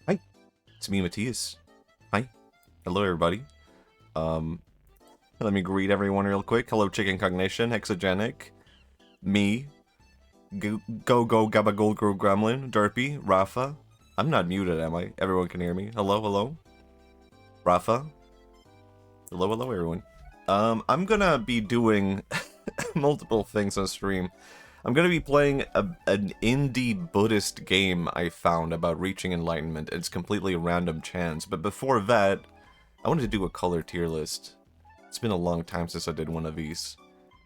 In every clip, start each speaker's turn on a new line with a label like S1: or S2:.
S1: Hi, it's me, Matthias. Hi. Hello, everybody. Let me greet everyone real quick. Hello, Chicken Cognition, Hexagenic, me, Go Gabba Gold Grow Gremlin, Derpy, Rafa. I'm not muted, am I? Everyone can hear me. Hello, hello. Rafa. Hello, hello, everyone. I'm gonna be doing multiple things on stream. I'm gonna be playing an indie Buddhist game I found about reaching enlightenment. It's completely random chance, but before that, I wanted to do a color tier list. It's been a long time since I did one of these.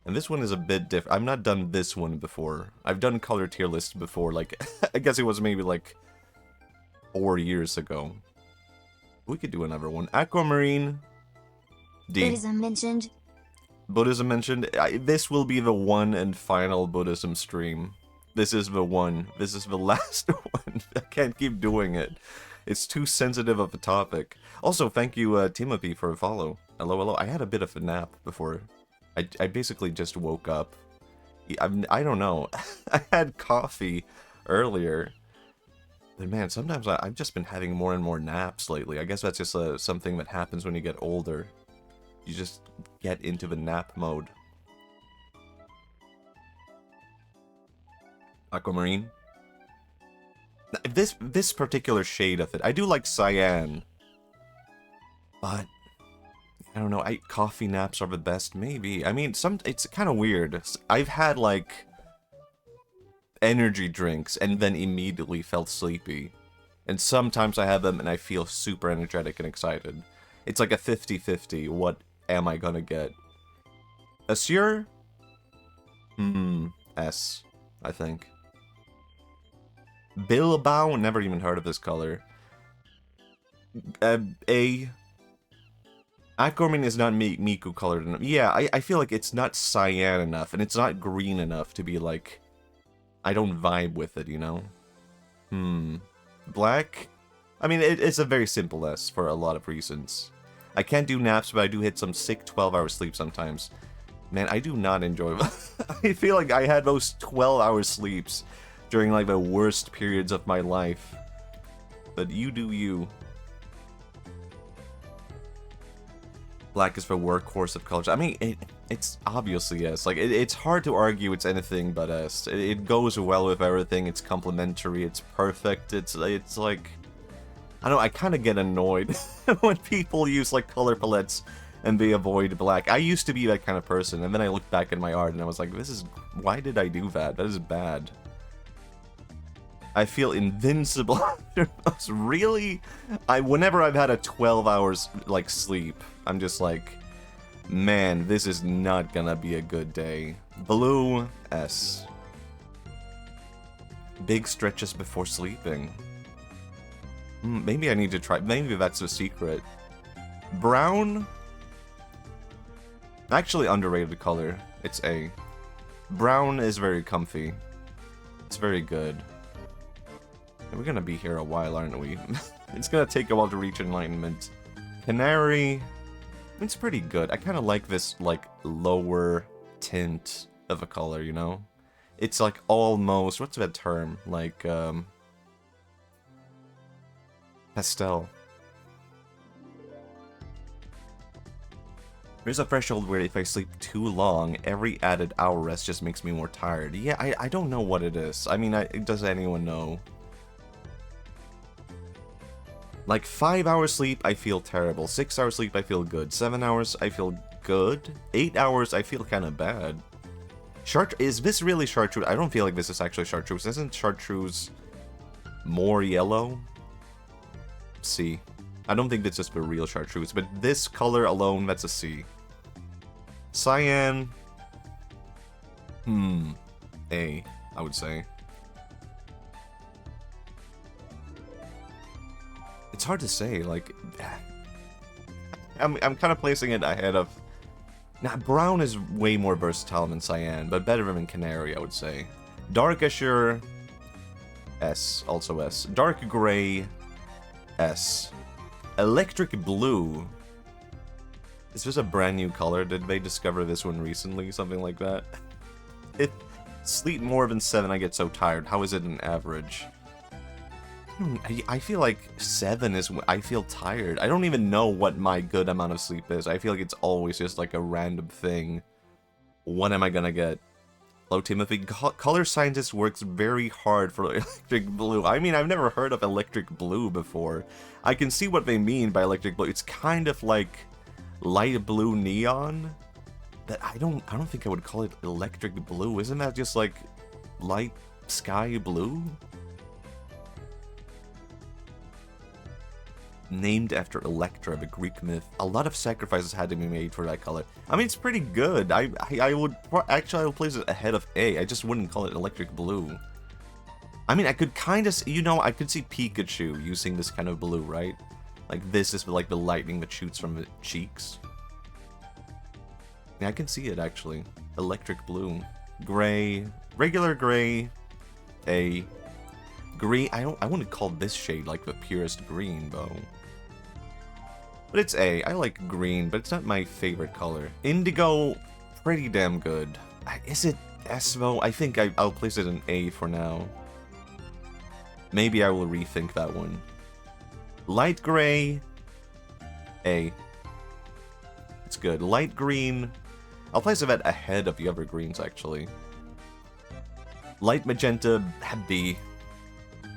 S1: And this one is a bit different. I've not done this one before. I've done color tier lists before, like, I guess it was maybe like 4 years ago. We could do another one. Aquamarine. D.
S2: Buddhism mentioned.
S1: Buddhism mentioned. This will be the one and final Buddhism stream. This is the one. This is the last one. I can't keep doing it. It's too sensitive of a topic. Also, thank you, Timothy, for a follow. Hello, hello. I had a bit of a nap before. I basically just woke up. I don't know. I had coffee earlier. But man, sometimes I've just been having more and more naps lately. I guess that's just something that happens when you get older. You just get into the nap mode. Aquamarine. This particular shade of it, I do like cyan. But I don't know, coffee naps are the best, maybe. I mean, it's kind of weird. I've had, like, energy drinks and then immediately felt sleepy. And sometimes I have them and I feel super energetic and excited. It's like a 50-50. What am I gonna get? Assure? S, I think. Bilbao? Never even heard of this color. A. Aquamarine is not Miku colored enough. Yeah, I feel like it's not cyan enough, and it's not green enough to be like... I don't vibe with it, you know? Black? I mean, it's a very simple S for a lot of reasons. I can't do naps, but I do hit some sick 12-hour sleep sometimes. Man, I do not enjoy them. I feel like I had those 12-hour sleeps during, like, the worst periods of my life. But you do you. Black is the workhorse of colors. I mean, it's obviously S. Like, it's hard to argue it's anything but S. It goes well with everything. It's complementary. It's perfect. It's like... I don't know, I kind of get annoyed when people use, like, color palettes and they avoid black. I used to be that kind of person, and then I looked back at my art and I was like, this is... Why did I do that? That is bad. I feel invincible after those. Really? Whenever I've had a 12 hours, like, sleep, I'm just like, man, this is not gonna be a good day. Blue, S. Big stretches before sleeping. Maybe I need to try, maybe that's the secret. Brown? Actually underrated color. It's A. Brown is very comfy. It's very good. We're gonna be here a while, aren't we? It's gonna take a while to reach enlightenment. Canary... It's pretty good. I kind of like this, like, lower tint of a color, you know? It's, like, almost... What's that term? Like, pastel. There's a threshold where if I sleep too long, every added hour rest just makes me more tired. Yeah, I don't know what it is. I mean, does anyone know? Like, 5 hours sleep, I feel terrible. 6 hours sleep, I feel good. 7 hours, I feel good. 8 hours, I feel kind of bad. Is this really chartreuse? I don't feel like this is actually chartreuse. Isn't chartreuse more yellow? C. I don't think this is for real chartreuse, but this color alone, that's a C. Cyan... A, I would say. It's hard to say, like... I'm kind of placing it ahead of... Nah, brown is way more versatile than cyan, but better than canary, I would say. Dark azure... S, also S. Dark gray... S. Electric blue... Is this a brand new color? Did they discover this one recently? Something like that? sleep more than 7, I get so tired. How is it an average? I feel like 7 is when I feel tired. I don't even know what my good amount of sleep is. I feel like it's always just like a random thing. What am I gonna get? Hello, Timothy. Color Scientist works very hard for electric blue. I mean, I've never heard of electric blue before. I can see what they mean by electric blue. It's kind of like light blue neon. That I don't think I would call it electric blue. Isn't that just like light sky blue? Named after Electra, the Greek myth. A lot of sacrifices had to be made for that color. I mean, it's pretty good. I would place it ahead of A. I just wouldn't call it electric blue. I mean, I could kind of, you know, I could see Pikachu using this kind of blue, right? Like this is like the lightning that shoots from the cheeks. Yeah, I can see it actually. Electric blue, gray, regular gray, A. Green, I wouldn't call this shade like the purest green though. But it's A. I like green, but it's not my favorite color. Indigo, pretty damn good. Is it S though? I think I'll place it in A for now. Maybe I will rethink that one. Light gray, A. It's good. Light green, I'll place it ahead of the other greens actually. Light magenta, B.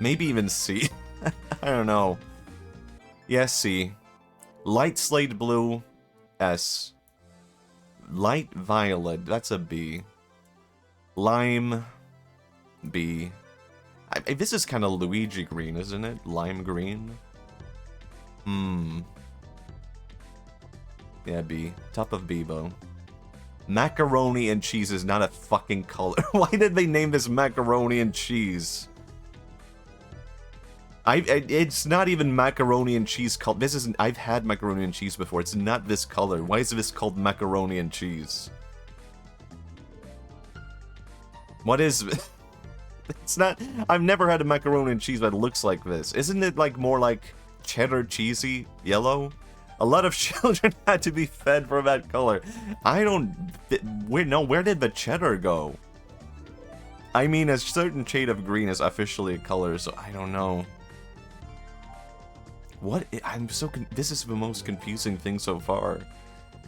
S1: Maybe even C. I don't know. Yes, C. Light slate blue, S. Light violet, that's a B. Lime, B. This is kind of Luigi green, isn't it? Lime green? Yeah, B. Top of B, though. Macaroni and cheese is not a fucking color. Why did they name this macaroni and cheese? It's not even macaroni and cheese color. This isn't. I've had macaroni and cheese before. It's not this color. Why is this called macaroni and cheese? What is? It's not. I've never had a macaroni and cheese that looks like this. Isn't it like more like cheddar cheesy yellow? A lot of children had to be fed for that color. I don't. Where did the cheddar go? I mean, a certain shade of green is officially a color, so I don't know. What? This is the most confusing thing so far.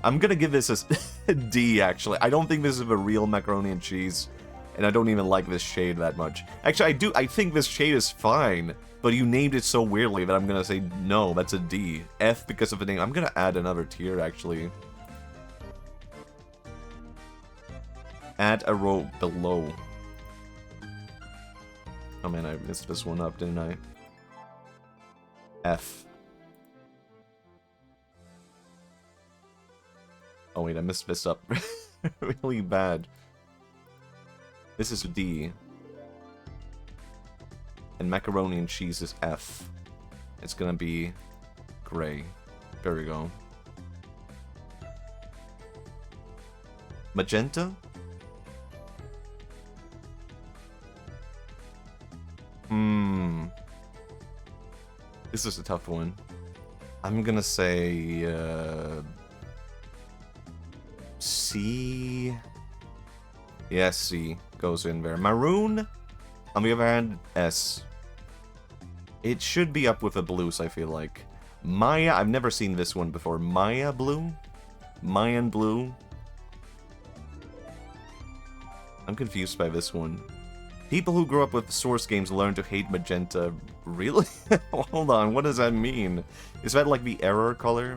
S1: I'm gonna give this a D, actually. I don't think this is a real macaroni and cheese, and I don't even like this shade that much. Actually, I think this shade is fine, but you named it so weirdly that I'm gonna say no, that's a D. F because of the name. I'm gonna add another tier, actually. Add a row below. Oh man, I messed this one up, didn't I? F. Oh wait, I messed this up really bad. This is D. And macaroni and cheese is F. It's gonna be gray. There we go. Magenta? This is a tough one. I'm gonna say C. Yeah, C goes in there. Maroon, on the other hand, S. It should be up with the blues, I feel like. Maya, I've never seen this one before. Maya blue? Mayan blue? I'm confused by this one. People who grew up with Source games learn to hate magenta. Really? Hold on, what does that mean? Is that like the error color?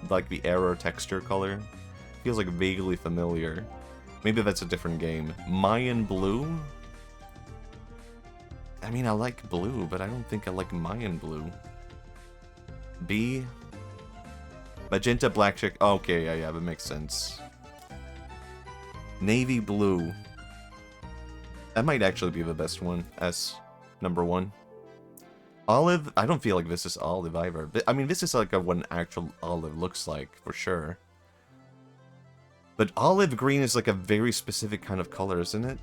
S1: Like the error texture color? Feels like vaguely familiar. Maybe that's a different game. Mayan blue? I mean, I like blue, but I don't think I like Mayan blue. B? Magenta, black chick. Okay, yeah, that makes sense. Navy blue. That might actually be the best one. S, number 1. Olive, I don't feel like this is olive either. I mean, this is like what an actual olive looks like, for sure. But olive green is like a very specific kind of color, isn't it?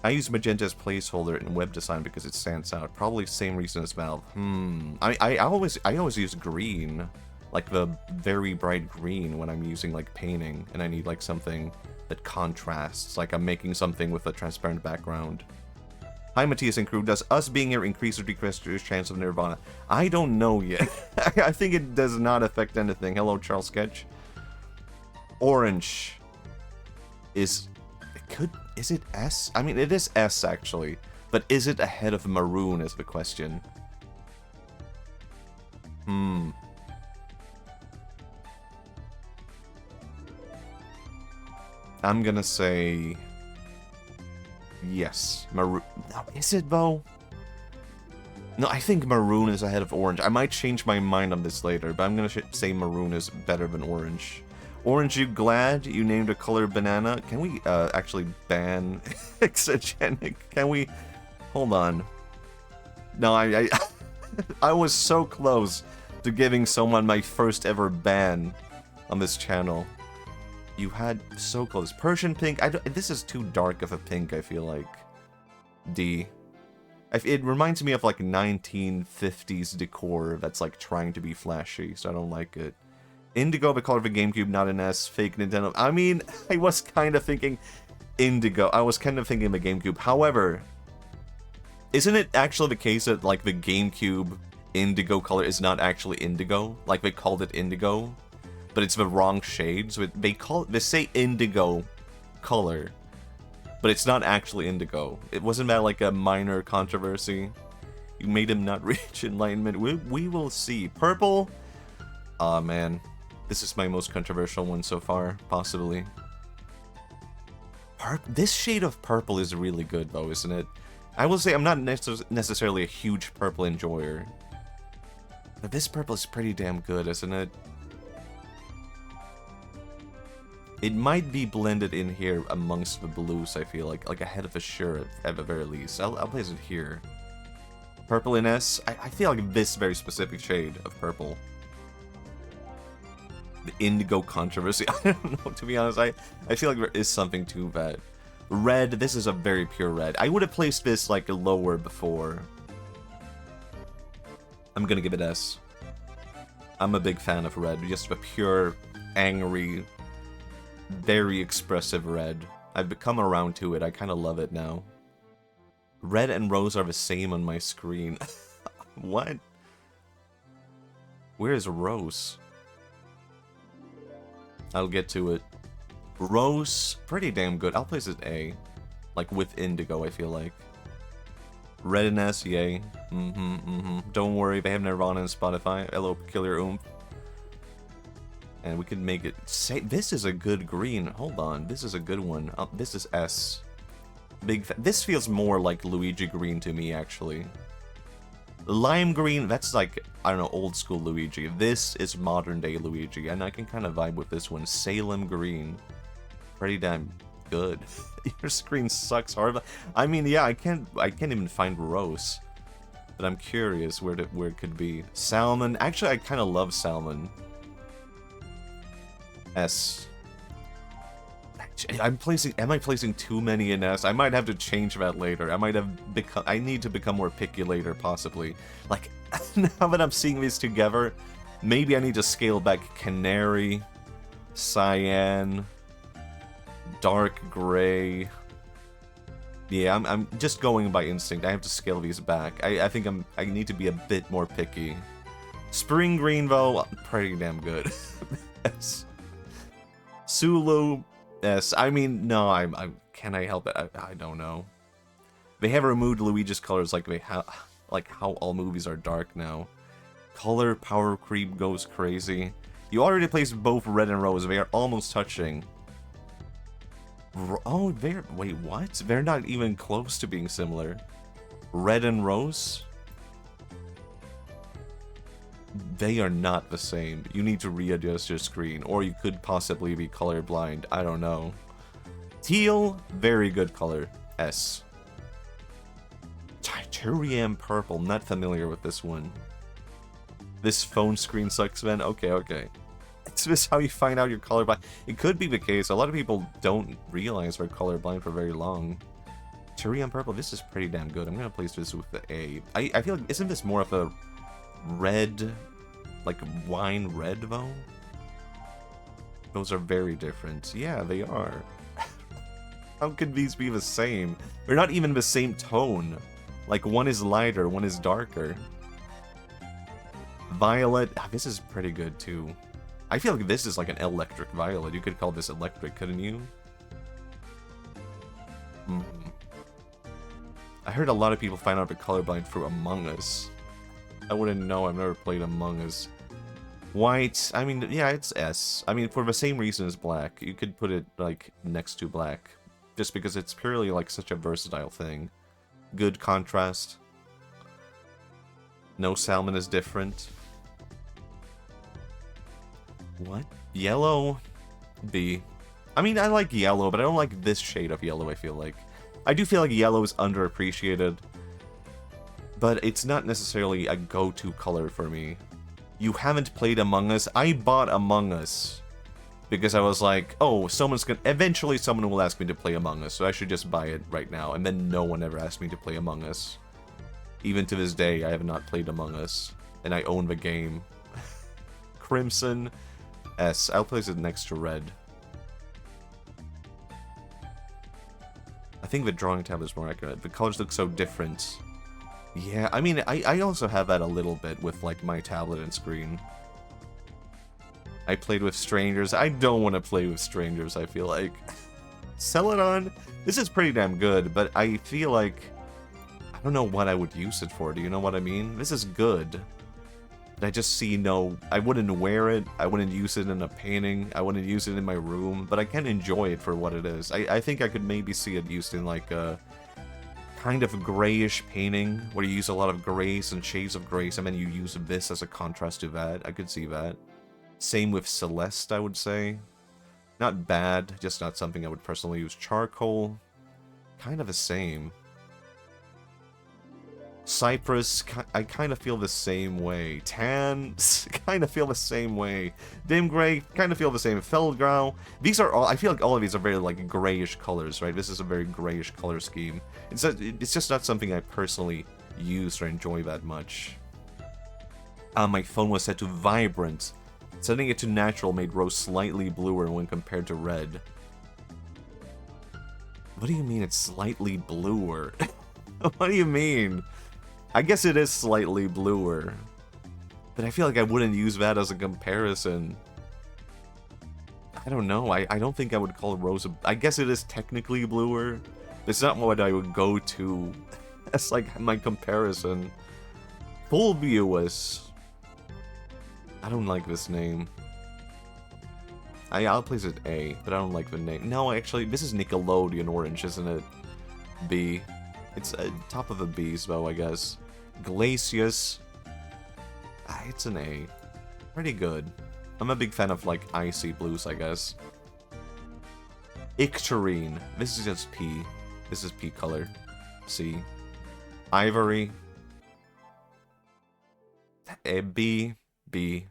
S1: I use magenta as placeholder in web design because it stands out. Probably same reason as Valve. I always use green, like the very bright green when I'm using like painting, and I need like something that contrasts, like I'm making something with a transparent background. Hi, Matthias and crew. Does us being here increase or decrease your chance of Nirvana? I don't know yet. I think it does not affect anything. Hello, Charles Sketch. Orange is... Is it S? I mean, it is S, actually. But is it ahead of maroon is the question. I'm gonna say... Yes. Maroon... No, is it, though? No, I think maroon is ahead of orange. I might change my mind on this later, but I'm gonna say maroon is better than orange. Orange, you glad you named a color banana? Can we actually ban exogenic? Can we... Hold on. No, I I was so close to giving someone my first ever ban on this channel. You had so close. Persian pink. This is too dark of a pink, I feel like. D. It reminds me of like 1950s decor that's like trying to be flashy, so I don't like it. Indigo, the color of a GameCube, not an S. Fake Nintendo. I mean, I was kind of thinking indigo. I was kind of thinking the GameCube. However, isn't it actually the case that like the GameCube indigo color is not actually indigo? Like they called it indigo, but it's the wrong shade. So they say indigo color, but it's not actually indigo. It wasn't that like a minor controversy. You made him not reach enlightenment. We will see. Purple. Aw, man. This is my most controversial one so far, possibly. This shade of purple is really good, though, isn't it? I will say I'm not necessarily a huge purple enjoyer. But this purple is pretty damn good, isn't it? It might be blended in here amongst the blues, I feel like ahead of a shirt at the very least. I'll place it here. Purple in S. I feel like this very specific shade of purple. The indigo controversy. I don't know, to be honest. I feel like there is something to that. Red, this is a very pure red. I would have placed this like lower before. I'm gonna give it S. I'm a big fan of red. Just a pure, angry, very expressive red. I've become around to it. I kind of love it now. Red and rose are the same on my screen. What? Where's rose? I'll get to it. Rose, pretty damn good. I'll place it A. Like, with indigo, I feel like. Red and S, yay. Don't worry, they have Nirvana and Spotify. Hello, Peculiar Oomph. And we can make it... Say, this is a good green. Hold on, this is a good one. This is S. This feels more like Luigi green to me, actually. Lime green, that's like, I don't know, old school Luigi. This is modern day Luigi, and I can kind of vibe with this one. Salem green. Pretty damn good. Your screen sucks hard. I mean, yeah, I can't even find rose. But I'm curious where it could be. Salmon. Actually, I kind of love salmon. S. Am I placing too many in S? I might have to change that later. I need to become more picky later, possibly. Like, now that I'm seeing these together, maybe I need to scale back canary, cyan, dark gray. Yeah, I'm just going by instinct. I have to scale these back. I think I need to be a bit more picky. Spring green, though, pretty damn good. S. Sulu. Yes, I mean, no, can I help it? I don't know. They have removed Luigi's colors like how all movies are dark now. Color power creep goes crazy. You already placed both red and rose. They are almost touching. Oh, wait, what? They're not even close to being similar. Red and rose? They are not the same. You need to readjust your screen, or you could possibly be colorblind. I don't know. Teal, very good color. S. Titurium purple, not familiar with this one. This phone screen sucks, then? Okay. Is this how you find out you're colorblind? It could be the case. A lot of people don't realize they're colorblind for very long. Titurium purple, this is pretty damn good. I'm gonna place this with the A. I feel like, isn't this more of a red, like wine red, though? Those are very different. Yeah, they are. How could these be the same? They're not even the same tone. Like, one is lighter, one is darker. Violet. This is pretty good, too. I feel like this is like an electric violet. You could call this electric, couldn't you? I heard a lot of people find out they're colorblind through Among Us. I wouldn't know. I've never played Among Us. White. I mean, yeah, it's S. I mean, for the same reason as black. You could put it, like, next to black. Just because it's purely, like, such a versatile thing. Good contrast. No salmon is different. What? Yellow? B. I mean, I like yellow, but I don't like this shade of yellow, I feel like. I do feel like yellow is underappreciated. But it's not necessarily a go-to color for me. You haven't played Among Us? I bought Among Us. Because I was like, oh, eventually someone will ask me to play Among Us, so I should just buy it right now. And then no one ever asked me to play Among Us. Even to this day, I have not played Among Us. And I own the game. Crimson. S. I'll place it next to red. I think the drawing tab is more accurate. The colors look so different. Yeah, I mean, I also have that a little bit with, like, my tablet and screen. I played with strangers. I don't want to play with strangers, I feel like. Celadon? This is pretty damn good, but I feel like... I don't know what I would use it for, do you know what I mean? This is good. But I just see no... I wouldn't wear it, I wouldn't use it in a painting, I wouldn't use it in my room, but I can enjoy it for what it is. I think I could maybe see it used in, like, a... kind of grayish painting, where you use a lot of grays and shades of grays, and then you use this as a contrast to that. I could see that. Same with Celeste, I would say. Not bad, just not something I would personally use. Charcoal, kind of the same. Cypress, I kind of feel the same way. Tan, kind of feel the same way. Dim gray, kind of feel the same. Feldgrau, these are all, I feel like all of these are very, like, grayish colors, right? This is a very grayish color scheme. It's just not something I personally use or enjoy that much. My phone was set to vibrant. Setting it to natural made rose slightly bluer when compared to red. What do you mean it's slightly bluer? What do you mean? I guess it is slightly bluer. But I feel like I wouldn't use that as a comparison. I don't know. I don't think I would call rose I guess it is technically bluer. It's not what I would go to as, like, my comparison. Fulvius. I don't like this name. I'll place it A, but I don't like the name. No, actually, this is Nickelodeon Orange, isn't it? B. It's top of the B's, though, I guess. Glacius. It's an A. Pretty good. I'm a big fan of, like, icy blues, I guess. Icterine. This is just P. This is P color. C. Ivory. A, B. B.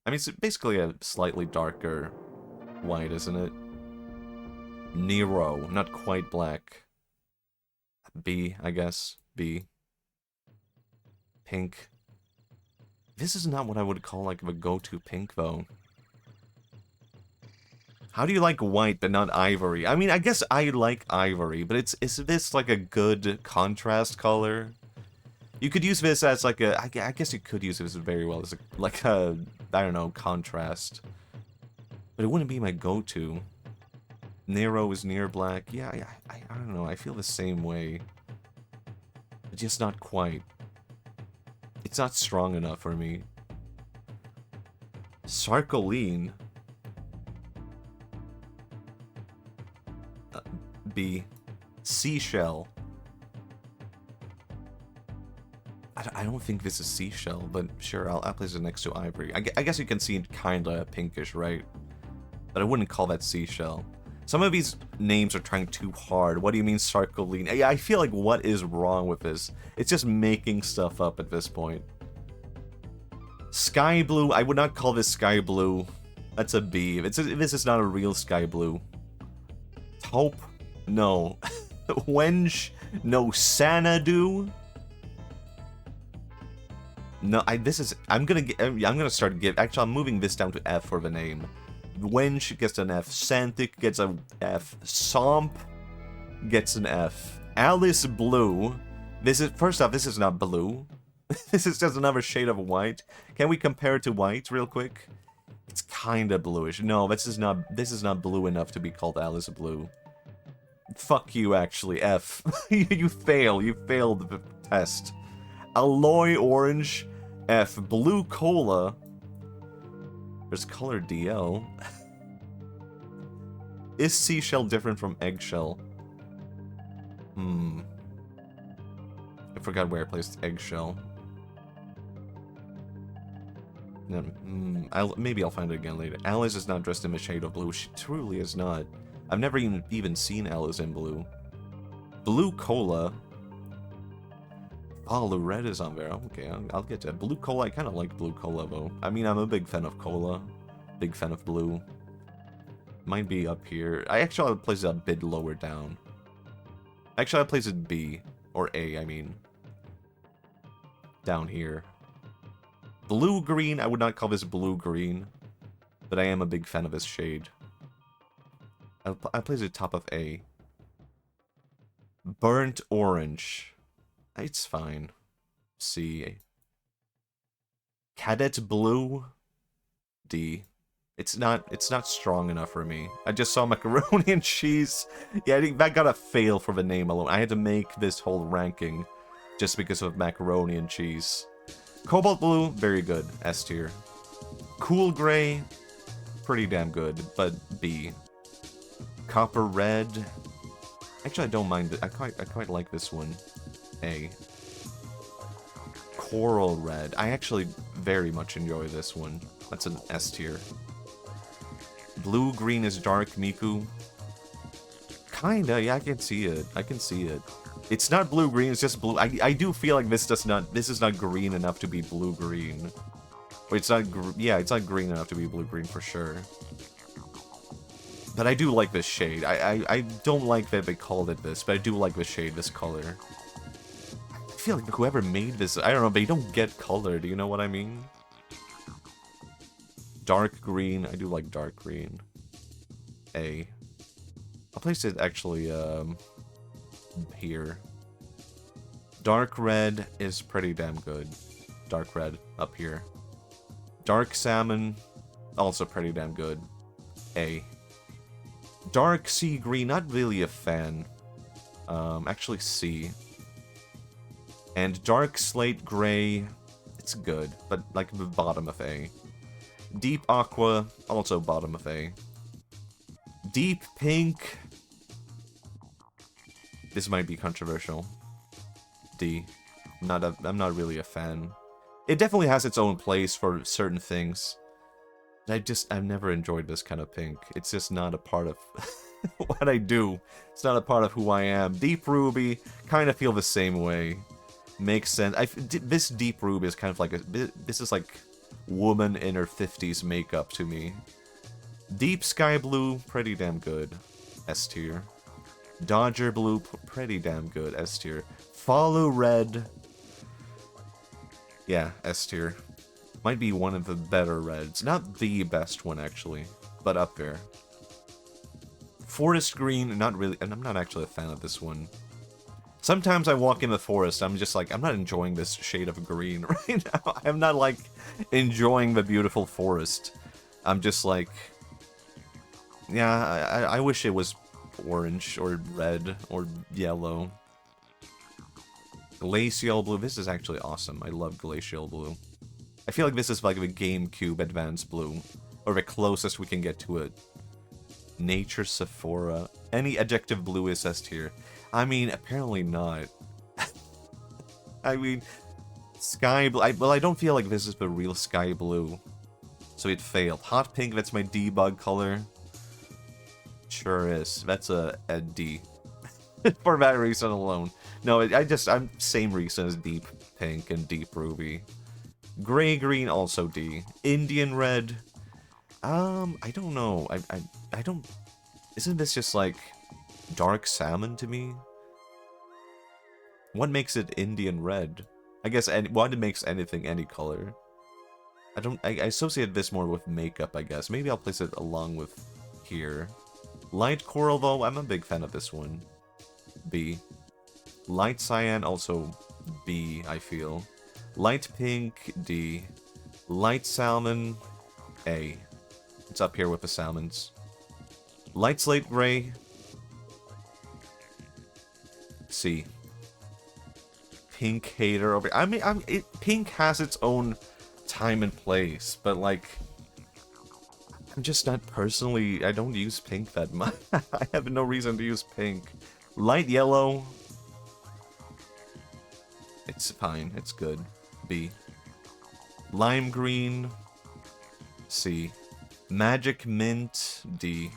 S1: I mean, it's basically a slightly darker white, isn't it? Nero. Not quite black. B, I guess. B. Pink. This is not what I would call, like, the go-to pink, though. How do you like white but not ivory? I mean, I guess I like ivory, but is this, like, a good contrast color? You could use this as, like, I guess you could use this very well as, like a, I don't know, contrast. But it wouldn't be my go-to. Nero is near black. Yeah, I don't know. I feel the same way. But just not quite. It's not strong enough for me. Sarcoline. B. Seashell. I don't think this is seashell, but sure, I'll place it next to ivory. I guess you can see it kinda pinkish, right? But I wouldn't call that seashell. Some of these names are trying too hard. What do you mean sarcoline? I feel like what is wrong with this? It's just making stuff up at this point. Sky blue, I would not call this sky blue. That's a B. This is not a real sky blue. Taupe? No. Wench? No. Xanadu? No, I'm gonna start actually, I'm moving this down to F for the name. Wench gets an F. Santic gets a F. Somp. gets an F. Alice Blue. This is, first off, this is not blue. This is just another shade of white. Can we compare it to white real quick? It's kinda bluish. No, this is not blue enough to be called Alice Blue. Fuck you, actually, F. You failed the test. Alloy Orange, F. Blue Cola. There's color DL. Is seashell different from eggshell? I forgot where I placed eggshell. Maybe I'll find it again later. Alice is not dressed in a shade of blue. She truly is not. I've never even seen Alice in blue. Blue Cola. Oh, the red is on there. Okay, I'll get to it. Blue Cola, I kind of like Blue Cola, though. I mean, I'm a big fan of Cola. Big fan of blue. Might be up here. I'll place it a bit lower down. Actually, I'll place it B. Or A, I mean. Down here. Blue-green, I would not call this blue-green. But I am a big fan of this shade. I'll place it top of A. Burnt orange. It's fine. C. Cadet blue. D. It's not strong enough for me. I just saw macaroni and cheese. Yeah, I think that got a fail for the name alone. I had to make this whole ranking just because of macaroni and cheese. Cobalt blue, very good. S tier. Cool gray, pretty damn good, but B. Copper red. Actually, I don't mind it. I quite like this one. A. Coral red. I actually very much enjoy this one. That's an S tier. Blue-green is dark, Miku. Kinda, yeah, I can see it. I can see it. It's not blue-green, it's just blue. I do feel like this is not green enough to be blue-green. Or it's not, yeah, it's not green enough to be blue-green for sure. But I do like this shade. I don't like that they called it this, but I do like this shade, this color. I feel like whoever made this, I don't know, they don't get color, do you know what I mean? Dark green, I do like dark green. A. I'll place it actually, here. Dark red is pretty damn good. Dark red, up here. Dark salmon, also pretty damn good. A. Dark sea green, not really a fan. Actually C. And dark slate gray, it's good, but like the bottom of A. Deep aqua, also bottom of A. Deep pink. This might be controversial. D. I'm not really a fan. It definitely has its own place for certain things. I've never enjoyed this kind of pink. It's just not a part of what I do. It's not a part of who I am. Deep ruby, kind of feel the same way. Makes sense. This deep ruby is kind of like this is like woman in her 50s makeup to me. Deep sky blue, pretty damn good. S tier. Dodger blue, pretty damn good. S tier. Follow red. Yeah, S tier. Might be one of the better reds. Not the best one, actually, but up there. Forest green, not really, and I'm not actually a fan of this one. Sometimes I walk in the forest, I'm just like, I'm not enjoying this shade of green right now. I'm not, like, enjoying the beautiful forest. I'm just like, yeah, I wish it was orange, or red, or yellow. Glacial blue, this is actually awesome. I love glacial blue. I feel like this is like the GameCube Advanced Blue, or the closest we can get to it. Nature Sephora. Any adjective blue is S tier. I mean, apparently not. I mean, sky blue. Well, I don't feel like this is the real sky blue, so it failed. Hot pink, that's my debug color. Sure is. That's a D. For that reason alone. No, I'm same reason as deep pink and deep ruby. Gray green, also D. Indian red. I don't know. I don't. Isn't this just like dark salmon to me? What makes it Indian red? I guess what makes anything any color? I associate this more with makeup, I guess. Maybe I'll place it along with here. Light coral, though, I'm a big fan of this one. B. Light cyan, also B, I feel. Light pink, D. Light salmon, A. It's up here with the salmons. Light slate gray, C. Pink hater over. I mean, pink has its own time and place, but like, I'm just not personally. I don't use pink that much. I have no reason to use pink. Light yellow. It's fine. It's good. B. Lime green. C. Magic mint. D.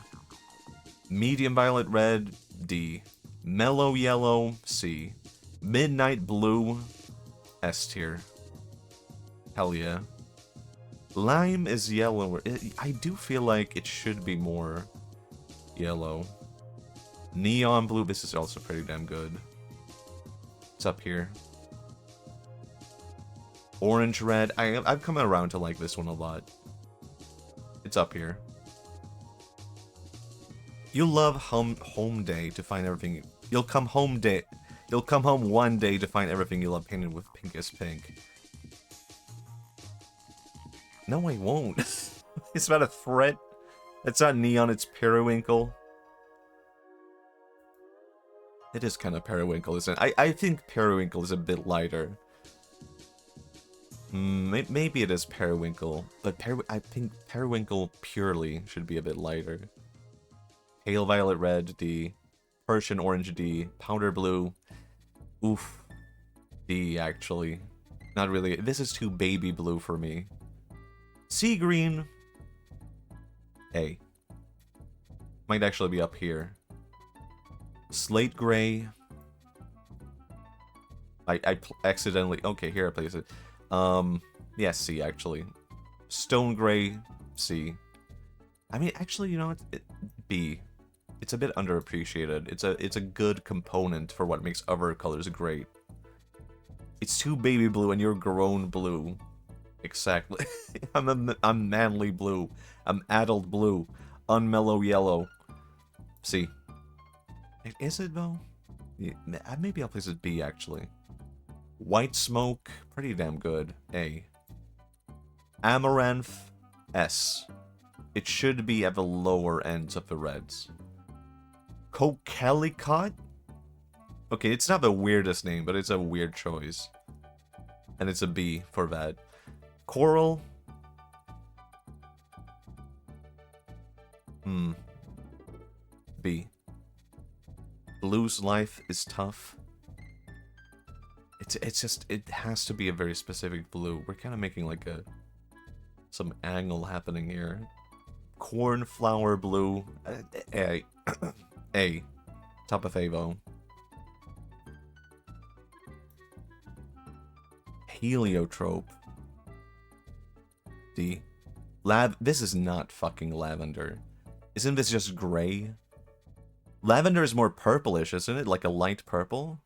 S1: Medium violet red. D. Mellow yellow. C. Midnight blue. S tier. Hell yeah. Lime is yellow. I do feel like it should be more yellow. Neon blue. This is also pretty damn good. It's up here. Orange red. I've come around to like this one a lot. It's up here. You love home day to find everything. You'll come home one day to find everything you love painted with pink as pink. No, I won't. It's not a threat. It's not neon, it's periwinkle. It is kind of periwinkle, isn't it? I think periwinkle is a bit lighter. Maybe it is periwinkle, but I think periwinkle purely should be a bit lighter. Pale violet red, D. Persian orange, D. Powder blue. Oof. D, actually. Not really. This is too baby blue for me. Sea green. A. Might actually be up here. Slate gray. I accidentally... Okay, here I place it. Yeah, C, actually. Stone gray, C. I mean, actually, you know, B. It's a bit underappreciated. It's a good component for what makes other colors great. It's too baby blue and you're grown blue. Exactly. I'm manly blue. I'm adult blue. Unmellow yellow. C. Is it though? Yeah, maybe I'll place it B actually. White smoke, pretty damn good. A. Amaranth, S. It should be at the lower ends of the reds. Coquelicot? Okay, it's not the weirdest name, but it's a weird choice. And it's a B for that. Coral. B. Blue's life is tough. It's just, it has to be a very specific blue. We're kind of making like some angle happening here. Cornflower blue. A. A. Top of Avo. Heliotrope. D. This is not fucking lavender. Isn't this just gray? Lavender is more purplish, isn't it? Like a light purple?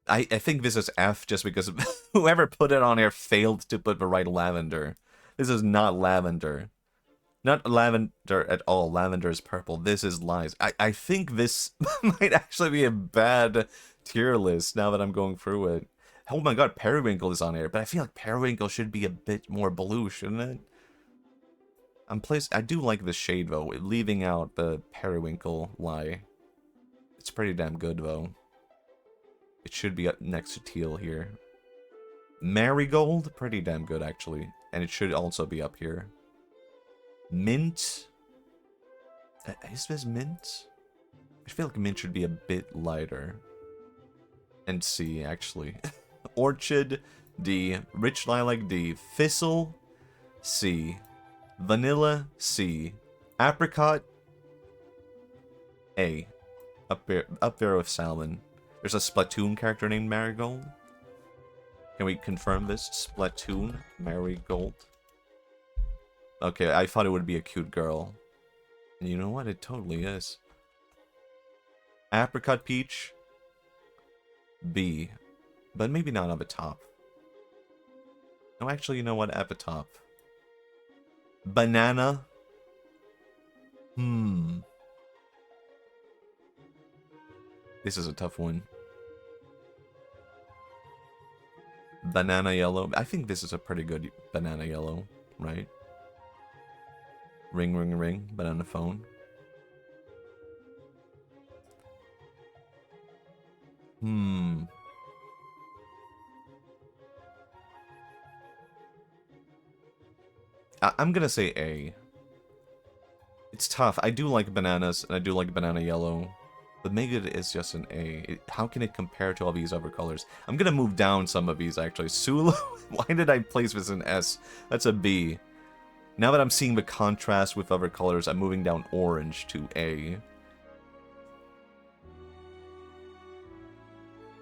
S1: I think this is F just because whoever put it on here failed to put the right lavender. This is not lavender. Not lavender at all. Lavender is purple. This is lies. I think this might actually be a bad tier list now that I'm going through it. Oh my god, periwinkle is on here, but I feel like periwinkle should be a bit more blue, shouldn't it? I do like the shade though, leaving out the periwinkle lie. It's pretty damn good though. It should be up next to teal here. Marigold, pretty damn good actually, and it should also be up here. Mint. Is this mint? I feel like mint should be a bit lighter. And C, actually. Orchid, D. Rich lilac, D. Thistle, C. Vanilla, C. Apricot, A. Up there with salmon. There's a Splatoon character named Marigold. Can we confirm this? Splatoon Marigold. Okay, I thought it would be a cute girl. And you know what? It totally is. Apricot peach. B. But maybe not at the top. No, actually, you know what? At the top. Banana. This is a tough one. Banana yellow. I think this is a pretty good banana yellow, right? Ring, ring, ring. Banana phone. I'm gonna say A. It's tough. I do like bananas, and I do like banana yellow. But maybe it is just an A. How can it compare to all these other colors? I'm gonna move down some of these, actually. Sulu? Why did I place this in S? That's a B. Now that I'm seeing the contrast with other colors, I'm moving down orange to A.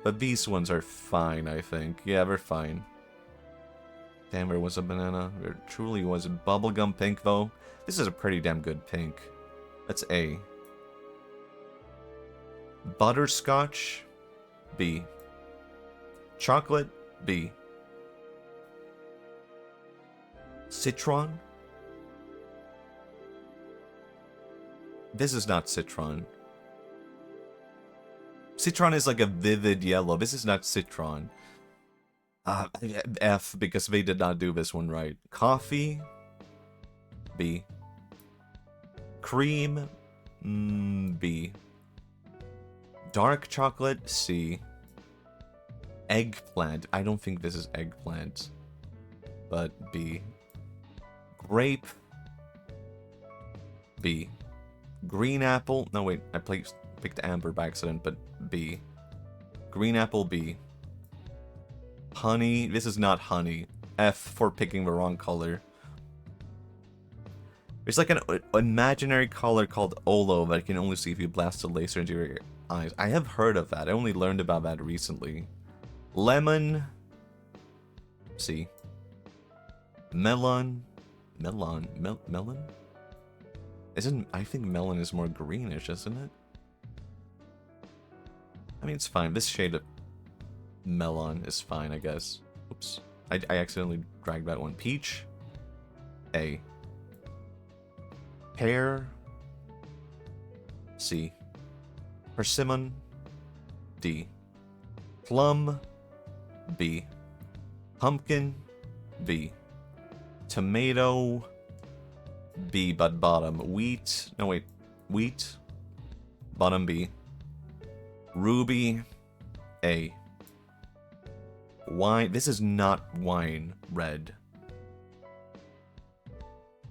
S1: But these ones are fine, I think. Yeah, they're fine. Damn, there was a banana. There truly was a bubblegum pink, though. This is a pretty damn good pink. That's A. Butterscotch, B. Chocolate, B. Citron? This is not citron. Citron is like a vivid yellow. This is not citron. F, because they did not do this one right. Coffee, B. Cream, B. Dark chocolate, C. Eggplant. I don't think this is eggplant, but B. Grape, B. Green apple. No, wait. I picked amber by accident, but B. Green apple, B. Honey. This is not honey. F for picking the wrong color. There's like an imaginary color called Olo that you can only see if you blast a laser into your eyes. I have heard of that. I only learned about that recently. Lemon. C. Melon. Melon? I think melon is more greenish, isn't it? I mean, it's fine. This shade of melon is fine, I guess. Oops. I accidentally dragged that one. Peach. A. Pear. C. Persimmon. D. Plum. B. Pumpkin. B. Tomato. B, but bottom. Wheat. No, wait. Wheat. Bottom B. Ruby. A. Wine. This is not wine. Red.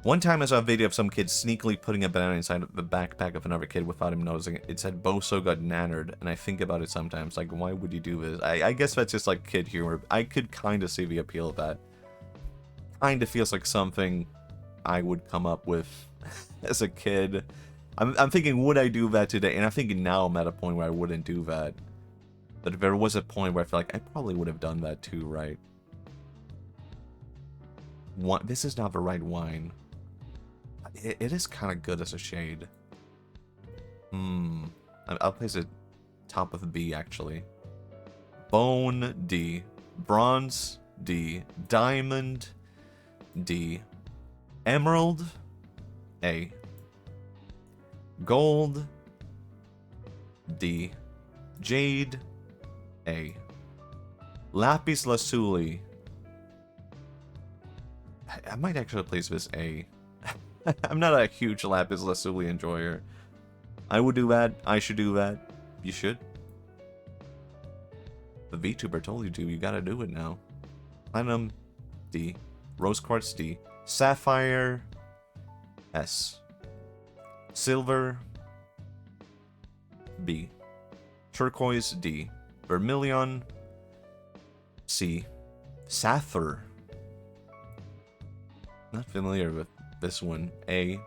S1: One time I saw a video of some kid sneakily putting a banana inside the backpack of another kid without him noticing it. It said Boso got nannered, and I think about it sometimes. Like, why would you do this? I guess that's just like kid humor. I could kind of see the appeal of that. Kind of feels like something I would come up with as a kid. I'm thinking, would I do that today? And I'm thinking now I'm at a point where I wouldn't do that. But if there was a point where I feel like I probably would have done that too, right? This is not the right wine. It is kind of good as a shade. I'll place it top of B, actually. Bone, D. Bronze, D. Diamond, D. Emerald, A. Gold, D. Jade, A. Lapis lazuli. I might actually place this A. I'm not a huge lapis lazuli enjoyer. I would do that. I should do that. You should. The VTuber told you to. You gotta do it now. Platinum, D. Rose quartz, D. Sapphire, S. Silver, B. Turquoise, D. Vermilion, C. Sapphire. Not familiar with this one. A.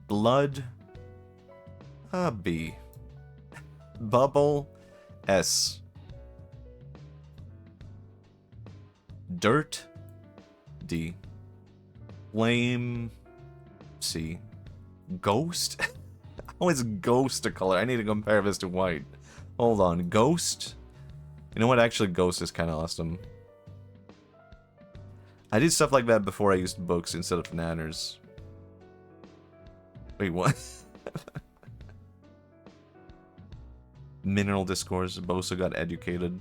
S1: Blood, B. Bubble, S. Dirt, D. Flame, C. Ghost? How is ghost a color? I need to compare this to white. Hold on. Ghost? You know what? Actually, ghost is kind of awesome. I did stuff like that before I used books instead of nanners. Wait, what? Mineral discourse. Bosa got educated.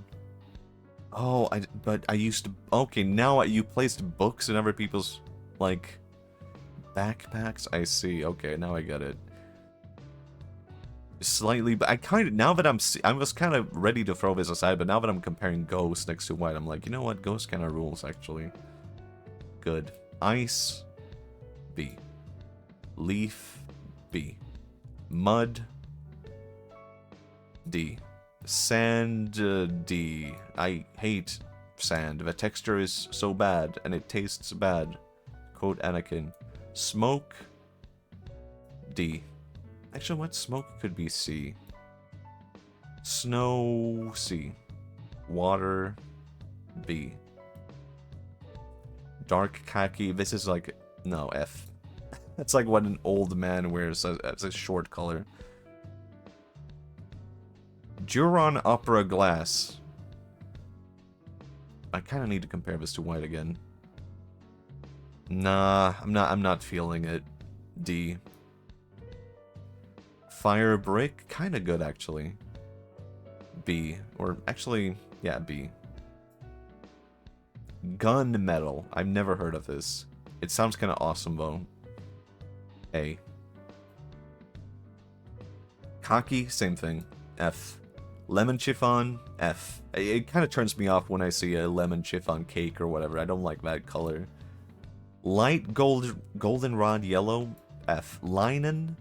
S1: Oh, but I used to... Okay, now you placed books in other people's, like, backpacks? I see. Okay, now I get it. Slightly, but I kind of... Now that I was kind of ready to throw this aside, but now that I'm comparing Ghost next to White, I'm like, you know what? Ghost kind of rules, actually. Good. Ice, B. Leaf, B. Mud, D. Sand, D. I hate sand. The texture is so bad, and it tastes bad. Quote Anakin. Smoke, D. Actually, what? Smoke could be C. Snow, C. Water, B. Dark khaki, this is like... No, F. That's like what an old man wears as a short color. Duron Opera Glass. I kind of need to compare this to White again. Nah, I'm not feeling it. D. Fire Brick, kind of good actually. B, or actually, yeah, B. Gun Metal, I've never heard of this. It sounds kind of awesome though. A. Khaki, same thing. F. Lemon Chiffon, F. It kind of turns me off when I see a lemon chiffon cake or whatever. I don't like that color. Light goldenrod yellow, F. Linen,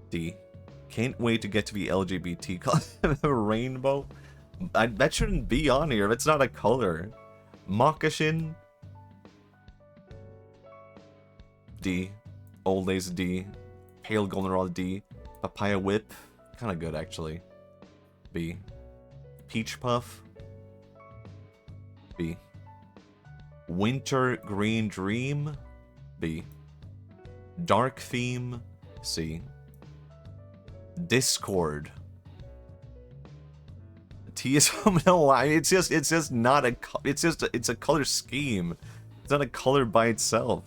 S1: D. Can't wait to get to the LGBT color. Rainbow, that shouldn't be on here. It's not a color. Moccasin, D. Old Lace, D. Pale goldenrod, D. Papaya whip, kind of good actually. B. Peach puff, B. Winter green dream, B. Dark theme, C. Discord, T is no. It's just not a. It's a color scheme. It's not a color by itself.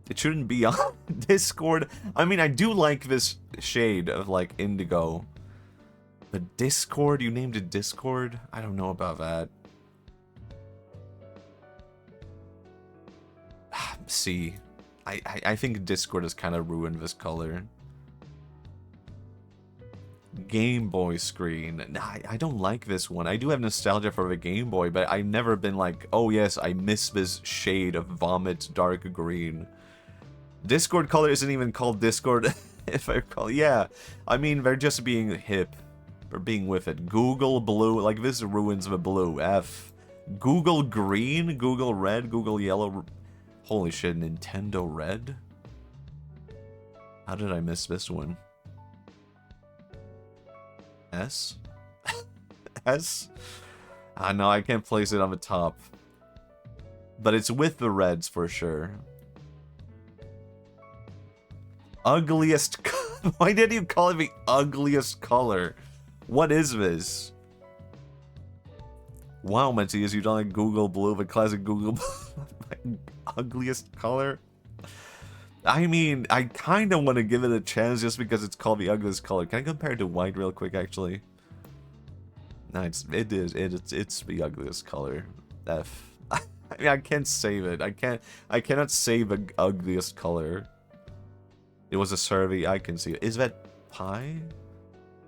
S1: It shouldn't be on Discord. I mean, I do like this shade of, like, indigo. But Discord? You named it Discord? I don't know about that. C. I think Discord has kind of ruined this color. Game Boy screen. I don't like this one. I do have nostalgia for the Game Boy, but I've never been like, oh yes, I miss this shade of vomit dark green. Discord color isn't even called Discord, if I recall. Yeah, I mean, they're just being hip. They're being with it. Google blue, like this ruins the blue. F. Google green, Google red, Google yellow. Holy shit, Nintendo red? How did I miss this one? S? S? Ah, no, I can't place it on the top. But it's with the reds for sure. Ugliest... Why did you call it the ugliest color? What is this? Wow, Matthias, you don't like Google Blue, the classic Google Blue. Ugliest color? I mean, I kind of want to give it a chance just because it's called the ugliest color. Can I compare it to white real quick, actually? No, it's the ugliest color. F. I mean, I can't save it. I cannot save the ugliest color. It was a survey. I can see it. Is that pie?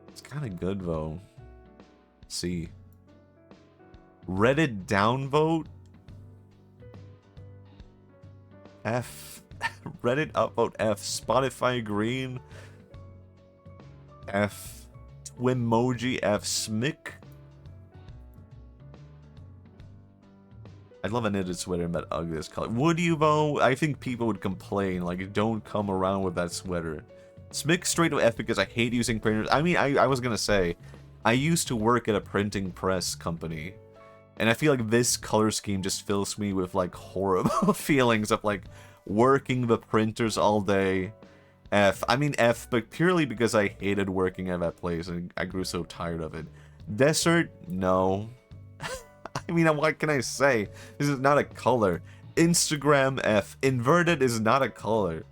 S1: It's kind of good though. C. Reddit downvote. F. Reddit upvote F. Spotify green. F. Twimoji F. Smick. I'd love a knitted sweater in that ugliest color. Would you though? I think people would complain, like, don't come around with that sweater. Smick straight to F because I hate using printers. I mean, I was gonna say, I used to work at a printing press company. And I feel like this color scheme just fills me with, like, horrible feelings of, like, working the printers all day. F. I mean F, but purely because I hated working at that place and I grew so tired of it. Desert? No. I mean, what can I say? This is not a color. Instagram F. Inverted is not a color.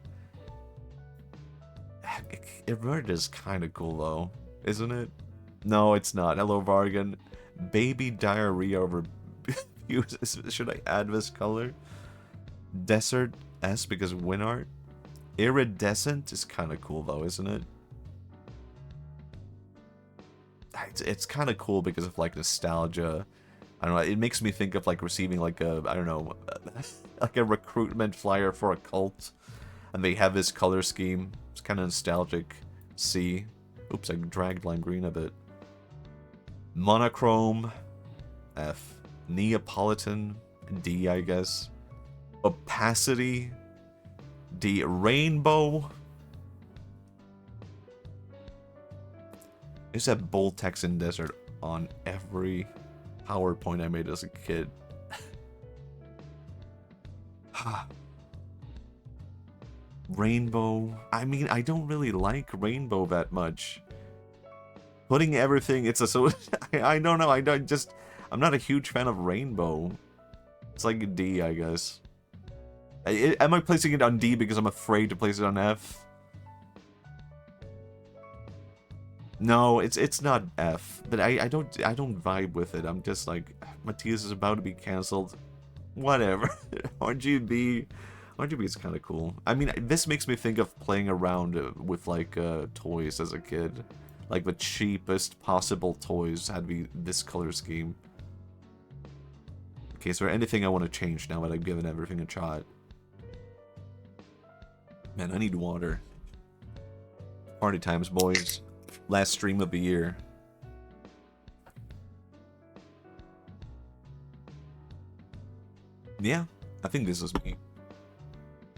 S1: Invert is kind of cool though, isn't it? No, it's not. Hello, Vargan. Baby diarrhea over... Should I add this color? Desert S because Winart. Iridescent is kind of cool though, isn't it? It's kind of cool because of like nostalgia. I don't know, it makes me think of like receiving like a, I don't know, like a recruitment flyer for a cult. And they have this color scheme. It's kind of nostalgic. C. Oops, I dragged lime green a bit. Monochrome. F. Neapolitan. D, I guess. Opacity. D. Rainbow. There's that bold Texan desert on every PowerPoint I made as a kid. Rainbow. I mean, I don't really like rainbow that much. Putting everything, it's a so. I don't know. I'm not a huge fan of rainbow. It's like a D, I guess. Am I placing it on D because I'm afraid to place it on F? No, it's not F. But I don't vibe with it. I'm just like, Matthias is about to be cancelled. Whatever. RGB. RGB is kind of cool. I mean, this makes me think of playing around with, like, toys as a kid. Like, the cheapest possible toys had to be this color scheme. Okay, is there anything I want to change now that I've given everything a shot? Man, I need water. Party times, boys. Last stream of the year. Yeah, I think this is me.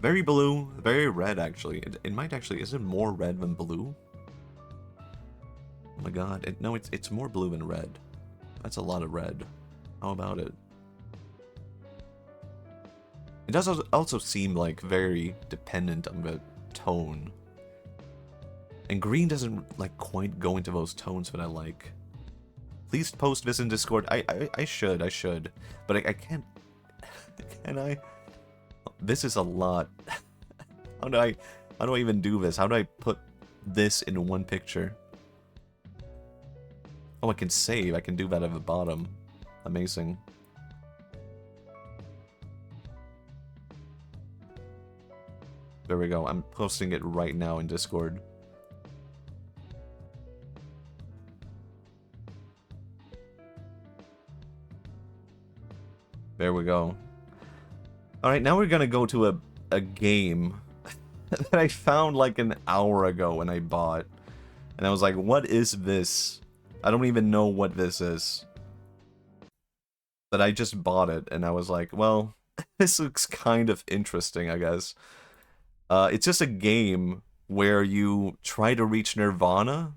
S1: Very blue, very red, actually. It might actually... Is it more red than blue? Oh my god. No, it's more blue than red. That's a lot of red. How about it? It does also seem, like, very dependent on the tone. And green doesn't, like, quite go into those tones that I like. Please post this in Discord. I should. But I can't... Can I? This is a lot. How do I even do this? How do I put this in one picture? Oh, I can save. I can do that at the bottom. Amazing. There we go. I'm posting it right now in Discord. There we go. Alright, now we're gonna go to a game that I found like an hour ago when I bought. And I was like, what is this? I don't even know what this is. But I just bought it, and I was like, well, this looks kind of interesting, I guess. It's just a game where you try to reach Nirvana.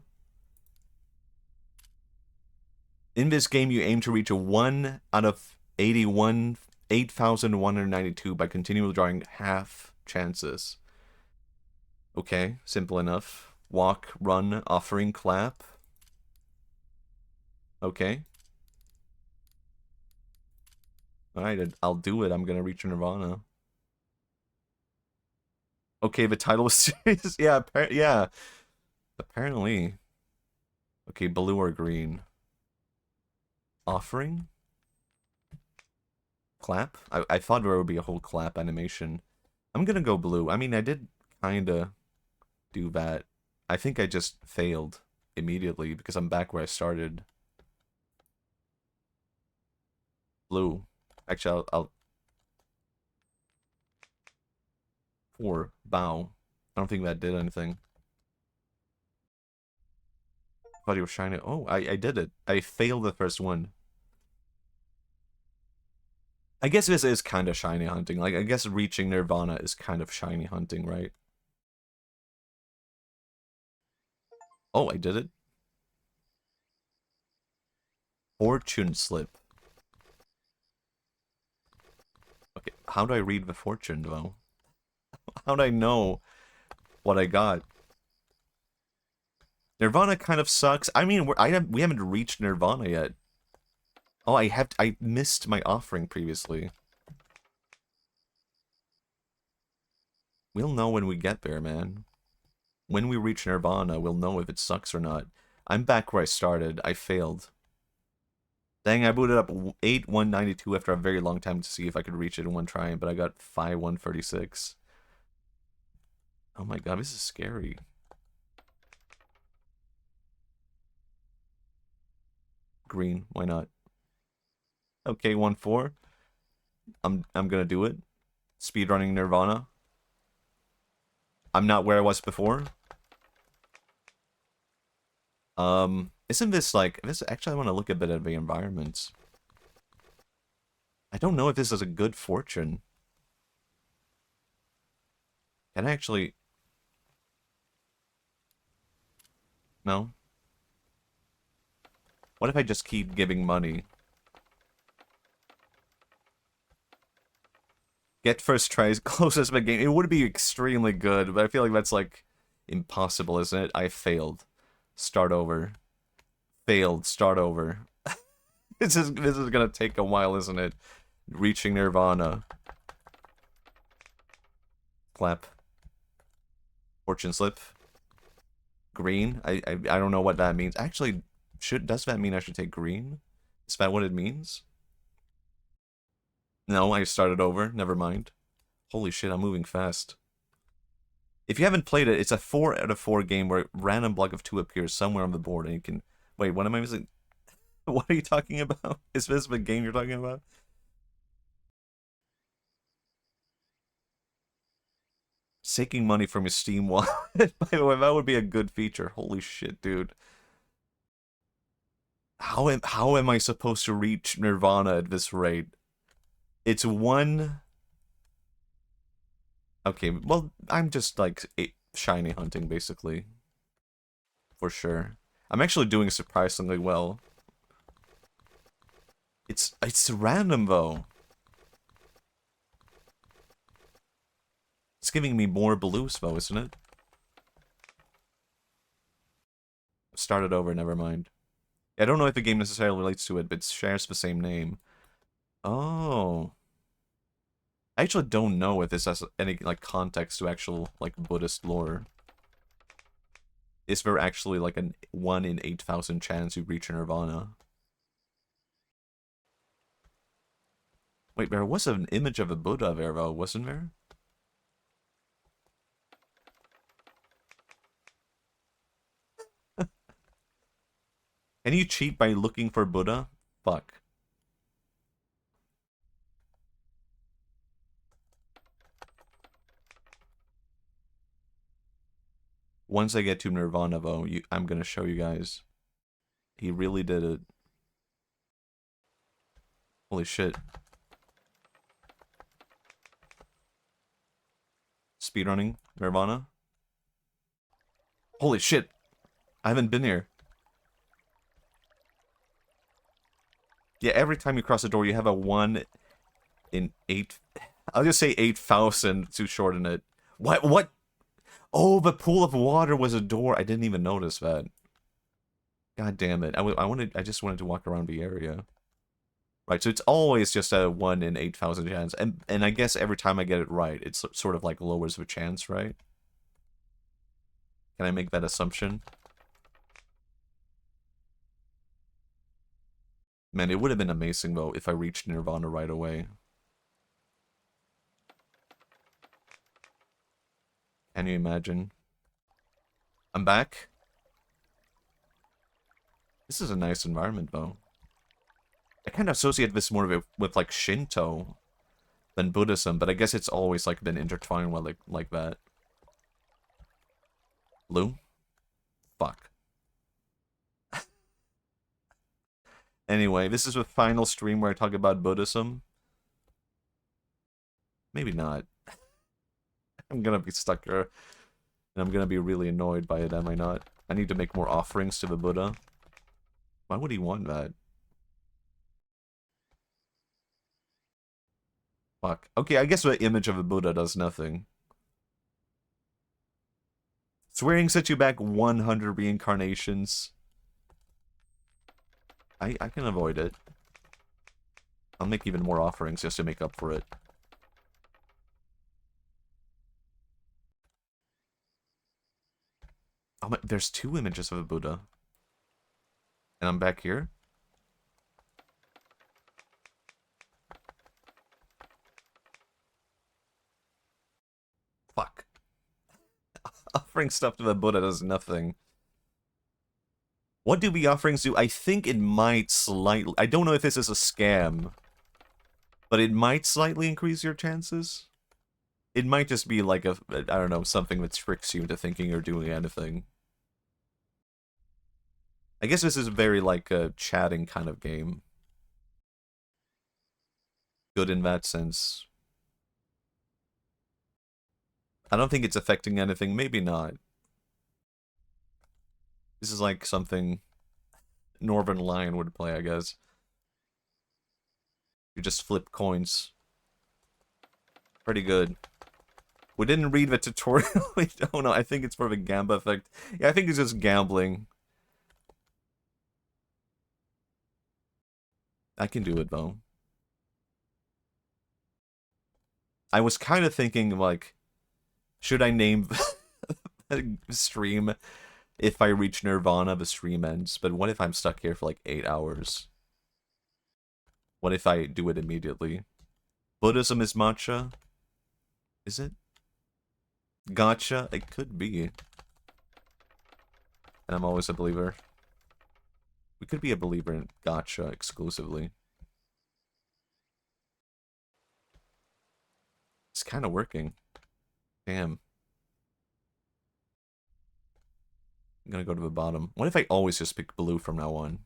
S1: In this game, you aim to reach a 1 out of 8,192 by continually drawing half chances. Okay, simple enough. Walk, run, offering, clap. Okay. Alright, I'll do it. I'm gonna reach Nirvana. Okay, the title was serious. Yeah, yeah. Apparently. Okay, blue or green? Offering? Clap? I thought there would be a whole clap animation. I'm gonna go blue. I mean, I did kinda do that. I think I just failed immediately because I'm back where I started. Blue. Actually, I'll... Or bow. I don't think that did anything. I thought he was trying to... Oh, I did it. I failed the first one. I guess this is kind of shiny hunting. Like, I guess reaching Nirvana is kind of shiny hunting, right? Oh, I did it. Fortune slip. Okay, how do I read the fortune, though? How do I know what I got? Nirvana kind of sucks. I mean, we haven't reached Nirvana yet. Oh, I missed my offering previously. We'll know when we get there, man. When we reach Nirvana, we'll know if it sucks or not. I'm back where I started. I failed. Dang, I booted up 8,192 after a very long time to see if I could reach it in one try, but I got 5,136. Oh my god, this is scary. Green, why not? Okay, 1-4. I'm gonna do it. Speedrunning Nirvana. I'm not where I was before. Isn't this like this? Actually, I want to look a bit at the environments. I don't know if this is a good fortune. Can I actually? No. What if I just keep giving money? Get first tries, closest the game. It would be extremely good, but I feel like that's like impossible, isn't it? I failed. Start over. Failed. Start over. This is gonna take a while, isn't it? Reaching Nirvana. Clap. Fortune slip. Green. I don't know what that means. Actually, does that mean I should take green? Is that what it means? No, I started over. Never mind. Holy shit, I'm moving fast. If you haven't played it, it's a 4 out of 4 game where a random block of 2 appears somewhere on the board and you can... Wait, what am I missing? What are you talking about? Is this the game you're talking about? Taking money from your Steam wallet. By the way, that would be a good feature. Holy shit, dude. How am I supposed to reach Nirvana at this rate? It's one... Okay, well, I'm just, like, shiny hunting, basically. For sure. I'm actually doing surprisingly well. It's random, though. It's giving me more blues, though, isn't it? Started over, never mind. I don't know if the game necessarily relates to it, but it shares the same name. Oh. I actually don't know if this has any, like, context to actual, like, Buddhist lore. Is there actually, like, a 1 in 8,000 chance you reach Nirvana? Wait, there was an image of a Buddha there, though, wasn't there? Can you cheat by looking for Buddha? Fuck. Once I get to Nirvana, though, I'm gonna show you guys. He really did it. Holy shit. Speedrunning Nirvana. Holy shit. I haven't been here. Yeah, every time you cross a door, you have a 1 in 8... I'll just say 8,000 to shorten it. What? Oh, the pool of water was a door. I didn't even notice that. God damn it. I just wanted to walk around the area. Right, so it's always just a 1 in 8,000 chance. And I guess every time I get it right, it's sort of like lowers the chance, right? Can I make that assumption? Man, it would have been amazing, though, if I reached Nirvana right away. Can you imagine? I'm back. This is a nice environment, though. I kind of associate this more with like, Shinto than Buddhism, but I guess it's always, like, been intertwined with, like that. Blue? Fuck. Anyway, this is the final stream where I talk about Buddhism. Maybe not. I'm gonna be stuck here, and I'm gonna be really annoyed by it, am I not? I need to make more offerings to the Buddha. Why would he want that? Fuck. Okay, I guess the image of a Buddha does nothing. Swearing sets you back 100 reincarnations. I can avoid it. I'll make even more offerings just to make up for it. Oh my, there's 2 images of a Buddha. And I'm back here? Fuck. Offering stuff to the Buddha does nothing. What do the offerings do? I think it might slightly... I don't know if this is a scam. But it might slightly increase your chances. It might just be like a... I don't know, something that tricks you into thinking you're doing anything. I guess this is very like a chatting kind of game. Good in that sense. I don't think it's affecting anything. Maybe not. This is like something Northern Lion would play, I guess. You just flip coins. Pretty good. We didn't read the tutorial. We don't know. I think it's for the Gamba effect. Yeah, I think it's just gambling. I can do it, though. I was kind of thinking, like, should I name the stream if I reach Nirvana, the stream ends? But what if I'm stuck here for like 8 hours? What if I do it immediately? Buddhism is matcha? Is it? Gotcha? It could be. And I'm always a believer. We could be a believer in gotcha exclusively. It's kind of working. Damn. I'm gonna go to the bottom. What if I always just pick blue from now on?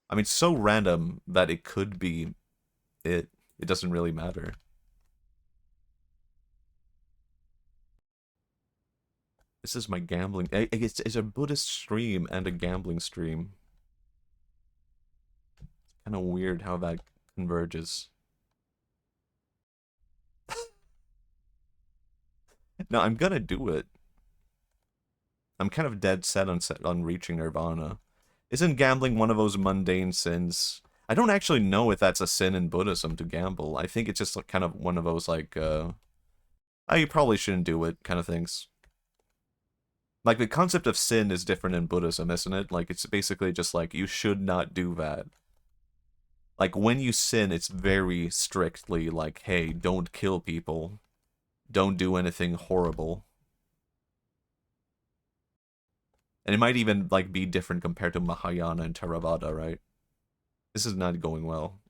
S1: I mean, it's so random that it could be it. It doesn't really matter. This is my gambling. It's a Buddhist stream and a gambling stream. It's kind of weird how that converges. No, I'm gonna do it. I'm kind of dead set on reaching Nirvana. Isn't gambling one of those mundane sins? I don't actually know if that's a sin in Buddhism to gamble. I think it's just like kind of one of those like, oh, you probably shouldn't do it kind of things. Like, the concept of sin is different in Buddhism, isn't it? Like, it's basically just like, you should not do that. Like, when you sin, it's very strictly like, hey, don't kill people. Don't do anything horrible. And it might even, like, be different compared to Mahayana and Theravada, right? This is not going well.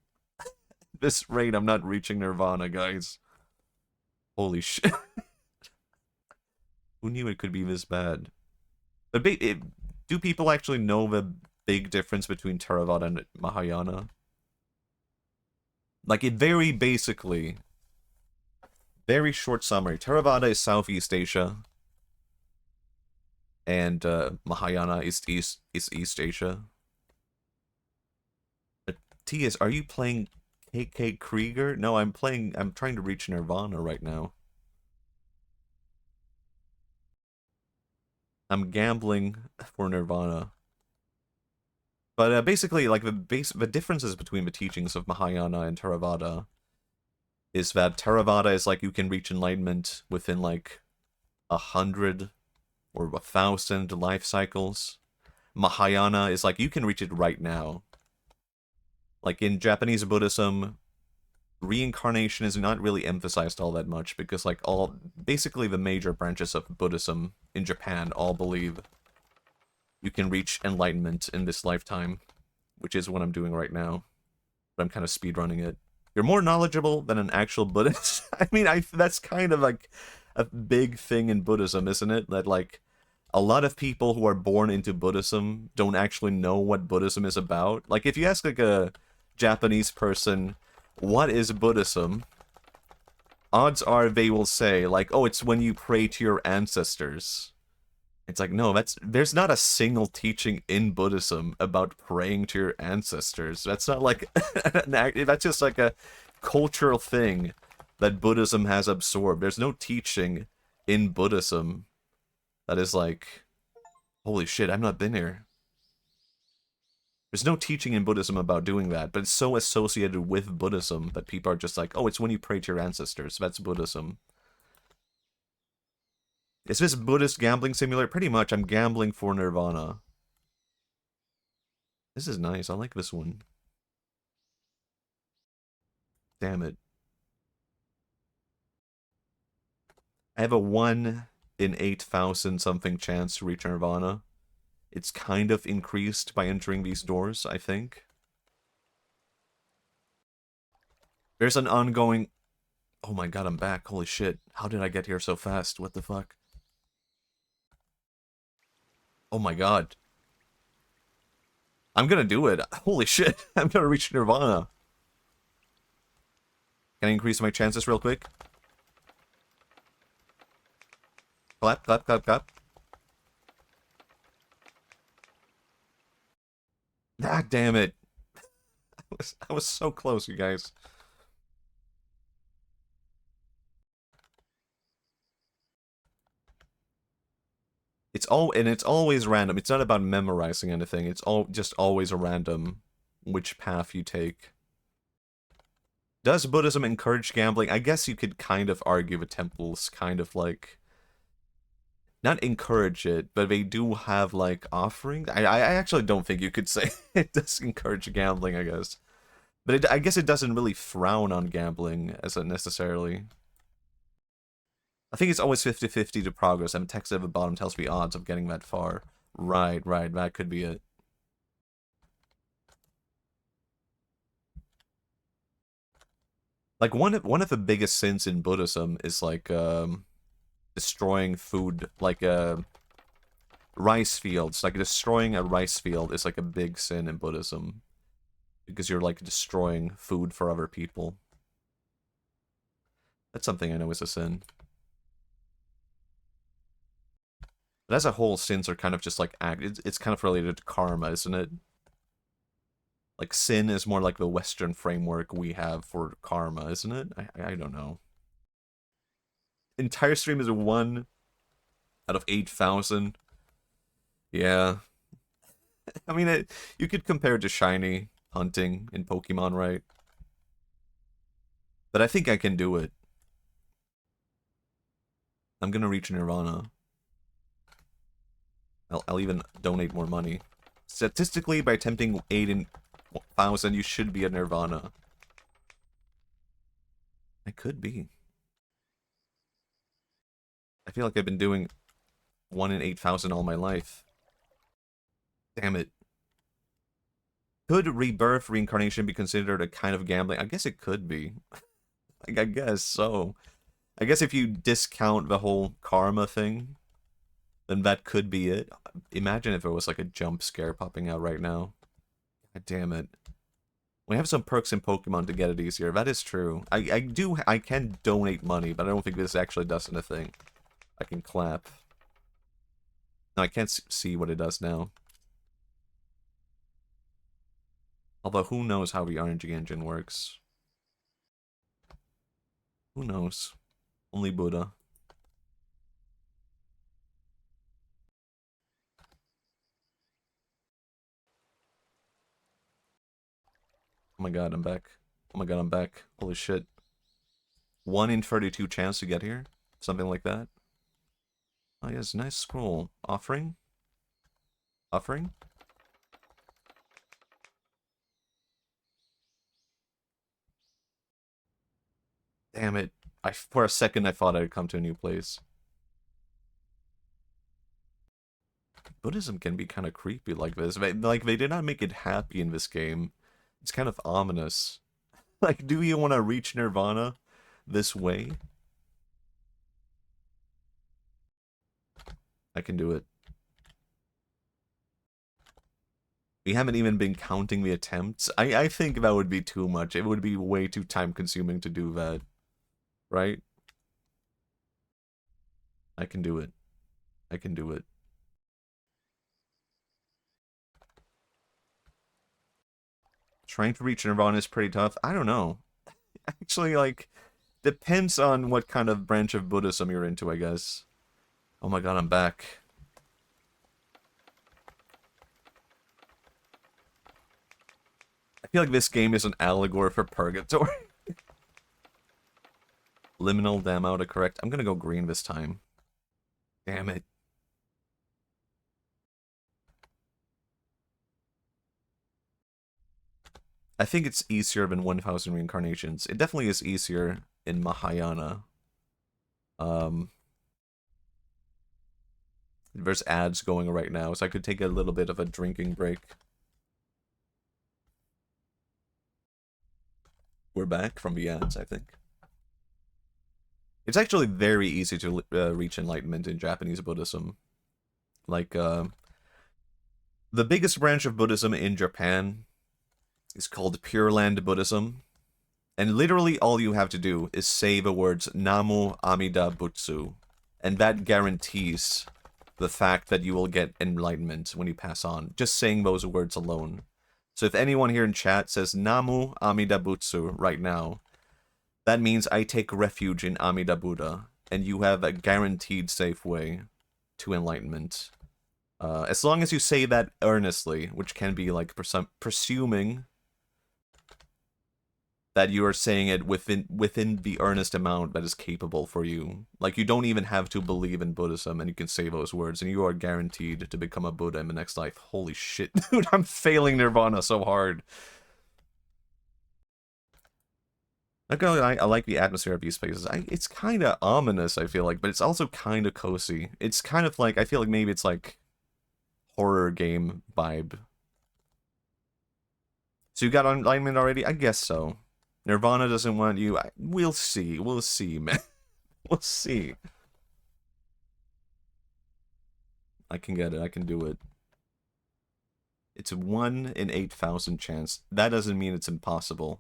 S1: This rate, I'm not reaching Nirvana, guys. Holy shit. Who knew it could be this bad? But do people actually know the big difference between Theravada and Mahayana? Like, it very basically... Very short summary. Theravada is Southeast Asia. And Mahayana is East Asia. T.S., are you playing K.K. Krieger? No, I'm trying to reach Nirvana right now. I'm gambling for Nirvana. But basically, like, the differences between the teachings of Mahayana and Theravada is that Theravada is like you can reach enlightenment within like 100 or 1,000 life cycles. Mahayana is like you can reach it right now. Like in Japanese Buddhism, reincarnation is not really emphasized all that much because like basically the major branches of Buddhism in Japan all believe you can reach enlightenment in this lifetime, which is what I'm doing right now. But I'm kind of speedrunning it. You're more knowledgeable than an actual Buddhist. I mean, that's kind of like a big thing in Buddhism, isn't it? That like a lot of people who are born into Buddhism don't actually know what Buddhism is about. Like if you ask like a Japanese person, what is Buddhism? Odds are they will say like, oh, it's when you pray to your ancestors. It's like, no, there's not a single teaching in Buddhism about praying to your ancestors. That's not like, that's just like a cultural thing that Buddhism has absorbed. There's no teaching in Buddhism that is like, holy shit, I've not been here. There's no teaching in Buddhism about doing that, but it's so associated with Buddhism that people are just like, oh, it's when you pray to your ancestors. That's Buddhism. Is this Buddhist gambling simulator? Pretty much, I'm gambling for Nirvana. This is nice. I like this one. Damn it. I have a 1 in 8,000 something chance to reach Nirvana. It's kind of increased by entering these doors, I think. There's an ongoing... Oh my god, I'm back. Holy shit. How did I get here so fast? What the fuck? Oh my god. I'm gonna do it. Holy shit. I'm gonna reach Nirvana. Can I increase my chances real quick? Clap, clap, clap, clap. Ah, damn it. I was so close, you guys. It's always random. It's not about memorizing anything. It's just always a random which path you take. Does Buddhism encourage gambling? I guess you could kind of argue the temples kind of like not encourage it, but they do have like offerings. I actually don't think you could say it does encourage gambling, I guess. But I guess it doesn't really frown on gambling as it necessarily. I think it's always 50-50 to progress, and text at the bottom tells me odds of getting that far. Right, that could be it. Like, one of the biggest sins in Buddhism is, like, destroying food, like, rice fields. Like, destroying a rice field is, like, a big sin in Buddhism. Because you're, like, destroying food for other people. That's something I know is a sin. But as a whole, sins are kind of just like it's kind of related to karma, isn't it? Like sin is more like the Western framework we have for karma, isn't it? I don't know. Entire stream is a 1 out of 8,000. Yeah. I mean, you could compare it to shiny hunting in Pokemon, right? But I think I can do it. I'm gonna reach Nirvana. I'll even donate more money. Statistically, by attempting 8 in 1,000, you should be at Nirvana. I could be. I feel like I've been doing 1 in 8,000 all my life. Damn it. Could rebirth reincarnation be considered a kind of gambling? I guess it could be. Like, I guess so. I guess if you discount the whole karma thing, then that could be it. Imagine if it was like a jump scare popping out right now. God damn it. We have some perks in Pokemon to get it easier. That is true. I can donate money, but I don't think this actually does anything. I can clap. No, I can't see what it does now. Although, who knows how the RNG engine works? Who knows? Only Buddha. Oh my god, I'm back. Oh my god, I'm back. Holy shit. 1 in 32 chance to get here? Something like that. Oh yes, nice scroll. Offering? Offering? Damn it. For a second I thought I'd come to a new place. Buddhism can be kind of creepy like this. Like, they did not make it happy in this game. It's kind of ominous. Like, do you want to reach Nirvana this way? I can do it. We haven't even been counting the attempts. I think that would be too much. It would be way too time consuming to do that. Right? I can do it. I can do it. Trying to reach Nirvana is pretty tough. I don't know. Actually, like, depends on what kind of branch of Buddhism you're into, I guess. Oh my god, I'm back. I feel like this game is an allegory for purgatory. Liminal, damn autocorrect. I'm gonna go green this time. Damn it. I think it's easier than 1000 reincarnations. It definitely is easier in Mahayana. There's ads going right now, so I could take a little bit of a drinking break. We're back from the ads, I think. It's actually very easy to reach enlightenment in Japanese Buddhism. Like, the biggest branch of Buddhism in Japan is called Pure Land Buddhism. And literally all you have to do is say the words Namo Amida Butsu. And that guarantees the fact that you will get enlightenment when you pass on. Just saying those words alone. So if anyone here in chat says Namu Amida Butsu right now, that means I take refuge in Amida Buddha, and you have a guaranteed safe way to enlightenment. As long as you say that earnestly, which can be like presuming that you are saying it within the earnest amount that is capable for you. Like, you don't even have to believe in Buddhism, and you can say those words, and you are guaranteed to become a Buddha in the next life. Holy shit, dude, I'm failing Nirvana so hard. I like the atmosphere of these spaces. It's kind of ominous, I feel like, but it's also kind of cozy. It's kind of like, I feel like maybe it's like horror game vibe. So you got enlightenment already? I guess so. Nirvana doesn't want you. We'll see. We'll see, man. We'll see. I can get it. I can do it. It's a 1 in 8,000 chance. That doesn't mean it's impossible.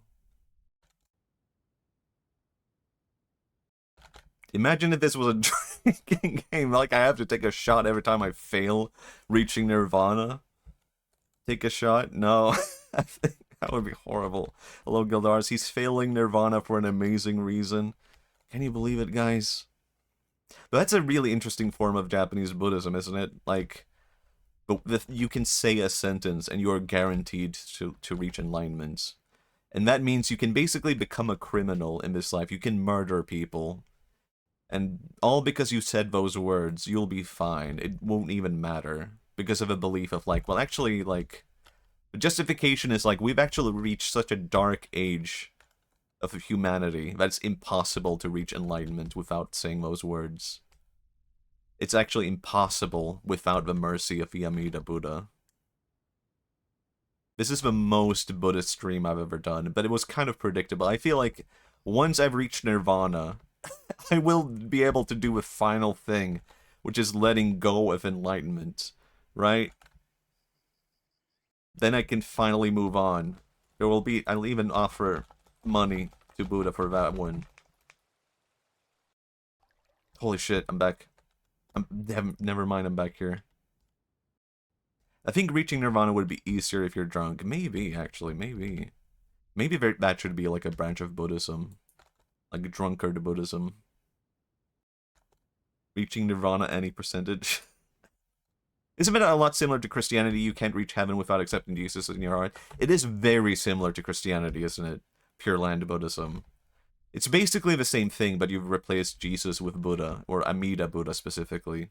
S1: Imagine if this was a drinking game. Like, I have to take a shot every time I fail reaching Nirvana. Take a shot? No. I think that would be horrible. Hello, Gildars. He's failing Nirvana for an amazing reason. Can you believe it, guys? But that's a really interesting form of Japanese Buddhism, isn't it? Like, you can say a sentence and you're guaranteed to reach enlightenment. And that means you can basically become a criminal in this life. You can murder people. And all because you said those words, you'll be fine. It won't even matter. Because of a belief of like, well, actually, like, the justification is like, we've actually reached such a dark age of humanity that it's impossible to reach enlightenment without saying those words. It's actually impossible without the mercy of the Amida Buddha. This is the most Buddhist stream I've ever done, but it was kind of predictable. I feel like once I've reached Nirvana, I will be able to do a final thing, which is letting go of enlightenment, right? Then I can finally move on. I'll even offer money to Buddha for that one. Holy shit, I'm back. Never mind, I'm back here. I think reaching Nirvana would be easier if you're drunk. Maybe, actually, maybe. Maybe that should be like a branch of Buddhism. Like drunkard Buddhism. Reaching Nirvana any percentage. Isn't it a lot similar to Christianity? You can't reach heaven without accepting Jesus in your heart. It is very similar to Christianity, isn't it? Pure Land Buddhism. It's basically the same thing, but you've replaced Jesus with Buddha, or Amida Buddha specifically.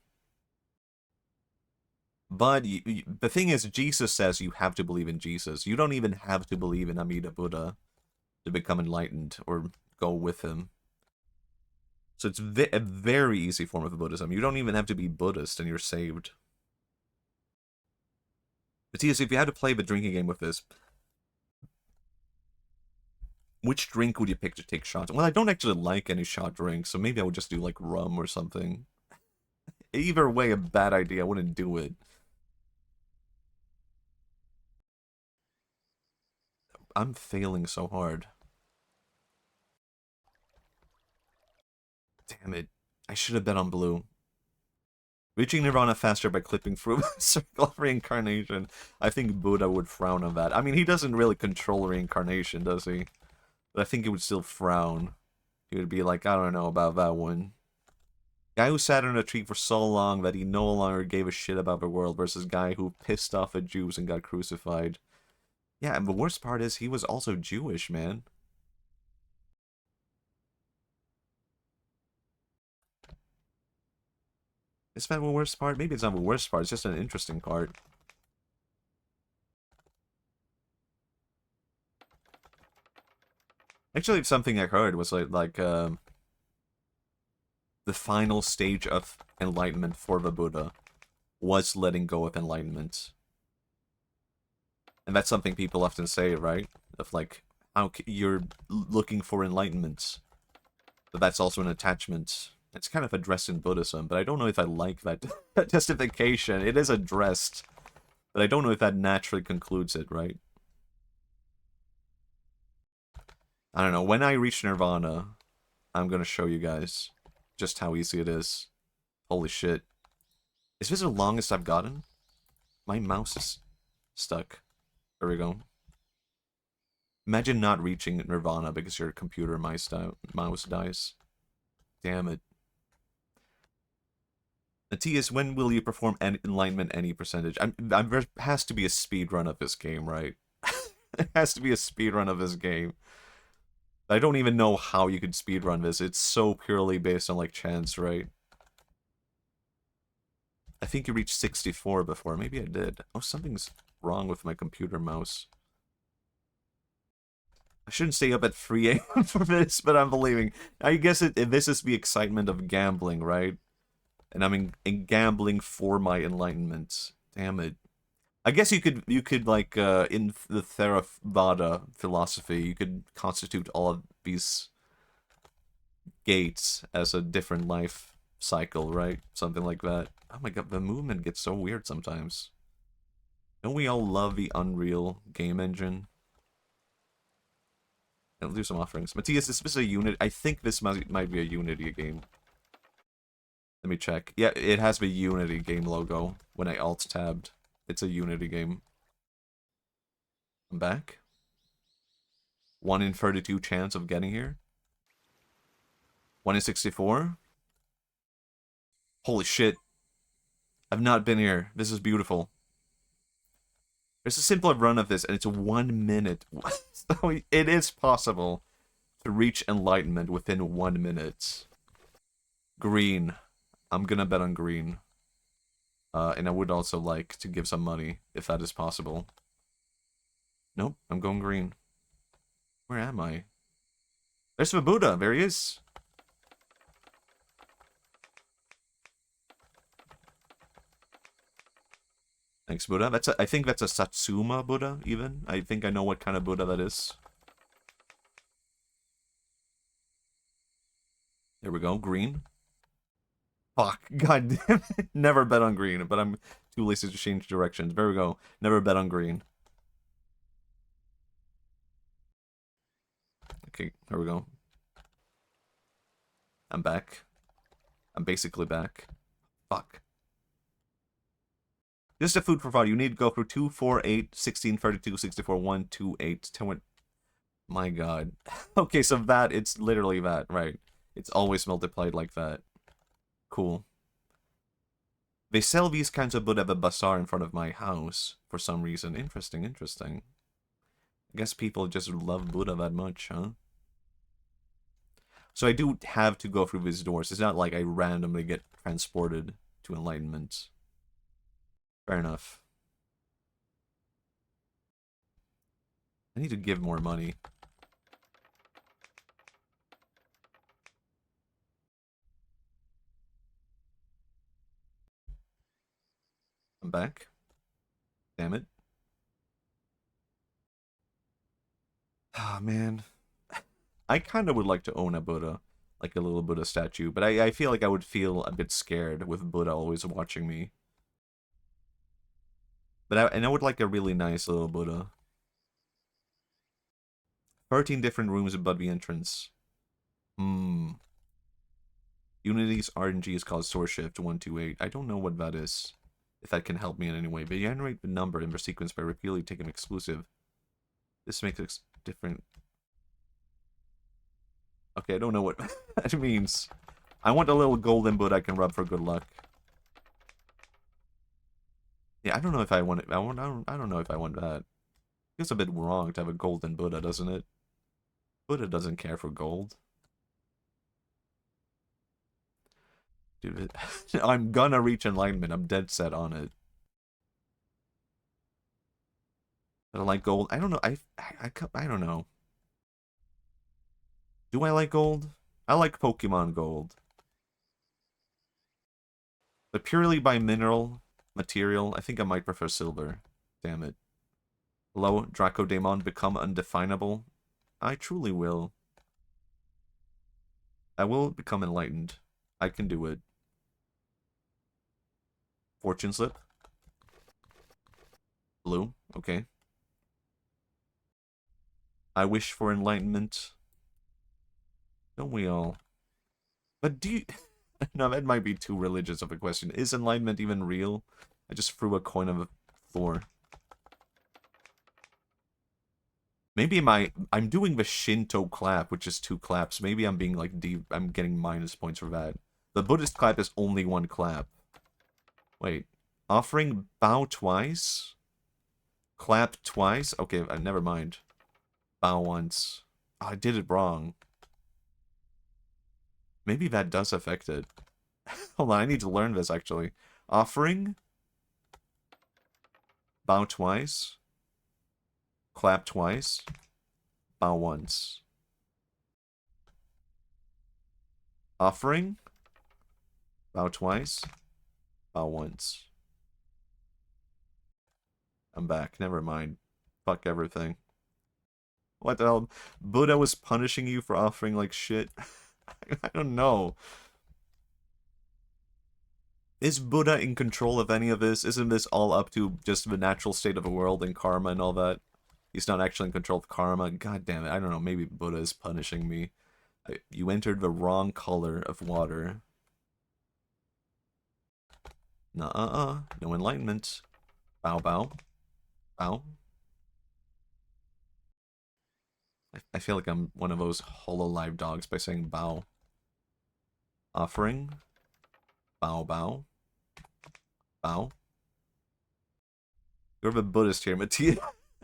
S1: But the thing is, Jesus says you have to believe in Jesus. You don't even have to believe in Amida Buddha to become enlightened or go with him. So it's a very easy form of Buddhism. You don't even have to be Buddhist and you're saved. But TS, if you had to play the drinking game with this, which drink would you pick to take shots? Well, I don't actually like any shot drinks, so maybe I would just do like rum or something. Either way, a bad idea. I wouldn't do it. I'm failing so hard. Damn it. I should have bet on blue. Reaching Nirvana faster by clipping through a circle of reincarnation. I think Buddha would frown on that. I mean, he doesn't really control reincarnation, does he? But I think he would still frown. He would be like, I don't know about that one. Guy who sat on a tree for so long that he no longer gave a shit about the world versus guy who pissed off at Jews and got crucified. Yeah, and the worst part is he was also Jewish, man. Is that the worst part? Maybe it's not the worst part, it's just an interesting part. Actually, something I heard was the final stage of enlightenment for the Buddha was letting go of enlightenment. And that's something people often say, right? Of like, how you're looking for enlightenment. But that's also an attachment. It's kind of addressed in Buddhism, but I don't know if I like that justification. It is addressed, but I don't know if that naturally concludes it, right? I don't know. When I reach Nirvana, I'm gonna show you guys just how easy it is. Holy shit. Is this the longest I've gotten? My mouse is stuck. There we go. Imagine not reaching Nirvana because your computer mouse dies. Damn it. The T is, when will you perform enlightenment any percentage? There has to be a speed run of this game, right? There has to be a speed run of this game. I don't even know how you could speedrun this. It's so purely based on, like, chance, right? I think you reached 64 before. Maybe I did. Oh, something's wrong with my computer mouse. I shouldn't stay up at 3 a.m. for this, but I'm believing. I guess this is the excitement of gambling, right? And I'm in gambling for my enlightenment. Damn it. I guess you could like, in the Theravada philosophy, you could constitute all of these gates as a different life cycle, right? Something like that. Oh my god, the movement gets so weird sometimes. Don't we all love the Unreal game engine? I'll do some offerings. Matthias, is this a Unity? I think this might be a Unity game. Let me check. Yeah, it has the Unity game logo when I alt-tabbed. It's a Unity game. I'm back. 1 in 32 chance of getting here. 1 in 64. Holy shit. I've not been here. This is beautiful. There's a simpler run of this, and it's 1 minute. So it is possible to reach enlightenment within 1 minute. Green. I'm gonna bet on green. And I would also like to give some money, if that is possible. Nope, I'm going green. Where am I? There's the Buddha. There he is. Thanks, Buddha. I think that's a Satsuma Buddha, even. I think I know what kind of Buddha that is. There we go, green. Fuck, god damn it. Never bet on green, but I'm too lazy to change directions. There we go. Never bet on green. Okay, there we go. I'm back. I'm basically back. Fuck. Just a food for thought. You need to go through 2, 4, 8, 16, 32, 64, 1, 2, 8, 10. My god. Okay, so that, it's literally that, right? It's always multiplied like that. Cool. They sell these kinds of Buddha at the bazaar in front of my house for some reason. Interesting, interesting. I guess people just love Buddha that much, huh? So I do have to go through these doors. It's not like I randomly get transported to enlightenment. Fair enough. I need to give more money. I'm back. Damn it. Ah, man. I kind of would like to own a Buddha. Like a little Buddha statue. But I feel like I would feel a bit scared with Buddha always watching me. But I would like a really nice little Buddha. 13 different rooms above the entrance. Unity's RNG is called Source Shift 128. I don't know what that is. If that can help me in any way. But generate the number in the sequence by repeatedly taking exclusive. This makes it different. Okay, I don't know what that means. I want a little golden Buddha I can rub for good luck. Yeah, I don't know if I want it. I don't know if I want that. Feels a bit wrong to have a golden Buddha, doesn't it? Buddha doesn't care for gold. Dude, I'm gonna reach enlightenment. I'm dead set on it. I don't like gold. I don't know. I don't know. Do I like gold? I like Pokemon Gold. But purely by mineral material, I think I might prefer silver. Damn it. Hello, Dracodemon, become undefinable. I truly will. I will become enlightened. I can do it. Fortune slip. Blue. Okay. I wish for enlightenment. Don't we all? But do you... No, that might be too religious of a question. Is enlightenment even real? I just threw a coin on the floor. Maybe I'm doing the Shinto clap, which is 2 claps. Maybe I'm being like deep. I'm getting minus points for that. The Buddhist clap is only 1 clap. Wait. Offering bow twice? Clap twice? Okay, never mind. Bow once. Oh, I did it wrong. Maybe that does affect it. Hold on, I need to learn this actually. Offering. Bow twice. Clap twice. Bow once. Offering. Bow twice. Bow once. I'm back. Never mind. Fuck everything. What the hell? Buddha was punishing you for offering like shit? I don't know. Is Buddha in control of any of this? Isn't this all up to just the natural state of the world and karma and all that? He's not actually in control of karma. God damn it. I don't know. Maybe Buddha is punishing me. You entered the wrong color of water. Nuh-uh-uh. No enlightenment. Bow, bow. Bow. I feel like I'm one of those Hololive dogs by saying bow. Offering. Bow, bow. Bow. You're a Buddhist here, Mattia.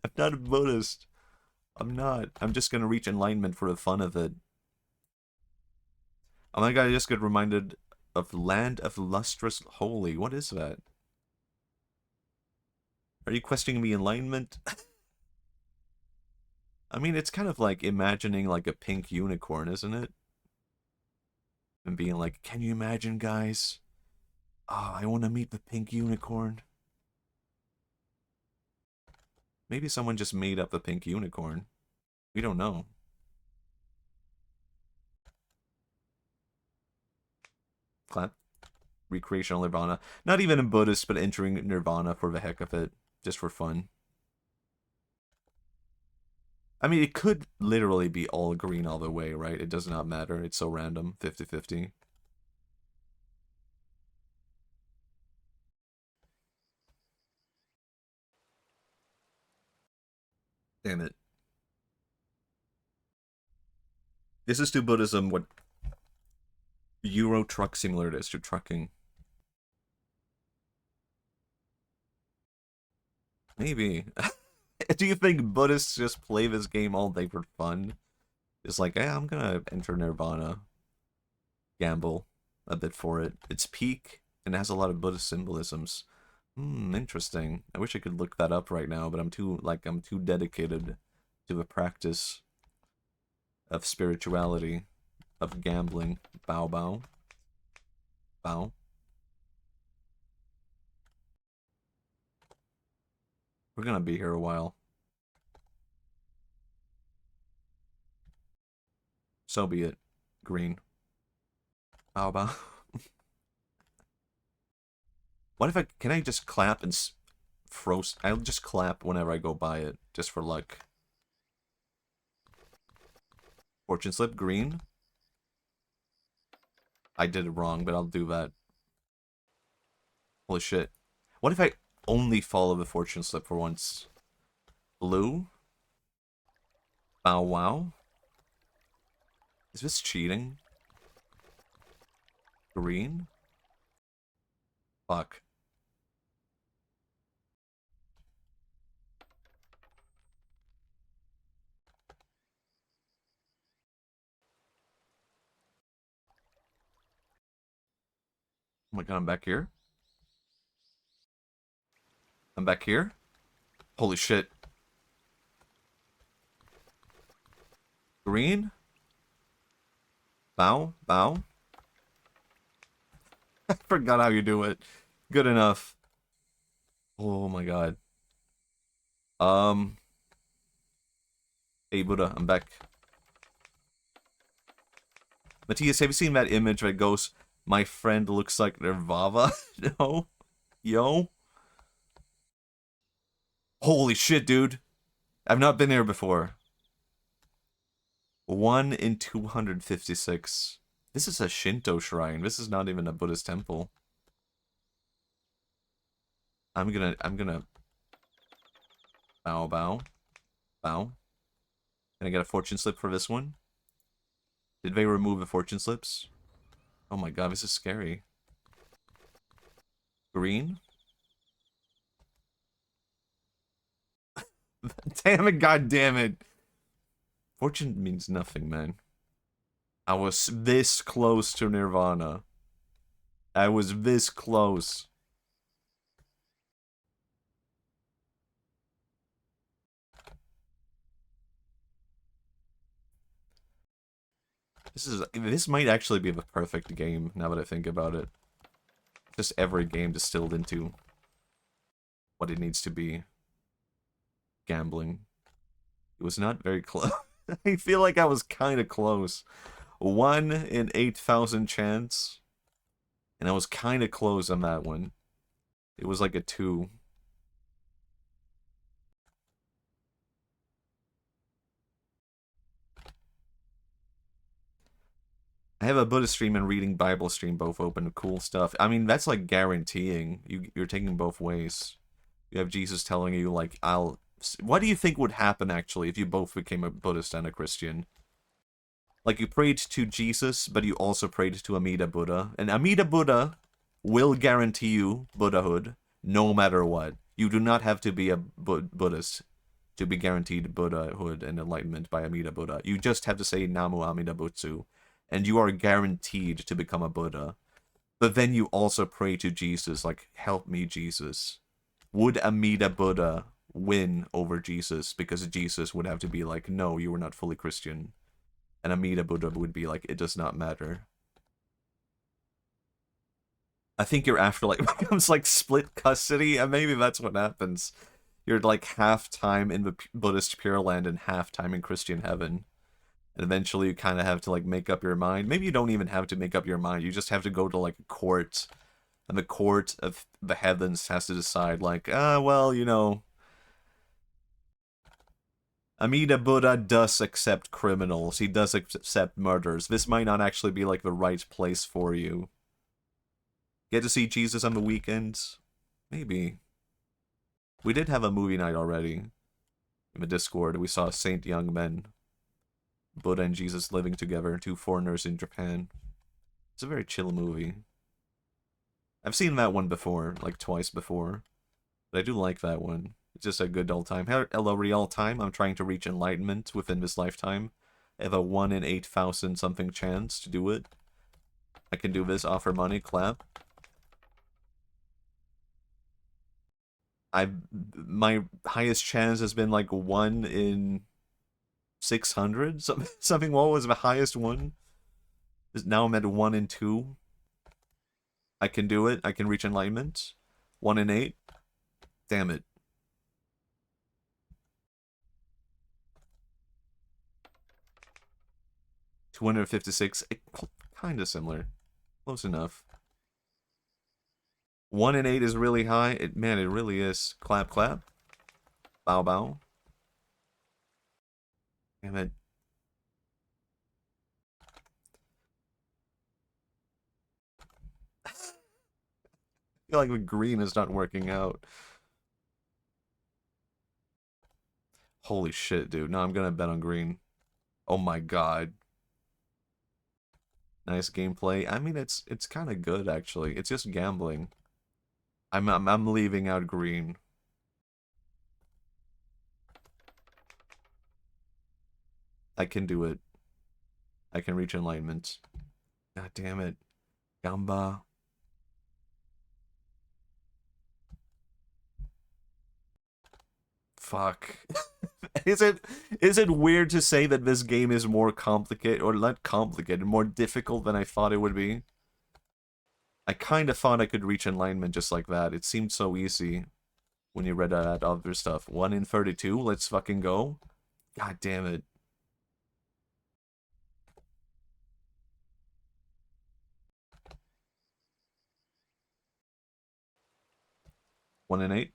S1: I'm not a Buddhist. I'm not. I'm just gonna reach enlightenment for the fun of it. Oh my god, I just got reminded of Land of Lustrous Holy. What is that? Are you questioning me enlightenment? I mean, it's kind of like imagining like a pink unicorn, isn't it? And being like, can you imagine, guys? Oh, I want to meet the pink unicorn. Maybe someone just made up the pink unicorn. We don't know. Clap. Recreational Nirvana. Not even in Buddhist, but entering Nirvana for the heck of it. Just for fun. I mean, it could literally be all green all the way, right? It does not matter. It's so random. 50-50. Damn it. This is to Buddhism what Euro Truck Simulator is to trucking. Maybe. Do you think Buddhists just play this game all day for fun? It's like, hey, I'm gonna enter Nirvana. Gamble a bit for it. It's peak and it has a lot of Buddhist symbolisms. Interesting. I wish I could look that up right now, but I'm too dedicated to the practice of spirituality, of gambling. Bow bow. Bow. We're gonna be here a while. So be it. Green. Bow bow. What if can I just clap and frost? I'll just clap whenever I go by it, just for luck. Fortune slip, green. I did it wrong, but I'll do that. Holy shit. What if I only follow the fortune slip for once? Blue? Bow wow? Is this cheating? Green? Fuck. Oh my god, I'm back here? I'm back here? Holy shit. Green? Bow? Bow? I forgot how you do it. Good enough. Oh my god. Um... Hey, Buddha, I'm back. Matthias, have you seen that image that goes, my friend looks like Nirvana? No? Yo? Holy shit, dude. I've not been here before. 1 in 256. This is a Shinto shrine. This is not even a Buddhist temple. I'm gonna bow, bow, bow. Can I get a fortune slip for this one? Did they remove the fortune slips? Oh my god, this is scary. Green? Damn it, god damn it. Fortune means nothing, man. I was this close to Nirvana. I was this close. This might actually be the perfect game, now that I think about it. Just every game distilled into what it needs to be. Gambling. It was not very close. I feel like I was kind of close. 1 in 8,000 chance. And I was kind of close on that one. It was like a 2. I have a Buddhist stream and reading Bible stream both open. Cool stuff. I mean, that's like guaranteeing. You're taking both ways. You have Jesus telling you, like, what do you think would happen, actually, if you both became a Buddhist and a Christian? Like, you prayed to Jesus, but you also prayed to Amida Buddha. And Amida Buddha will guarantee you Buddhahood, no matter what. You do not have to be a Buddhist to be guaranteed Buddhahood and enlightenment by Amida Buddha. You just have to say Namu Amida Butsu, and you are guaranteed to become a Buddha. But then you also pray to Jesus, like, help me, Jesus. Would Amida Buddha win over Jesus? Because Jesus would have to be like, no, you were not fully Christian. And Amida Buddha would be like, it does not matter. I think your afterlife becomes like split custody, and maybe that's what happens. You're like half time in the Buddhist Pure Land and half time in Christian heaven. And eventually you kind of have to like make up your mind. Maybe you don't even have to make up your mind. You just have to go to like a court. And the court of the heavens has to decide like, well, you know, Amida Buddha does accept criminals. He does accept murders. This might not actually be like the right place for you. Get to see Jesus on the weekends? Maybe. We did have a movie night already. In the Discord, we saw Saint Young Men. Buddha and Jesus living together, 2 foreigners in Japan. It's a very chill movie. I've seen that one before, like twice before. But I do like that one. It's just a good old time. Hello, real time. I'm trying to reach enlightenment within this lifetime. I have a 1 in 8,000 something chance to do it. I can do this, offer money, clap. My highest chance has been like 1 in 600. Something. What was the highest one? Now I'm at 1 in 2. I can do it. I can reach enlightenment. 1 in 8. Damn it. $256. Kind of similar. Close enough. 1 in 8 is really high. Man, it really is. Clap, clap. Bow, bow. Damn it. I feel like the green is not working out. Holy shit, dude. No, I'm gonna bet on green. Oh my god. Nice gameplay. I mean, it's kind of good, actually. It's just gambling. I'm leaving out green. I can do it. I can reach enlightenment. God damn it. Gamba. fuck. Is it weird to say that this game is more complicated, or not complicated, more difficult than I thought it would be? I kind of thought I could reach enlightenment just like that. It seemed so easy when you read that other stuff. 1 in 32, let's fucking go. God damn it. One in 8?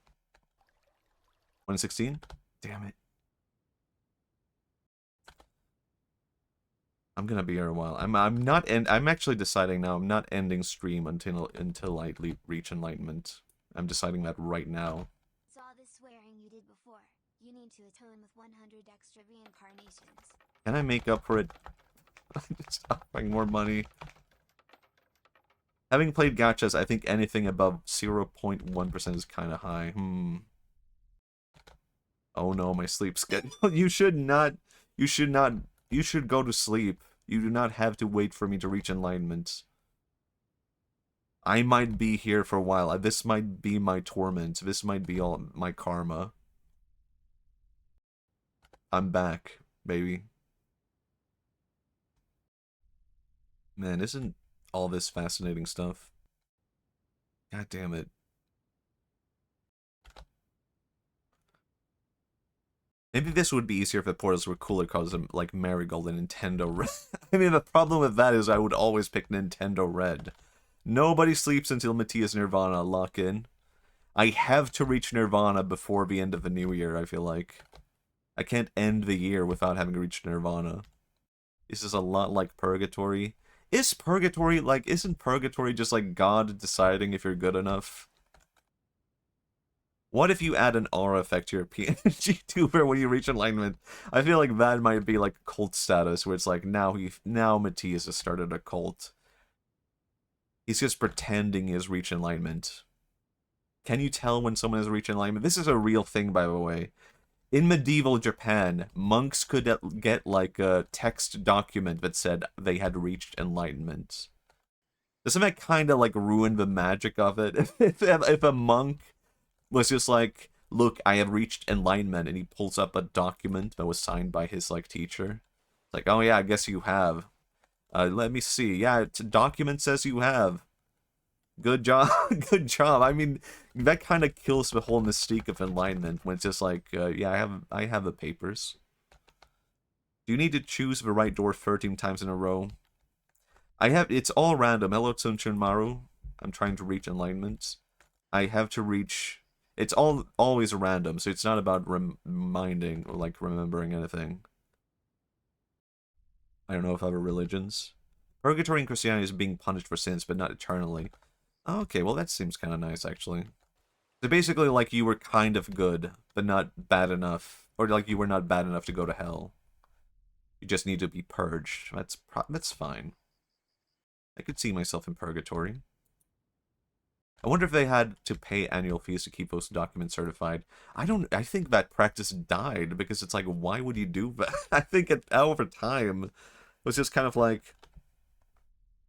S1: 1 in 16? Damn it. I'm gonna be here a while. I'm actually deciding now. I'm not ending stream until I reach enlightenment. I'm deciding that right now.
S2: Saw the swearing you did before. You need to atone with 100 extra reincarnations.
S1: Can I make up for it? Just offering more money. Having played gachas, I think anything above 0.1% is kind of high. Oh no, my sleep schedule. You should not. You should go to sleep. You do not have to wait for me to reach enlightenment. I might be here for a while. This might be my torment. This might be all my karma. I'm back, baby. Man, isn't all this fascinating stuff? God damn it. Maybe this would be easier if the portals were cooler because of, like, Marigold and Nintendo Red. I mean, the problem with that is I would always pick Nintendo Red. Nobody sleeps until Matthias Nirvana lock in. I have to reach Nirvana before the end of the new year, I feel like. I can't end the year without having reached Nirvana. This is a lot like Purgatory. Isn't Purgatory just like God deciding if you're good enough? What if you add an aura effect to your PNG tuber when you reach enlightenment? I feel like that might be like cult status, where it's like now Matthias has started a cult. He's just pretending he has reached enlightenment. Can you tell when someone has reached enlightenment? This is a real thing, by the way. In medieval Japan, monks could get like a text document that said they had reached enlightenment. Doesn't that kind of like ruin the magic of it? If a monk was just like, look, I have reached enlightenment, and he pulls up a document that was signed by his like teacher. It's like, oh yeah, I guess you have. Let me see. Yeah, document says you have. Good job. Good job. I mean, that kind of kills the whole mystique of enlightenment when it's just like, yeah, I have the papers. Do you need to choose the right door 13 times in a row? It's all random. Hello, Tsunchun Maru. I'm trying to reach enlightenment. I have to reach... It's always random, so it's not about reminding or like remembering anything. I don't know if other religions. Purgatory in Christianity is being punished for sins, but not eternally. Okay, well that seems kind of nice, actually. So basically, like, you were kind of good, but not bad enough. Or, like, you were not bad enough to go to hell. You just need to be purged. That's fine. I could see myself in Purgatory. I wonder if they had to pay annual fees to keep those documents certified. I think that practice died, because it's like, why would you do that? I think over time, it was just kind of like,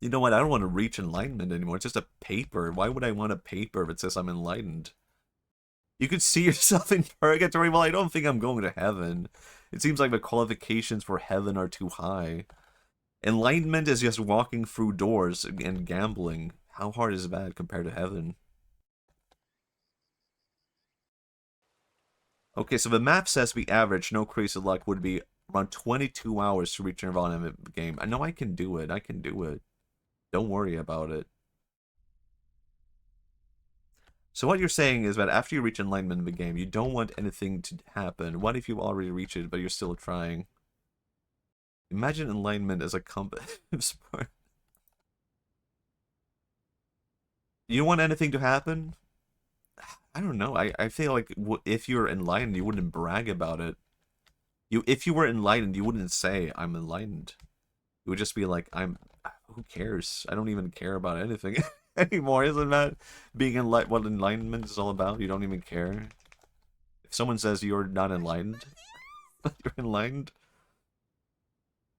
S1: you know what, I don't want to reach enlightenment anymore. It's just a paper. Why would I want a paper that says I'm enlightened? You could see yourself in Purgatory. Well, I don't think I'm going to heaven. It seems like the qualifications for heaven are too high. Enlightenment is just walking through doors and gambling. How hard is that compared to heaven? Okay, so the map says the average, no crazy luck, would be around 22 hours to reach Nirvana in the game. I know I can do it. I can do it. Don't worry about it. So what you're saying is that after you reach enlightenment in the game, you don't want anything to happen. What if you already reach it, but you're still trying? Imagine enlightenment as a competitive sport. You don't want anything to happen? I don't know. I feel like if you're enlightened, you wouldn't brag about it. If you were enlightened, you wouldn't say, I'm enlightened. You would just be like, who cares? I don't even care about anything anymore. Isn't that being enlightened, what enlightenment is all about? You don't even care. If someone says you're not enlightened, you're enlightened,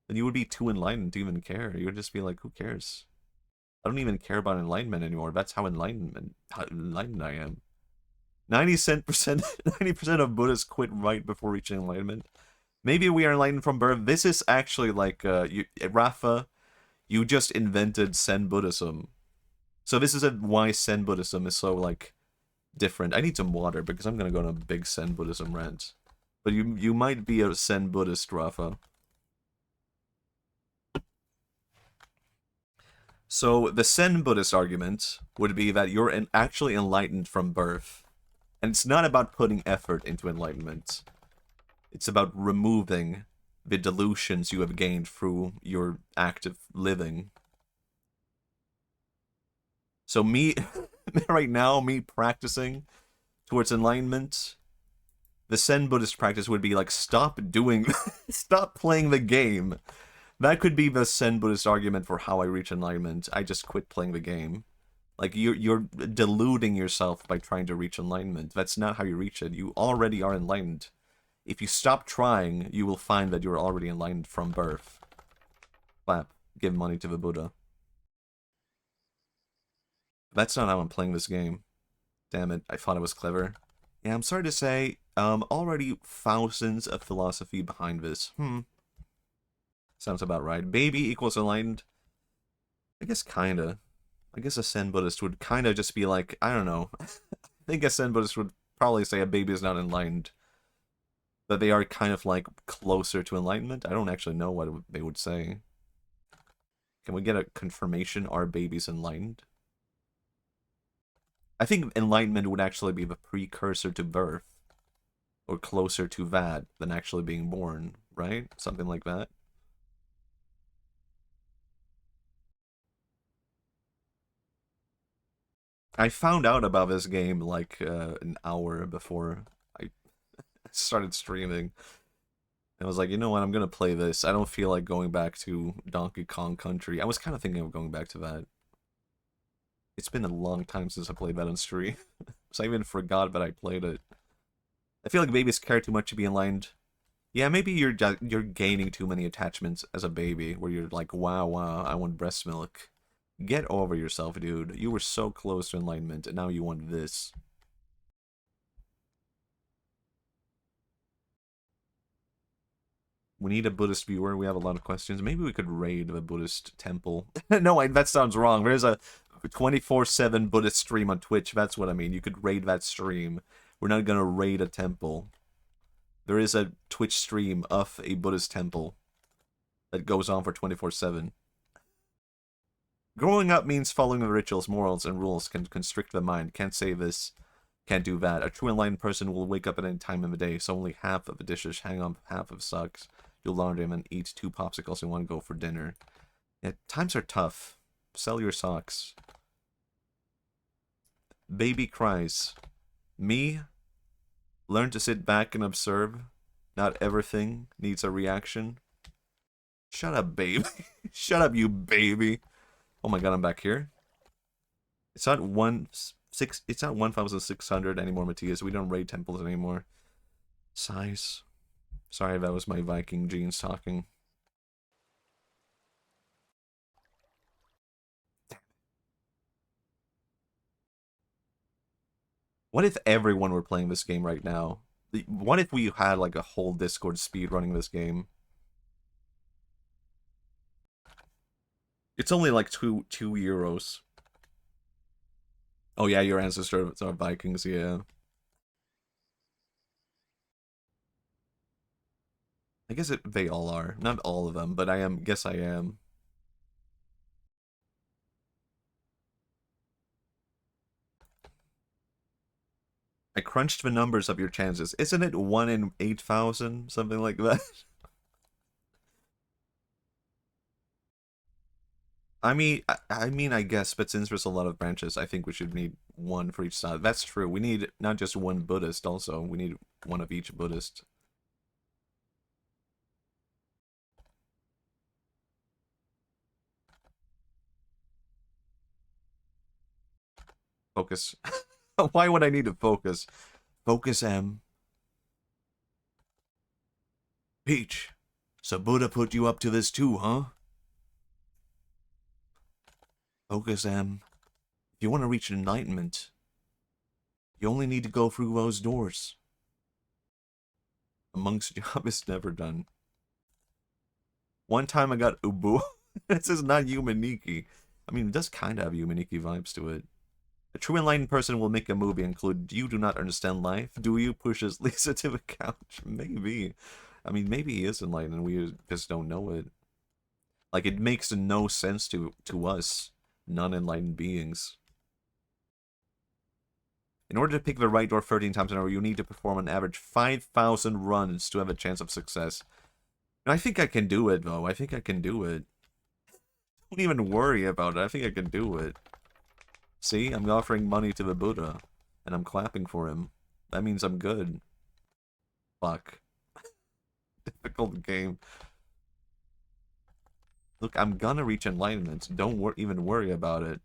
S1: then you would be too enlightened to even care. You would just be like, who cares? I don't even care about enlightenment anymore. That's how enlightened I am. 90% 90% of Buddhists quit right before reaching enlightenment. Maybe we are enlightened from birth. This is actually like Rafa, you just invented Zen Buddhism. So this is why Zen Buddhism is so like different. I need some water because I'm gonna go on a big Zen Buddhism rant. But you might be a Zen Buddhist, Rafa. So the Zen Buddhist argument would be that you're actually enlightened from birth. And it's not about putting effort into enlightenment. It's about removing the delusions you have gained through your active living. So me, right now, me practicing towards enlightenment, the Zen Buddhist practice would be like, stop playing the game. That could be the Zen Buddhist argument for how I reach enlightenment. I just quit playing the game. Like, you're deluding yourself by trying to reach enlightenment. That's not how you reach it. You already are enlightened. If you stop trying, you will find that you're already enlightened from birth. Clap. Give money to the Buddha. That's not how I'm playing this game. Damn it, I thought it was clever. Yeah, I'm sorry to say, already thousands of philosophy behind this. Sounds about right. Baby equals enlightened? I guess kinda. I guess a Zen Buddhist would kinda just be like, I don't know. I think a Zen Buddhist would probably say a baby is not enlightened. But they are kind of like closer to enlightenment. I don't actually know what they would say. Can we get a confirmation our baby's enlightened? I think enlightenment would actually be the precursor to birth. Or closer to that than actually being born, right? Something like that. I found out about this game like an hour before I started streaming. I was like, you know what, I'm gonna play this. I don't feel like going back to Donkey Kong Country. I was kind of thinking of going back to that. It's been a long time since I played that on stream. So I even forgot that I played it. I feel like babies care too much to be enlightened. Yeah, maybe you're gaining too many attachments as a baby, where you're like, wow, I want breast milk. Get over yourself, dude. You were so close to enlightenment, and now you want this. We need a Buddhist viewer. We have a lot of questions. Maybe we could raid the Buddhist temple. No, that sounds wrong. There's a 24/7 Buddhist stream on Twitch. That's what I mean. You could raid that stream. We're not gonna raid a temple. There is a Twitch stream of a Buddhist temple that goes on for 24/7. Growing up means following the rituals, morals, and rules can constrict the mind. Can't say this, can't do that. A true enlightened person will wake up at any time in the day, so only half of the dishes hang on half of socks. You'll launder them and eat 2 popsicles in one go for dinner. Yeah, times are tough. Sell your socks. Baby cries. Me? Learn to sit back and observe. Not everything needs a reaction. Shut up, baby. Shut up, you baby. Oh my god, I'm back here. It's not 1,600 anymore, Matthias. We don't raid temples anymore. Size. Sorry, that was my Viking genes talking. What if everyone were playing this game right now? What if we had like a whole Discord speed running this game? It's only like two euros. Oh yeah, your ancestors are Vikings, yeah. I guess they all are. Not all of them, but guess I am. I crunched the numbers of your chances. Isn't it 1 in 8,000? Something like that? I guess, but since there's a lot of branches, I think we should need one for each side. That's true. We need not just one Buddhist also. We need one of each Buddhist. Focus. Why would I need to focus? Focus, M. Peach. So Buddha put you up to this too, huh? Focus, M. If you want to reach enlightenment, You only need to go through those doors. A monk's job is never done. One time I got Ubu. This is not Yumaniki. I mean, it does kind of have Yumaniki vibes to it. A true enlightened person will make a movie include "You do not understand life, do you?" pushes Lisa to the couch. Maybe. I mean, maybe he is enlightened and we just don't know it. Like, it makes no sense to us, non-enlightened beings. In order to pick the right door 13 times in a row, you need to perform an average 5,000 runs to have a chance of success. And I think I can do it, though. I think I can do it. Don't even worry about it. I think I can do it. See? I'm offering money to the Buddha. And I'm clapping for him. That means I'm good. Fuck. Difficult game. Look, I'm gonna reach enlightenment. Don't even worry about it.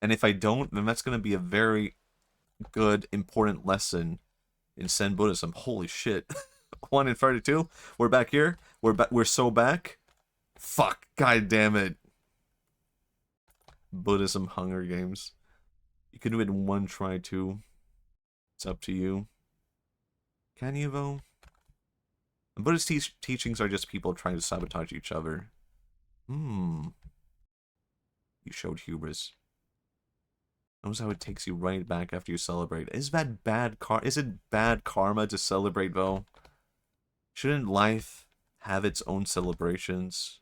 S1: And if I don't, then that's gonna be a very good, important lesson in Zen Buddhism. Holy shit. 1 in 32? We're back here? We're so back? Fuck. God damn it. Buddhism Hunger Games. You can do it in one try too. It's up to you. Can you though? Buddhist teachings are just people trying to sabotage each other. You showed hubris. Knows how it takes you right back after you celebrate. Is that bad is it bad karma to celebrate though? Shouldn't life have its own celebrations?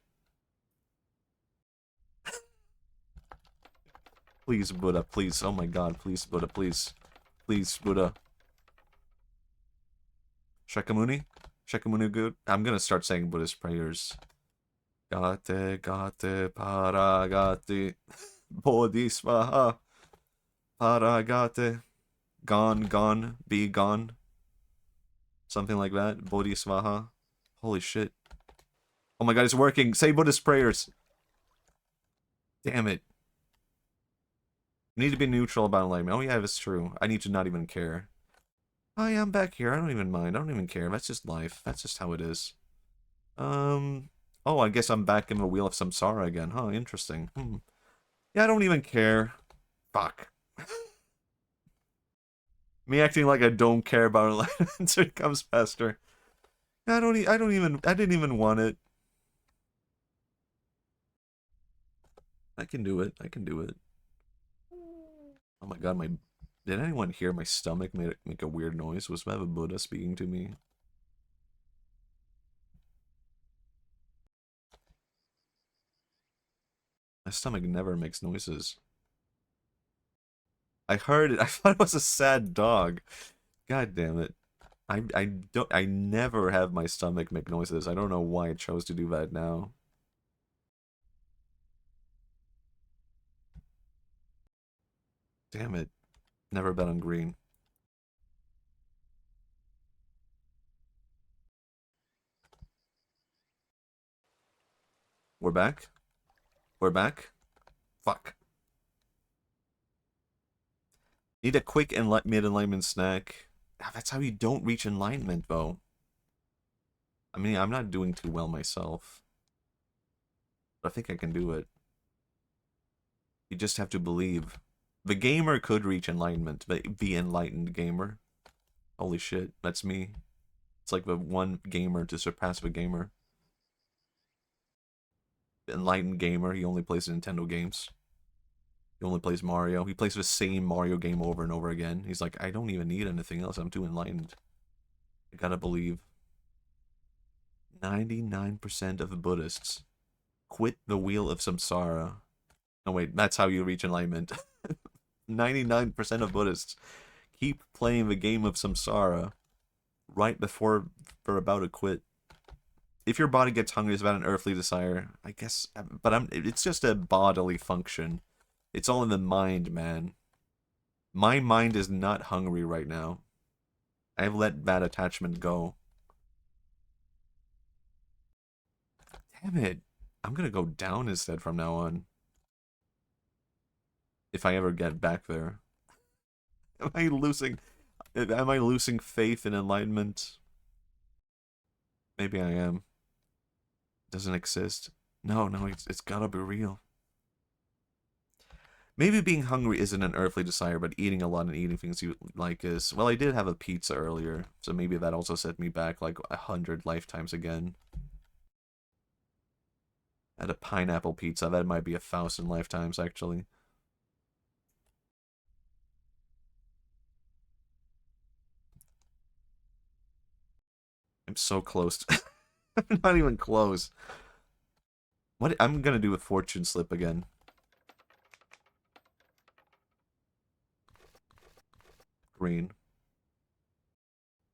S1: Please, Buddha, please. Oh my god, please, Buddha, please. Please, Buddha. Shakyamuni? Shakyamuni good? I'm gonna start saying Buddhist prayers. Gate, gate, paragate. Bodhisvaha. Paragate. Gone, gone, be gone. Something like that. Bodhisvaha. Holy shit. Oh my god, it's working. Say Buddhist prayers. Damn it. You need to be neutral about enlightenment. Oh yeah, that's true. I need to not even care. Oh yeah, I'm back here. I don't even mind. I don't even care. That's just life. That's just how it is. Oh, I guess I'm back in the Wheel of Samsara again. Huh, interesting. Yeah, I don't even care. Fuck. Me acting like I don't care about enlightenment until it comes faster. I didn't even want it. I can do it. I can do it. Oh my god, did anyone hear my stomach make a weird noise? Was that a Buddha speaking to me? My stomach never makes noises. I heard it. I thought it was a sad dog. God damn it. I never have my stomach make noises. I don't know why it chose to do that now. Damn it. Never bet on green. We're back? We're back? Fuck. Need a quick mid-enlightenment snack. Ah, that's how you don't reach enlightenment, though. I mean, I'm not doing too well myself. But I think I can do it. You just have to believe. The gamer could reach enlightenment. The enlightened gamer. Holy shit, that's me. It's like the one gamer to surpass the gamer. The enlightened gamer, he only plays Nintendo games. He only plays Mario. He plays the same Mario game over and over again. He's like, I don't even need anything else. I'm too enlightened. I gotta believe. 99% of Buddhists quit the wheel of samsara. Oh wait, that's how you reach enlightenment. 99% of Buddhists keep playing the game of samsara right before they're about to quit. If your body gets hungry, it's about an earthly desire, I guess, but it's just a bodily function. It's all in the mind, man. My mind is not hungry right now. I've let that attachment go. Damn it. I'm gonna go down instead from now on. If I ever get back there. Am I losing faith in enlightenment? Maybe I am. Doesn't exist. No, it's gotta be real. Maybe being hungry isn't an earthly desire, but eating a lot and eating things you like is... Well, I did have a pizza earlier, so maybe that also set me back like 100 lifetimes again. I had a pineapple pizza, that might be 1,000 lifetimes, actually. I'm so close. I'm not even close. What? I'm gonna do a fortune slip again. Green.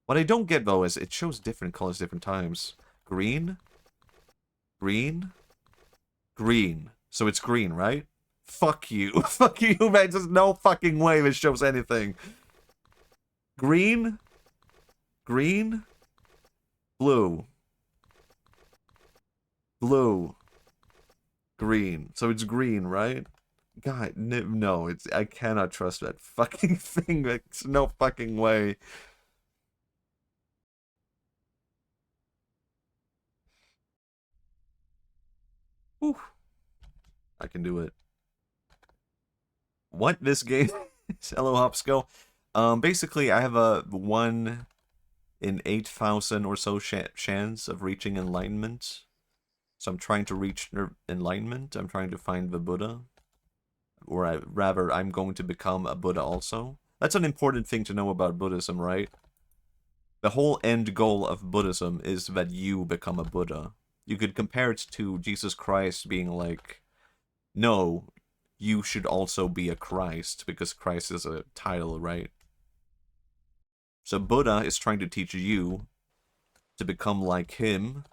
S1: What I don't get, though, is it shows different colors different times. Green. Green. Green. So it's green, right? Fuck you. Fuck you, man. There's no fucking way this shows anything. Green. Green. Blue. Blue. Green. So it's green, right? God, no, it's... I cannot trust that fucking thing. There's no fucking way. Whew. I can do it. What? This game? Hello, Hopsco. Basically, I have a 1 in 8,000 or so chance of reaching enlightenment. So I'm trying to reach enlightenment. I'm trying to find the Buddha. Or rather, I'm going to become a Buddha also. That's an important thing to know about Buddhism, right? The whole end goal of Buddhism is that you become a Buddha. You could compare it to Jesus Christ being like, no, you should also be a Christ, because Christ is a title, right? So Buddha is trying to teach you to become like him.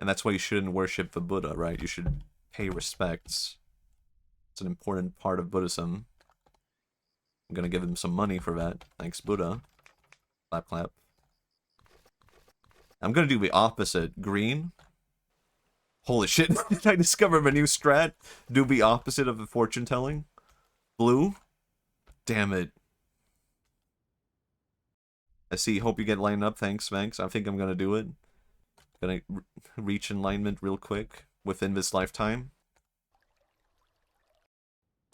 S1: And that's why you shouldn't worship the Buddha, right? You should pay respects. It's an important part of Buddhism. I'm gonna give him some money for that. Thanks, Buddha. Clap, clap. I'm gonna do the opposite. Green. Holy shit, did I discover a new strat? Do the opposite of the fortune telling? Blue? Damn it. I see, hope you get lined up. Thanks, thanks. I think I'm gonna do it. Gonna reach enlightenment real quick within this lifetime.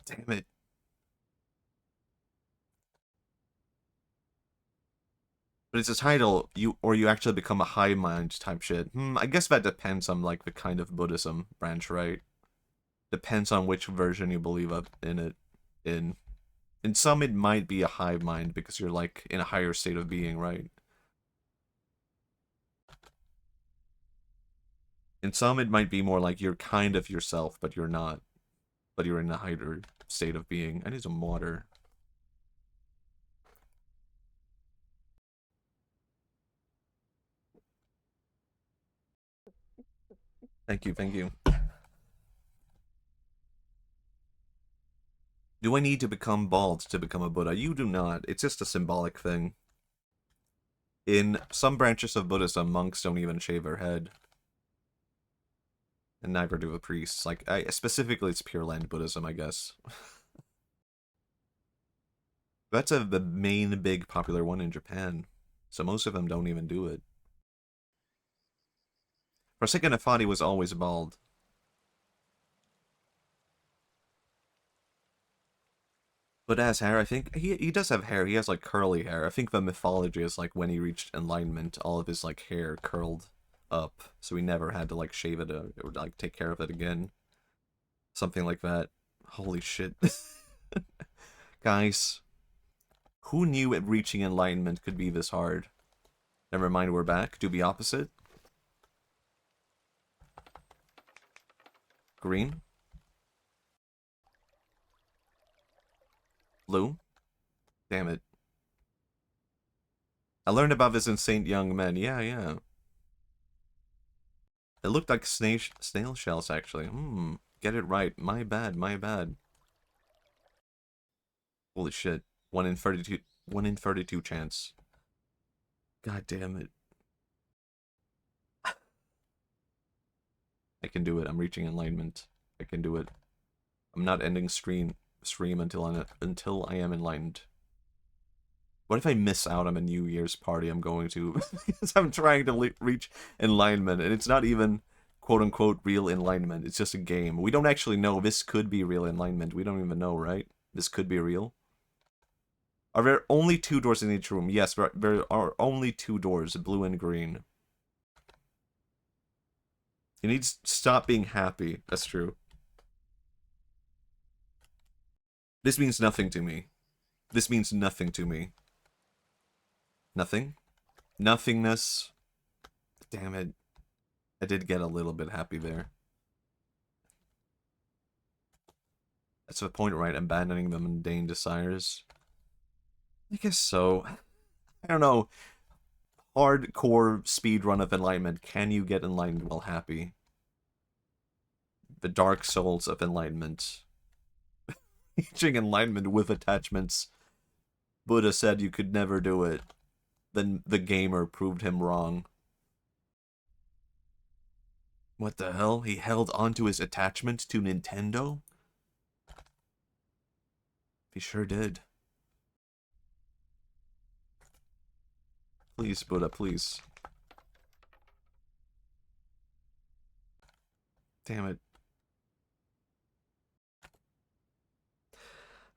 S1: Damn it. But it's a title, you actually become a high mind type shit. I guess that depends on like the kind of Buddhism branch, right? Depends on which version you believe in it. In some it might be a hive mind because you're like in a higher state of being, right? In some it might be more like you're kind of yourself, but you're not. But you're in a higher state of being. I need some water. Thank you, thank you. Do I need to become bald to become a Buddha? You do not. It's just a symbolic thing. In some branches of Buddhism, monks don't even shave their head. And neither do the priests. Like, specifically, it's Pure Land Buddhism, I guess. That's the main big popular one in Japan. So most of them don't even do it. For a second, I thought he was always bald. But has hair, I think. He does have hair. He has, like, curly hair. I think the mythology is, like, when he reached enlightenment, all of his, like, hair curled up. So he never had to, like, shave it or like, take care of it again. Something like that. Holy shit. Guys. Who knew reaching enlightenment could be this hard? Never mind, we're back. Do the opposite. Green. Blue. Damn it. I learned about this in Saint Young Men. Yeah, yeah. It looked like snail shells, actually. Get it right. My bad, my bad. Holy shit. 1 in 32. 1 in 32 chance. God damn it. I can do it. I'm reaching enlightenment. I can do it. I'm not ending stream until I am enlightened. What if I miss out on a New Year's party I'm going to? Because I'm trying to reach enlightenment, and it's not even quote-unquote real enlightenment. It's just a game. We don't actually know. This could be real enlightenment. We don't even know, right? This could be real. Are there only 2 doors in each room? Yes, there are only 2 doors, blue and green. You need to stop being happy. That's true. This means nothing to me. This means nothing to me. Nothing? Nothingness. Damn it. I did get a little bit happy there. That's the point, right? Abandoning the mundane desires. I guess so. I don't know. Hardcore speedrun of enlightenment. Can you get enlightened while happy? The Dark Souls of enlightenment. Reaching enlightenment with attachments. Buddha said you could never do it. Then the gamer proved him wrong. What the hell? He held onto his attachment to Nintendo? He sure did. Please, Buddha, please. Damn it.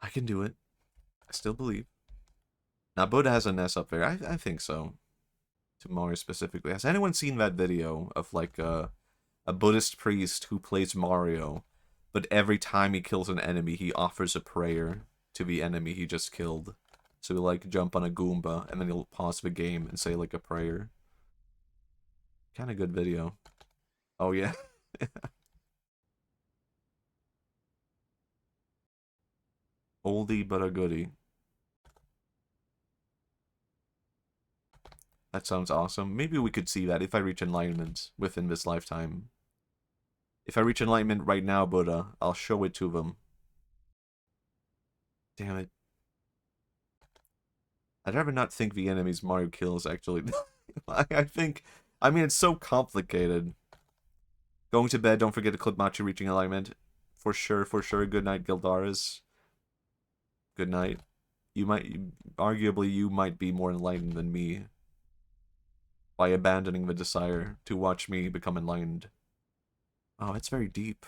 S1: I can do it. I still believe. Now, Buddha has an S up there. I think so. To Mario specifically. Has anyone seen that video of, like, a Buddhist priest who plays Mario, but every time he kills an enemy, he offers a prayer to the enemy he just killed. So he'll, like, jump on a Goomba, and then he'll pause the game and say, like, a prayer. Kind of good video. Oh, yeah. Oldie but a goodie. That sounds awesome. Maybe we could see that if I reach enlightenment within this lifetime. If I reach enlightenment right now, Buddha, I'll show it to them. Damn it. I'd rather not think the enemies Mario kills, actually. I think... I mean, it's so complicated. Going to bed, don't forget to clip Machi reaching enlightenment. For sure, for sure. Good night, Gildaris. Good night. You might... Arguably, you might be more enlightened than me. By abandoning the desire to watch me become enlightened. Oh, it's very deep.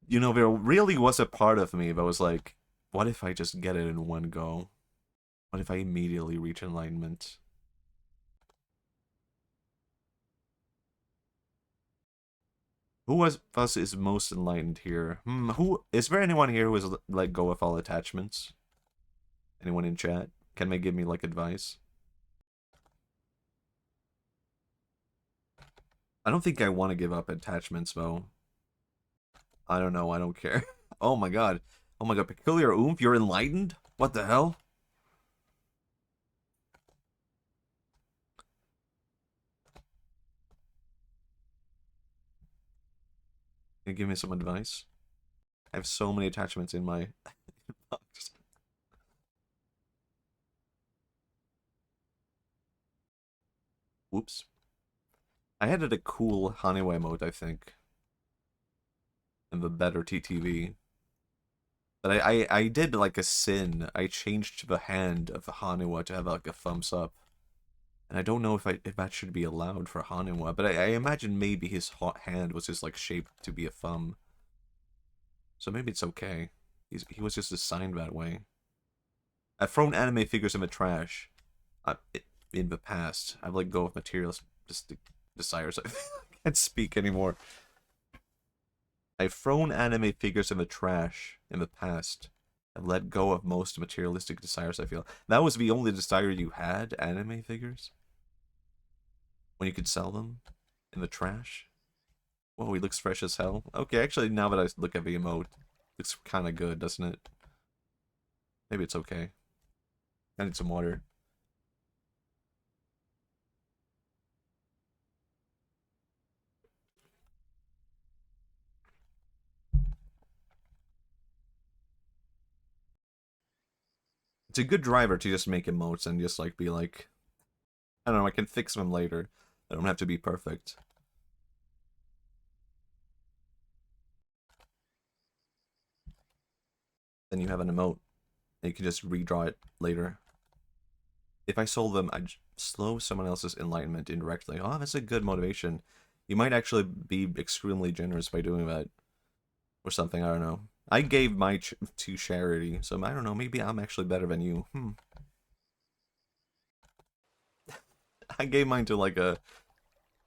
S1: You know, there really was a part of me that was like, what if I just get it in one go? What if I immediately reach enlightenment? Who of us is most enlightened here? Who is there anyone here who has let go of all attachments? Anyone in chat? Can they give me, like, advice? I don't think I want to give up attachments, though. I don't know, I don't care. Oh my god. Oh my god, Peculiar Oomph, you're enlightened? What the hell? Can you give me some advice? I have so many attachments in my box. Whoops. I added a cool Haniwa emote, I think. In the better TTV. But I did, like, a sin. I changed the hand of the Haniwa to have, like, a thumbs up. And I don't know if that should be allowed for Haniwa, but I imagine maybe his hand was just, like, shaped to be a thumb. So maybe it's okay. He was just assigned that way. I've thrown anime figures in the trash. In the past. I've let go of materials desires. I can't speak anymore. I've thrown anime figures in the trash in the past. I've let go of most materialistic desires, I feel. That was the only desire you had, anime figures? When you could sell them? In the trash? Whoa, he looks fresh as hell. Okay, actually, now that I look at the emote, looks kind of good, doesn't it? Maybe it's okay. I need some water. It's a good driver to just make emotes and just, like, be like... I don't know, I can fix them later. They don't have to be perfect. Then you have an emote. And you can just redraw it later. If I sold them, I'd slow someone else's enlightenment indirectly. Oh, that's a good motivation. You might actually be extremely generous by doing that. Or something, I don't know. I gave my to charity, so I don't know, maybe I'm actually better than you. I gave mine to like a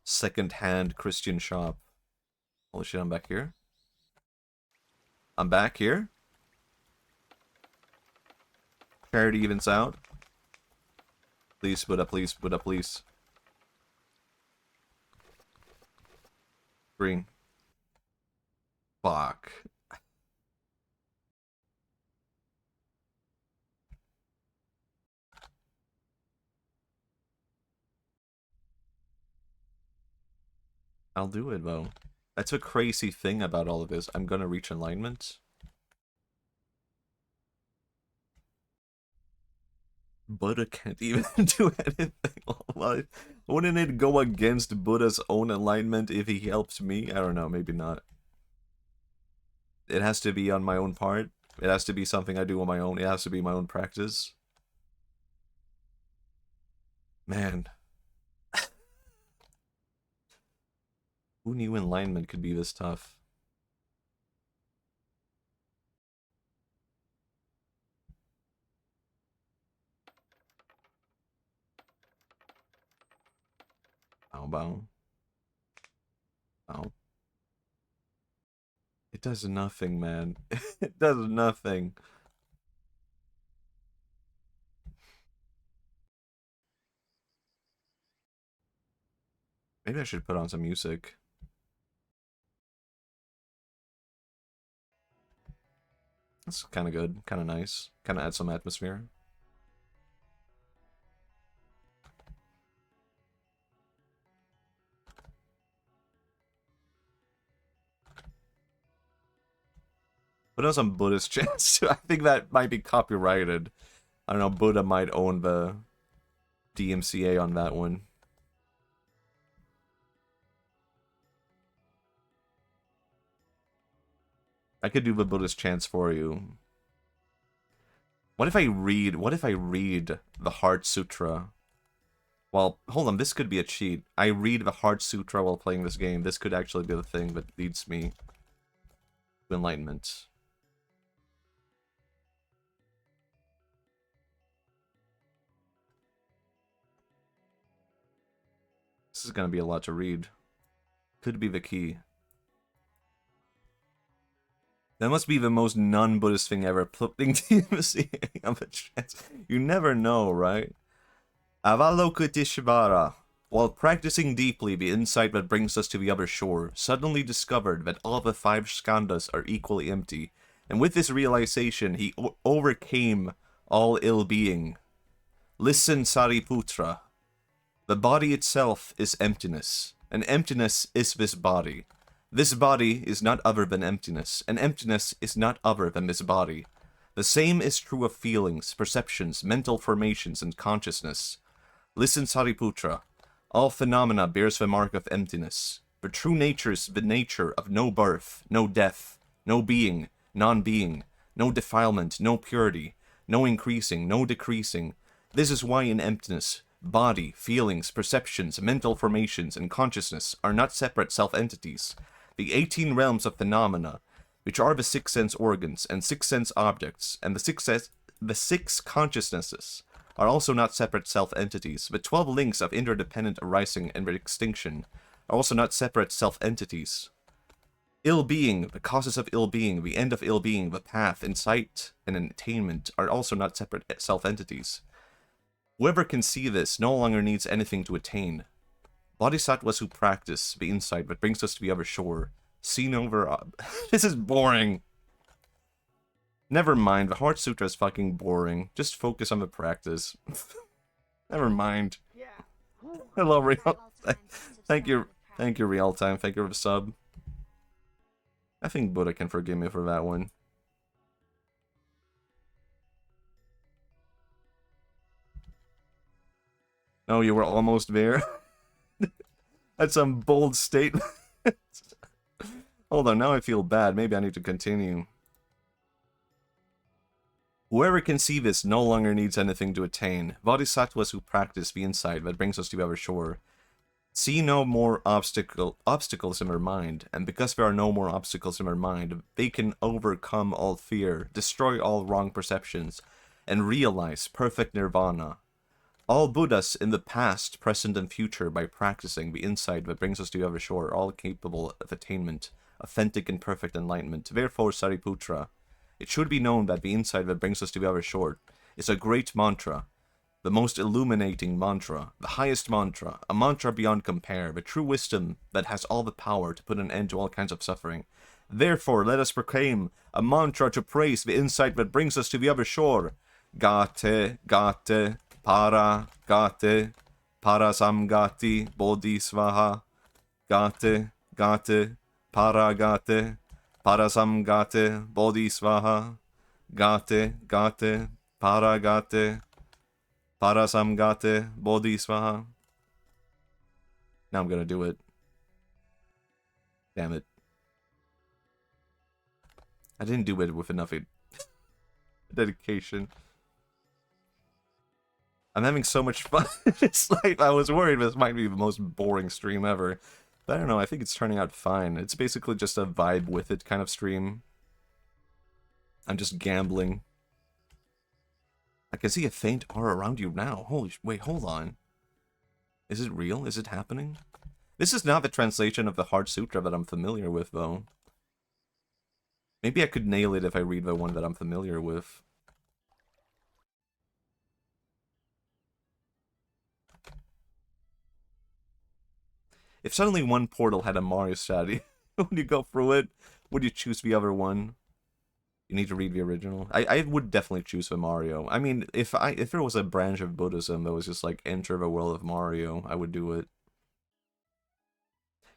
S1: second-hand Christian shop. Holy shit, I'm back here? I'm back here? Charity evens out. Please, Buddha, please, Buddha, please. Green. Fuck. I'll do it, though. That's a crazy thing about all of this. I'm gonna reach enlightenment. Buddha can't even do anything. Wouldn't it go against Buddha's own enlightenment if he helped me? I don't know, maybe not. It has to be on my own part. It has to be something I do on my own. It has to be my own practice. Man. Who knew enlightenment could be this tough? Bow, bow. Bow. It does nothing, man. It does nothing. Maybe I should put on some music. That's kind of good. Kind of nice. Kind of add some atmosphere. Put on some Buddhist chants too. I think that might be copyrighted. I don't know, Buddha might own the DMCA on that one. I could do the Buddhist chants for you. What if I read the Heart Sutra? Well, hold on, this could be a cheat. I read the Heart Sutra while playing this game. This could actually be the thing that leads me to enlightenment. This is gonna be a lot to read. Could be the key. That must be the most non-Buddhist thing ever. Putting DMCA on the chance. You never know, right? Avalokiteshvara, while practicing deeply the insight that brings us to the other shore, suddenly discovered that all the 5 skandhas are equally empty, and with this realization he overcame all ill-being. Listen, Sariputra. The body itself is emptiness, and emptiness is this body. This body is not other than emptiness, and emptiness is not other than this body. The same is true of feelings, perceptions, mental formations, and consciousness. Listen, Sariputra. All phenomena bears the mark of emptiness. For true nature is the nature of no birth, no death, no being, non-being, no defilement, no purity, no increasing, no decreasing. This is why in emptiness, body, feelings, perceptions, mental formations, and consciousness are not separate self-entities. The 18 realms of phenomena, which are the 6 sense organs and 6 sense objects, and the 6 consciousnesses, are also not separate self-entities. The 12 links of interdependent arising and extinction are also not separate self-entities. Ill-being, the causes of ill-being, the end of ill-being, the path, insight, and attainment are also not separate self-entities. Whoever can see this no longer needs anything to attain. Bodhisattvas who practice the insight that brings us to the other shore, seen over... This is boring. Never mind, the Heart Sutra is fucking boring. Just focus on the practice. Never mind. Hello, Real. Thank you, Real Time. Thank you for the sub. I think Buddha can forgive me for that one. No, you were almost there. That's some bold statement. Hold on, now I feel bad. Maybe I need to continue. Whoever can see this no longer needs anything to attain. Bodhisattvas who practice the insight that brings us to our shore see no more obstacles in their mind, and because there are no more obstacles in their mind, they can overcome all fear, destroy all wrong perceptions, and realize perfect nirvana. All Buddhas in the past, present, and future, by practicing the insight that brings us to the other shore, are all capable of attainment, authentic and perfect enlightenment. Therefore, Sariputra, it should be known that the insight that brings us to the other shore is a great mantra, the most illuminating mantra, the highest mantra, a mantra beyond compare, the true wisdom that has all the power to put an end to all kinds of suffering. Therefore, let us proclaim a mantra to praise the insight that brings us to the other shore. Gate, gate, para, gate, parasamgati, bodhisvaha. Gate, gate, para, gate, parasamgate, bodhisvaha. Gate, gate, para, gate, parasamgate, bodhisvaha. Now I'm gonna do it. Damn it. I didn't do it with enough dedication. I'm having so much fun. It's like, I was worried this might be the most boring stream ever. But I don't know, I think it's turning out fine. It's basically just a vibe with it kind of stream. I'm just gambling. I can see a faint aura around you now. Wait, hold on. Is it real? Is it happening? This is not the translation of the Heart Sutra that I'm familiar with, though. Maybe I could nail it if I read the one that I'm familiar with. If suddenly one portal had a Mario strategy, would you go through it? Would you choose the other one? You need to read the original. I would definitely choose the Mario. I mean, if there was a branch of Buddhism that was just like enter the world of Mario, I would do it.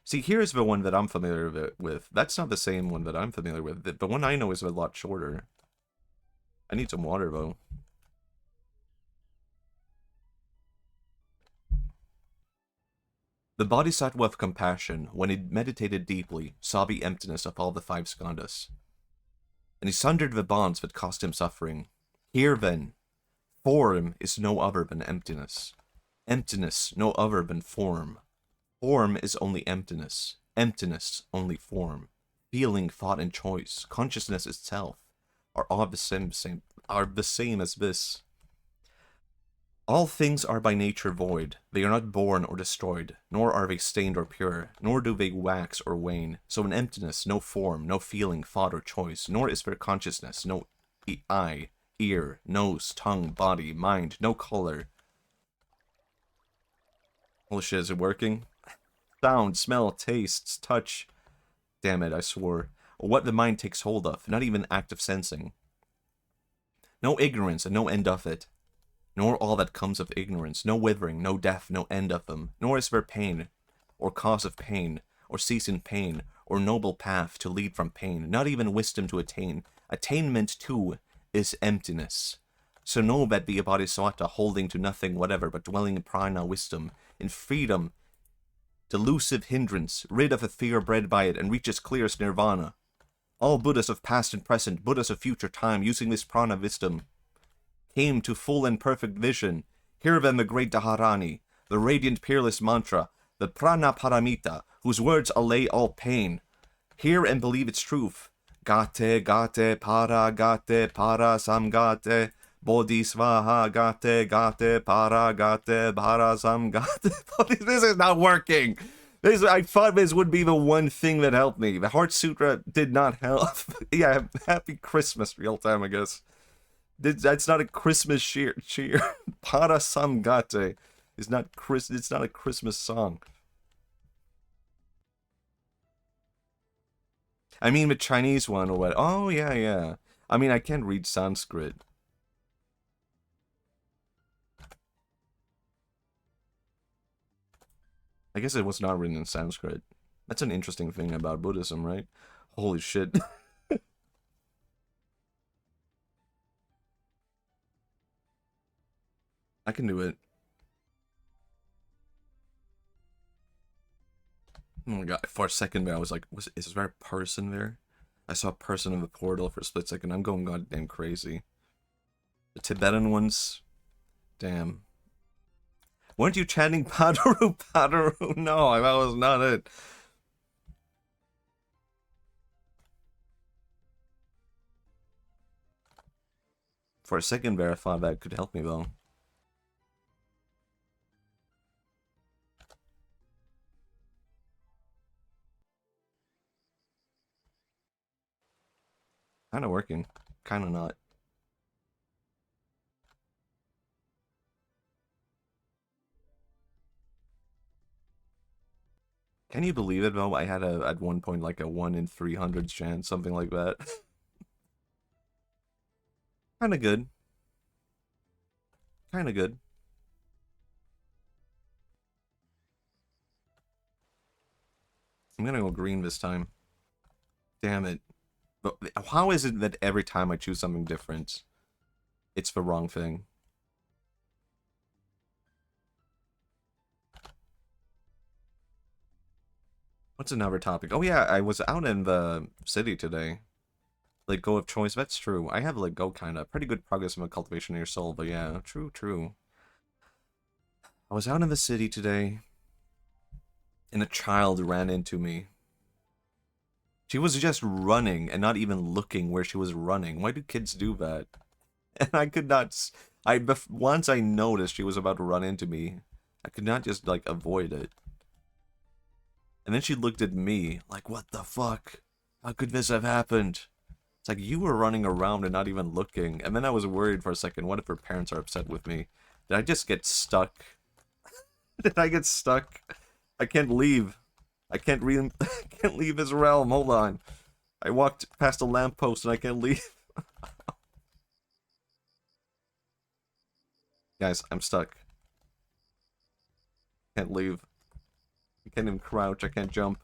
S1: See, here's the one that I'm familiar with. That's not the same one that I'm familiar with. The one I know is a lot shorter. I need some water, though. The Bodhisattva of compassion, when he meditated deeply, saw the emptiness of all the five skandhas, and he sundered the bonds that caused him suffering. Here, then, form is no other than emptiness. Emptiness no other than form. Form is only emptiness. Emptiness only form. Feeling, thought, and choice, consciousness itself, are all the same as this. All things are by nature void. They are not born or destroyed, nor are they stained or pure, nor do they wax or wane. So in emptiness, no form, no feeling, thought, or choice, nor is there consciousness, no eye, ear, nose, tongue, body, mind, no color. Holy shit, is it working? Sound, smell, tastes, touch. Damn it, I swore. Or what the mind takes hold of, not even active sensing. No ignorance and no end of it. Nor all that comes of ignorance, no withering, no death, no end of them, nor is there pain, or cause of pain, or cease in pain, or noble path to lead from pain, not even wisdom to attain. Attainment, too, is emptiness. So know that the bodhisattva holding to nothing whatever but dwelling in prana wisdom, in freedom, delusive hindrance, rid of the fear bred by it, and reaches clearest nirvana. All Buddhas of past and present, Buddhas of future time, using this prana wisdom, came to full and perfect vision. Hear then the great Dharani, the radiant peerless mantra, the prana paramita, whose words allay all pain. Hear and believe its truth. Gate, gate, para, samgate, bodhisvaha, gate, para, samgate. This is not working. I thought this would be the one thing that helped me. The Heart Sutra did not help. Yeah, happy Christmas real time, I guess. That's not a Christmas cheer. Para Samgate is not it's not a Christmas song. I mean the Chinese one or what? Oh yeah. I mean I can't read Sanskrit. I guess it was not written in Sanskrit. That's an interesting thing about Buddhism, right? Holy shit. I can do it. Oh my god, for a second there I was like, is there a person there? I saw a person in the portal for a split second. I'm going goddamn crazy. The Tibetan ones. Damn. Weren't you chanting Padaru, Padaru? No, that was not it. For a second there, I thought that could help me, though. Kinda working. Kinda not. Can you believe it, though? I had at one point like a 1 in 300 chance, something like that. Kinda good. Kinda good. I'm gonna go green this time. Damn it. But how is it that every time I choose something different, it's the wrong thing? What's another topic? Oh yeah, I was out in the city today. Like, go of choice, that's true. I have, like, go kinda. Pretty good progress in my cultivation of your soul, but yeah, true, true. I was out in the city today, and a child ran into me. She was just running, and not even looking where she was running. Why do kids do that? And I could not... once I noticed she was about to run into me, I could not just, like, avoid it. And then she looked at me, like, what the fuck? How could this have happened? It's like, you were running around and not even looking. And then I was worried for a second, what if her parents are upset with me? Did I just get stuck? Did I get stuck? I can't leave. I can't leave his realm, hold on. I walked past a lamppost and I can't leave. Guys, I'm stuck. Can't leave. I can't even crouch, I can't jump.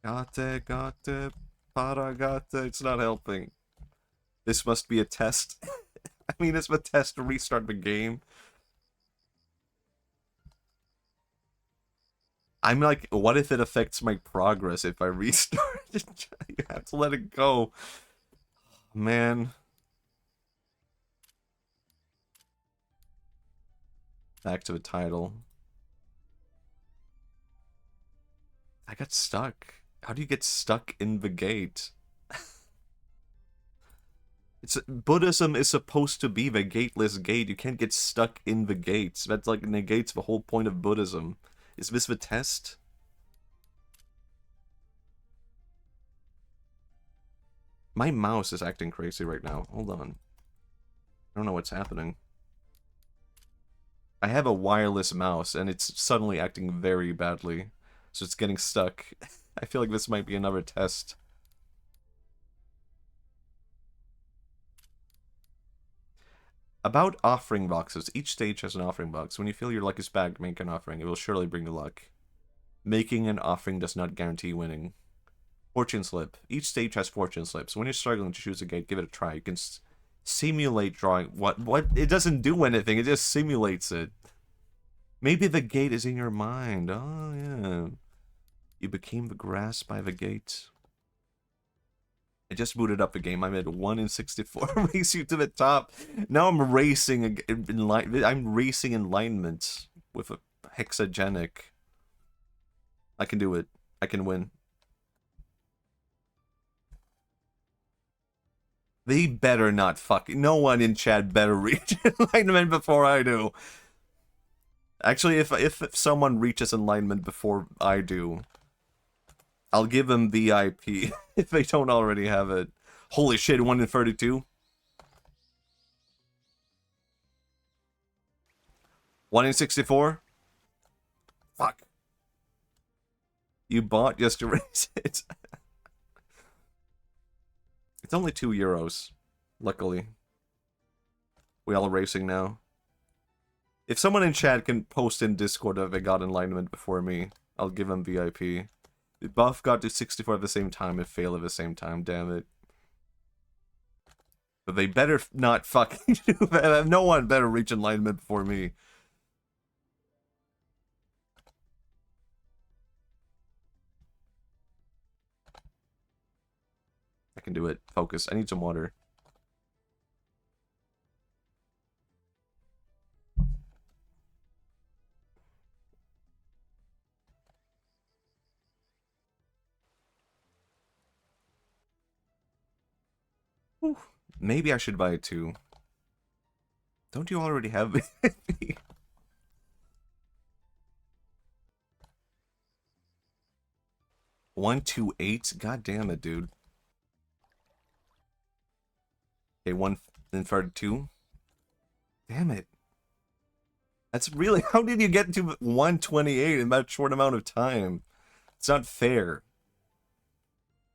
S1: Gate, paragate, it's not helping. This must be a test. I mean, it's a test to restart the game. I'm like, what if it affects my progress if I restart? You have to let it go. Man. Back to the title. I got stuck. How do you get stuck in the gate? Buddhism is supposed to be the gateless gate. You can't get stuck in the gates. That like negates the whole point of Buddhism. Is this the test? My mouse is acting crazy right now. Hold on. I don't know what's happening. I have a wireless mouse and it's suddenly acting very badly. So it's getting stuck. I feel like this might be another test. About offering boxes. Each stage has an offering box. When you feel your luck is back, make an offering. It will surely bring you luck. Making an offering does not guarantee winning. Fortune slip. Each stage has fortune slips. When you're struggling to choose a gate, give it a try. You can simulate drawing. What? It doesn't do anything. It just simulates it. Maybe the gate is in your mind. Oh, yeah. You became the grass by the gate. I just booted up the game. I'm at 1 in 64. Race you to the top. Now I'm racing I'm racing enlightenment with a hexagenic. I can do it. I can win. They better not no one in chat better reach enlightenment before I do. Actually, if someone reaches enlightenment before I do, I'll give them VIP if they don't already have it. Holy shit, 1 in 32? 1 in 64? Fuck. You bought just to raise it. It's only €2, luckily. We all racing now. If someone in chat can post in Discord that they got enlightenment before me, I'll give them VIP. Buff got to 64 at the same time and fail at the same time, damn it. But they better not fucking do that. No one better reach enlightenment before me. can do it. Focus. I need some water. Whew. Maybe I should buy it too. Don't you already have it? 128? God damn it, dude. Okay, 132. Damn it. That's really... How did you get to 128 in that short amount of time? It's not fair.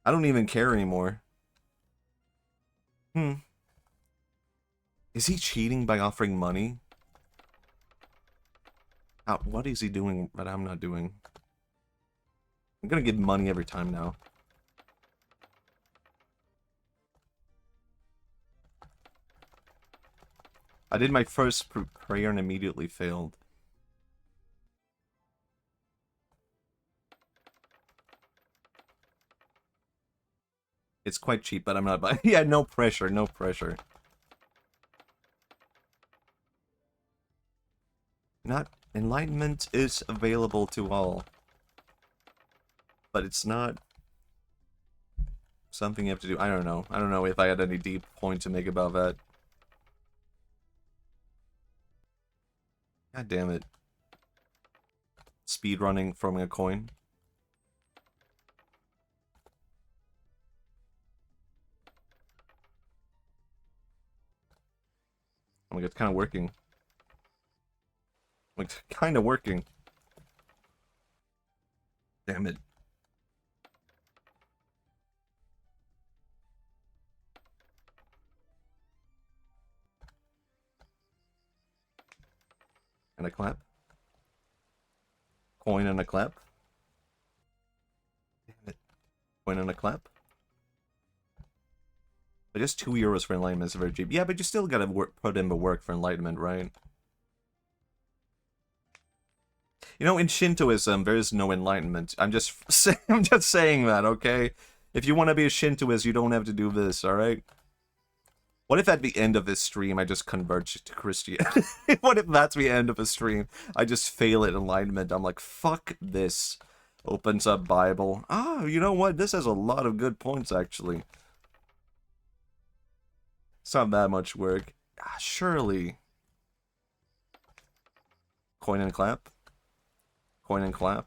S1: I don't even care anymore. Is he cheating by offering money? What is he doing that I'm not doing? I'm gonna give money every time now. I did my first prayer and immediately failed. It's quite cheap, but I'm not buying. Yeah, no pressure, no pressure. Not enlightenment is available to all. But it's not something you have to do. I don't know. I don't know if I had any deep point to make about that. God damn it. Speed running from a coin. Oh my god, it's kind of working. Like, kind of working. Damn it. And a clap. Coin and a clap. Damn it. Coin and a clap. But just €2 for enlightenment is very cheap. Yeah, but you still gotta put in the work for enlightenment, right? You know, in Shintoism, there is no enlightenment. I'm just saying that, okay? If you want to be a Shintoist, you don't have to do this, alright? What if at the end of this stream, I just convert to Christianity? What if that's the end of the stream? I just fail at enlightenment. I'm like, fuck this. Opens up Bible. Ah, you know what? This has a lot of good points, actually. It's not that much work. Ah, surely. Coin and clap. Coin and clap.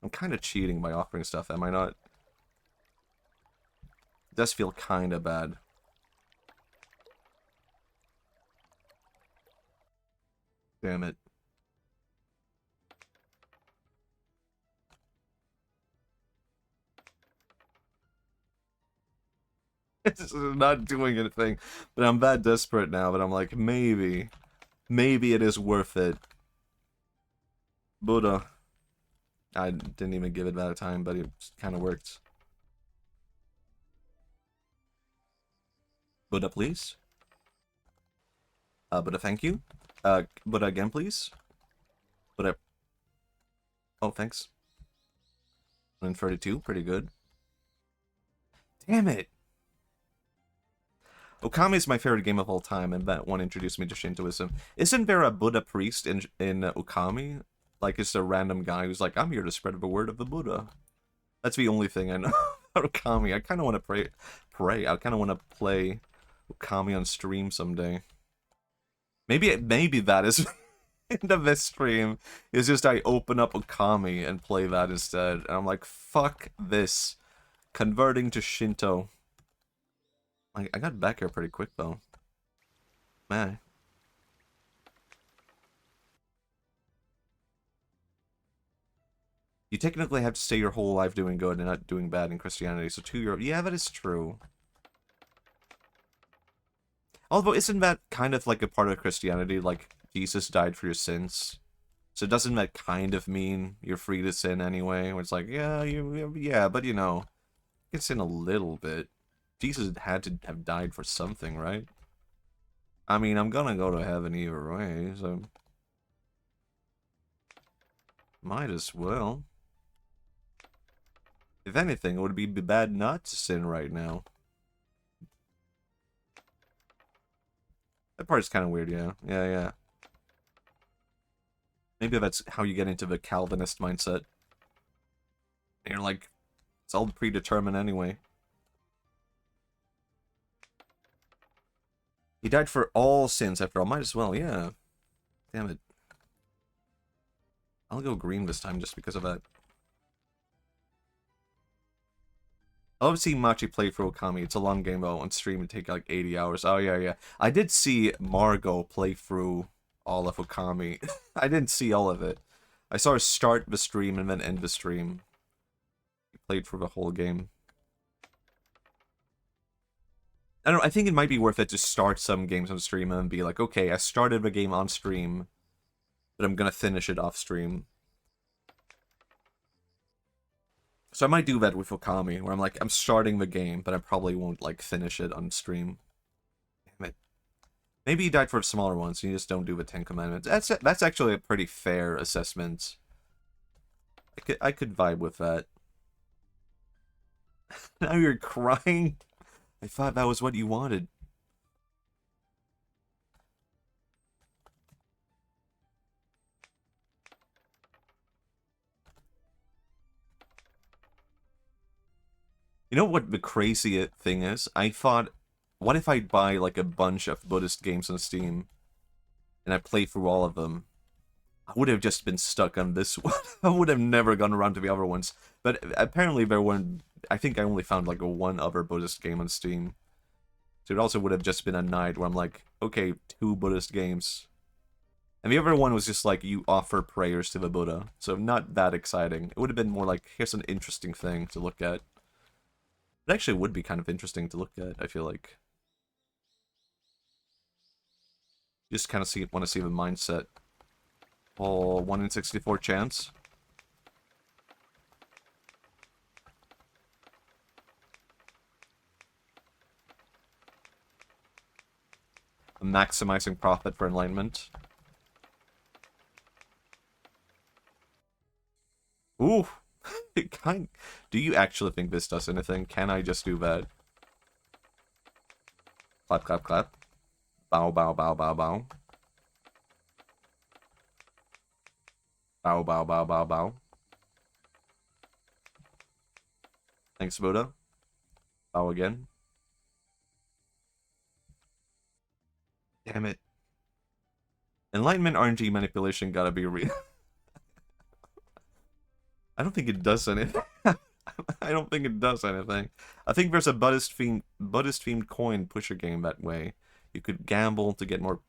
S1: I'm kind of cheating by offering stuff, am I not? It does feel kind of bad. Damn it. This is not doing anything. But I'm that desperate now that I'm like, maybe it is worth it. Buddha. I didn't even give it that time, but it kind of worked. Buddha, please. Buddha, thank you. Buddha again, please. Buddha. Oh, thanks. 132, pretty good. Damn it. Okami is my favorite game of all time, and that one introduced me to Shintoism. Isn't there a Buddha priest in Okami? Like, it's a random guy who's like, I'm here to spread the word of the Buddha. That's the only thing I know about Okami. I kind of want to pray. I kind of want to play Okami on stream someday. Maybe that is end of this stream. Is just I open up Okami and play that instead. And I'm like, fuck this. Converting to Shinto. I got back here pretty quick, though. Man. You technically have to stay your whole life doing good and not doing bad in Christianity, so €2... Yeah, that is true. Although, isn't that kind of like a part of Christianity? Like, Jesus died for your sins. So doesn't that kind of mean you're free to sin anyway? Where it's like, yeah, yeah, but you know, you can sin a little bit. Jesus had to have died for something, right? I mean, I'm gonna go to heaven either way, so... Might as well. If anything, it would be bad not to sin right now. That part's kind of weird, yeah. Yeah, yeah. Maybe that's how you get into the Calvinist mindset. And you're like, it's all predetermined anyway. He died for all sins after all. Might as well, yeah. Damn it. I'll go green this time just because of that. I love seeing Machi play for Okami. It's a long game though. On stream it'd take like 80 hours. Oh yeah, yeah. I did see Margot play through all of Okami. I didn't see all of it. I saw her start the stream and then end the stream. He played for the whole game. I don't know, I think it might be worth it to start some games on stream and be like, okay, I started the game on stream, but I'm gonna finish it off stream. So I might do that with Okami, where I'm like, I'm starting the game, but I probably won't, like, finish it on stream. Damn it. Maybe you died for smaller ones, and you just don't do the 10 Commandments. That's actually a pretty fair assessment. I could vibe with that. Now you're crying? I thought that was what you wanted. You know what the crazy thing is? I thought, what if I buy like a bunch of Buddhist games on Steam and I play through all of them? I would have just been stuck on this one. I would have never gone around to the other ones. But apparently there weren't, I think I only found like one other Buddhist game on Steam. So it also would have just been a night where I'm like, okay, 2 Buddhist games. And the other one was just like, you offer prayers to the Buddha. So not that exciting. It would have been more like, here's an interesting thing to look at. It actually would be kind of interesting to look at, I feel like. Just kind of want to see the mindset. Oh, 1 in 64 chance. Maximizing profit for enlightenment. Ooh! Do you actually think this does anything? Can I just do that? Clap, clap, clap. Bow, bow, bow, bow, bow. Bow, bow, bow, bow, bow. Thanks, Buddha. Bow again. Damn it. Enlightenment RNG manipulation gotta be real. I don't think it does anything. I don't think it does anything. I think there's a Buddhist-themed coin pusher game that way. You could gamble to get more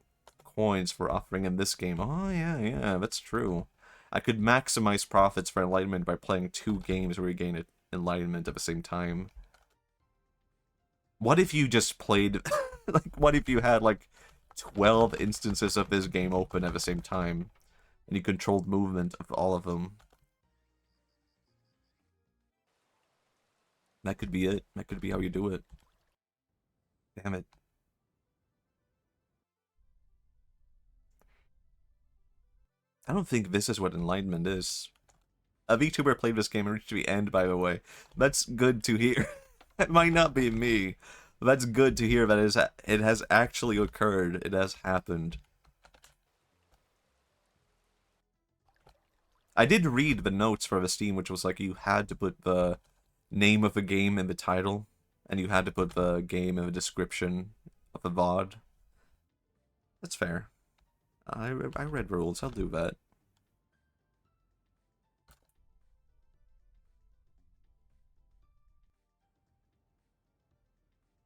S1: coins for offering in this game. Oh, yeah, yeah, that's true. I could maximize profits for enlightenment by playing 2 games where you gain enlightenment at the same time. What if you just played... like, what if you had, like, 12 instances of this game open at the same time, and you controlled movement of all of them? That could be it. That could be how you do it. Damn it. I don't think this is what enlightenment is. A VTuber played this game and reached the end, by the way. That's good to hear. It might not be me. But that's good to hear that it has actually occurred. It has happened. I did read the notes for the Steam, which was like you had to put the name of the game in the title, and you had to put the game in the description of the VOD. That's fair. I read rules. I'll do that.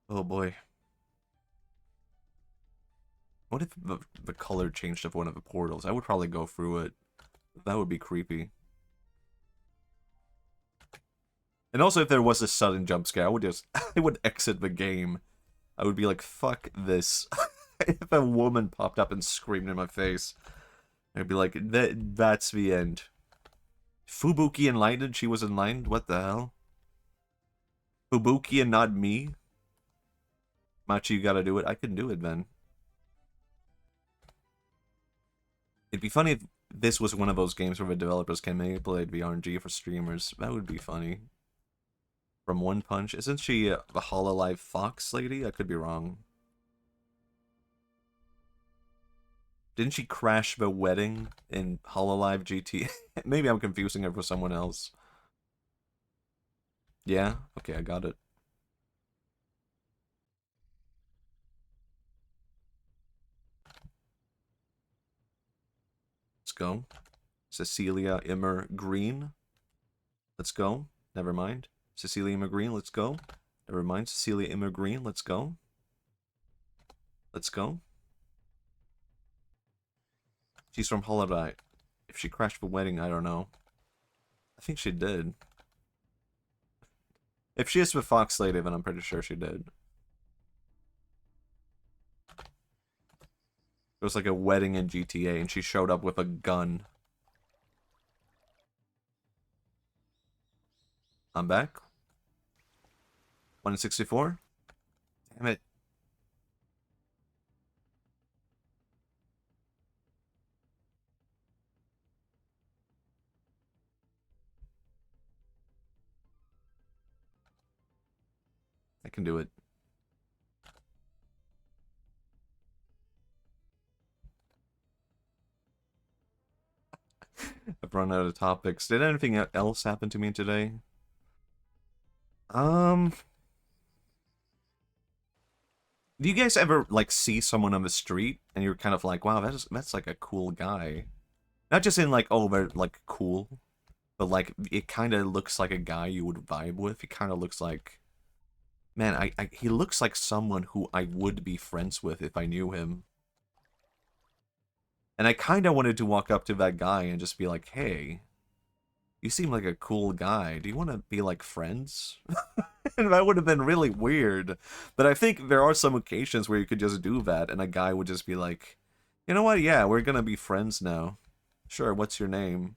S1: Oh boy. What if the color changed of one of the portals? I would probably go through it. That would be creepy. And also, if there was a sudden jump scare, I would exit the game. I would be like, fuck this. If a woman popped up and screamed in my face, I'd be like, that's the end. Fubuki enlightened? She was enlightened? What the hell? Fubuki and not me? Machi, you gotta do it. I can do it then. It'd be funny if this was one of those games where the developers can manipulate the RNG for streamers. That would be funny. From One Punch. Isn't she the Hololive Fox lady? I could be wrong. Didn't she crash the wedding in Hololive GT? Maybe I'm confusing her for someone else. Yeah? Okay, I got it. Let's go. Cecilia Immer Green. Let's go. Never mind. Cecilia Immer Green, let's go. Never mind. Cecilia Immer Green, let's go. Let's go. She's from Hololive. If she crashed the wedding, I don't know. I think she did. If she is with Fox Lady, then I'm pretty sure she did. It was like a wedding in GTA, and she showed up with a gun. I'm back. 164? Damn it. I can do it. I've run out of topics. Did anything else happen to me today? Do you guys ever, like, see someone on the street, and you're kind of like, wow, that's like a cool guy? Not just in, like, oh, they're, like, cool, but, like, it kind of looks like a guy you would vibe with. It kind of looks like, man, he looks like someone who I would be friends with if I knew him. And I kind of wanted to walk up to that guy and just be like, hey, you seem like a cool guy. Do you want to be, like, friends? And that would have been really weird. But I think there are some occasions where you could just do that, and a guy would just be like, you know what? Yeah, we're gonna be friends now. Sure, what's your name?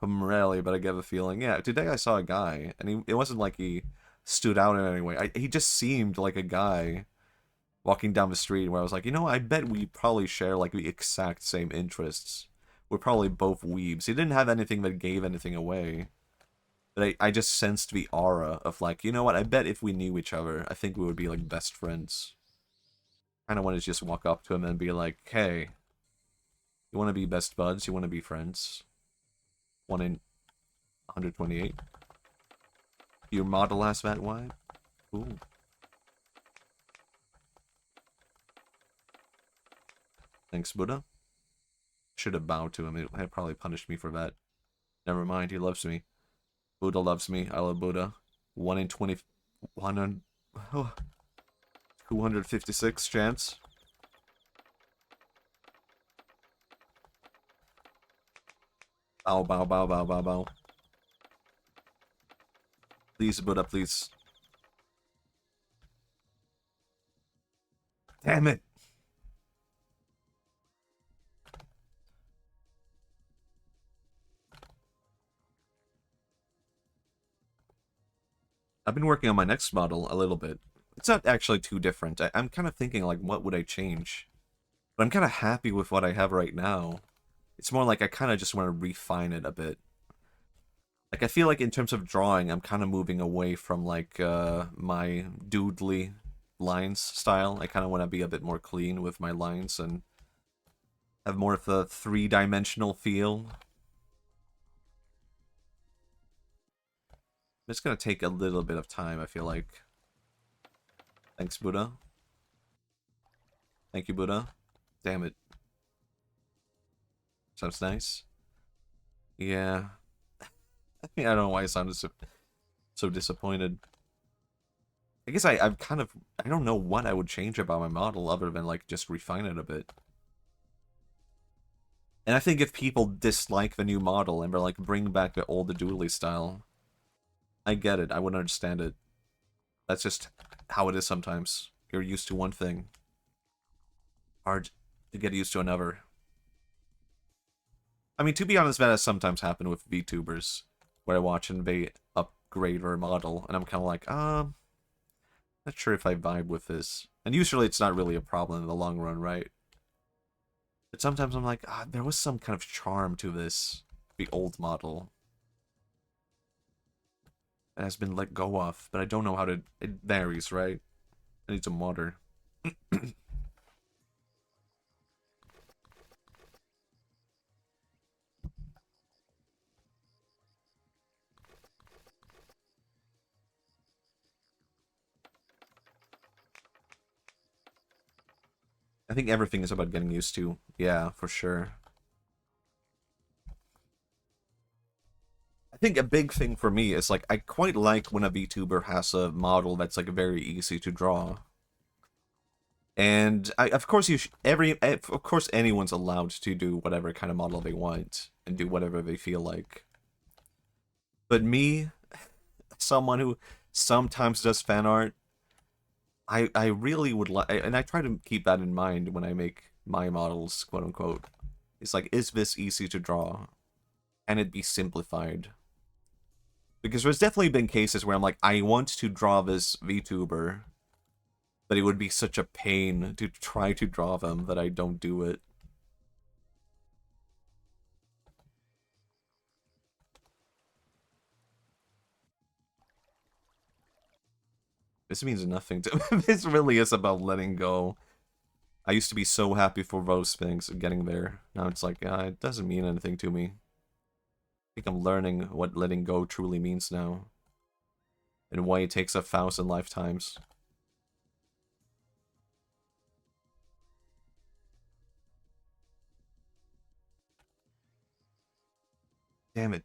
S1: Rarely, but I get a feeling. Yeah, today I saw a guy, and it wasn't like he stood out in any way. He just seemed like a guy walking down the street where I was like, you know, I bet we probably share, like, the exact same interests. We're probably both weebs. He didn't have anything that gave anything away. But I just sensed the aura of, like, you know what, I bet if we knew each other, I think we would be, like, best friends. Kind of want to just walk up to him and be like, hey, you want to be best buds? You want to be friends? 1 in 128. Your model has that vibe? Ooh. Thanks, Buddha. Should have bowed to him. It had probably punished me for that. Never mind, he loves me. Buddha loves me. I love Buddha. 1 in 20... 100... Oh, 256 chance. Bow, bow, bow, bow, bow, bow. Please, Buddha, please. Damn it. I've been working on my next model a little bit. It's not actually too different. I'm kind of thinking, like, what would I change? But I'm kind of happy with what I have right now. It's more like I kind of just want to refine it a bit. Like, I feel like in terms of drawing, I'm kind of moving away from, like, my doodly lines style. I kind of want to be a bit more clean with my lines and have more of the three-dimensional feel. It's gonna take a little bit of time, I feel like. Thanks, Buddha. Thank you, Buddha. Damn it. Sounds nice. Yeah. I mean, I don't know why I sounded so disappointed. I guess I'm kind of... I don't know what I would change about my model other than, like, just refine it a bit. And I think if people dislike the new model and they're like, bring back the old doodly style, I get it. I would understand it. That's just how it is sometimes. You're used to one thing. Hard to get used to another. I mean, to be honest, that has sometimes happened with VTubers, where I watch and they upgrade their model, and I'm kind of like, not sure if I vibe with this. And usually it's not really a problem in the long run, right? But sometimes I'm like, there was some kind of charm to this, the old model. It has been let go of, but I don't know how to... It varies, right? I need some water. I think everything is about getting used to. Yeah, for sure. I think a big thing for me is like I quite like when a VTuber has a model that's like very easy to draw. And of course of course anyone's allowed to do whatever kind of model they want and do whatever they feel like. But me, someone who sometimes does fan art, I really would like, and I try to keep that in mind when I make my models, quote unquote. It's like, is this easy to draw? Can it be simplified? Because there's definitely been cases where I'm like, I want to draw this VTuber, but it would be such a pain to try to draw them that I don't do it. This means nothing to this really is about letting go. I used to be so happy for those things getting there. Now it's like, it doesn't mean anything to me. I think I'm learning what letting go truly means now. And why it takes 1,000 lifetimes. Damn it.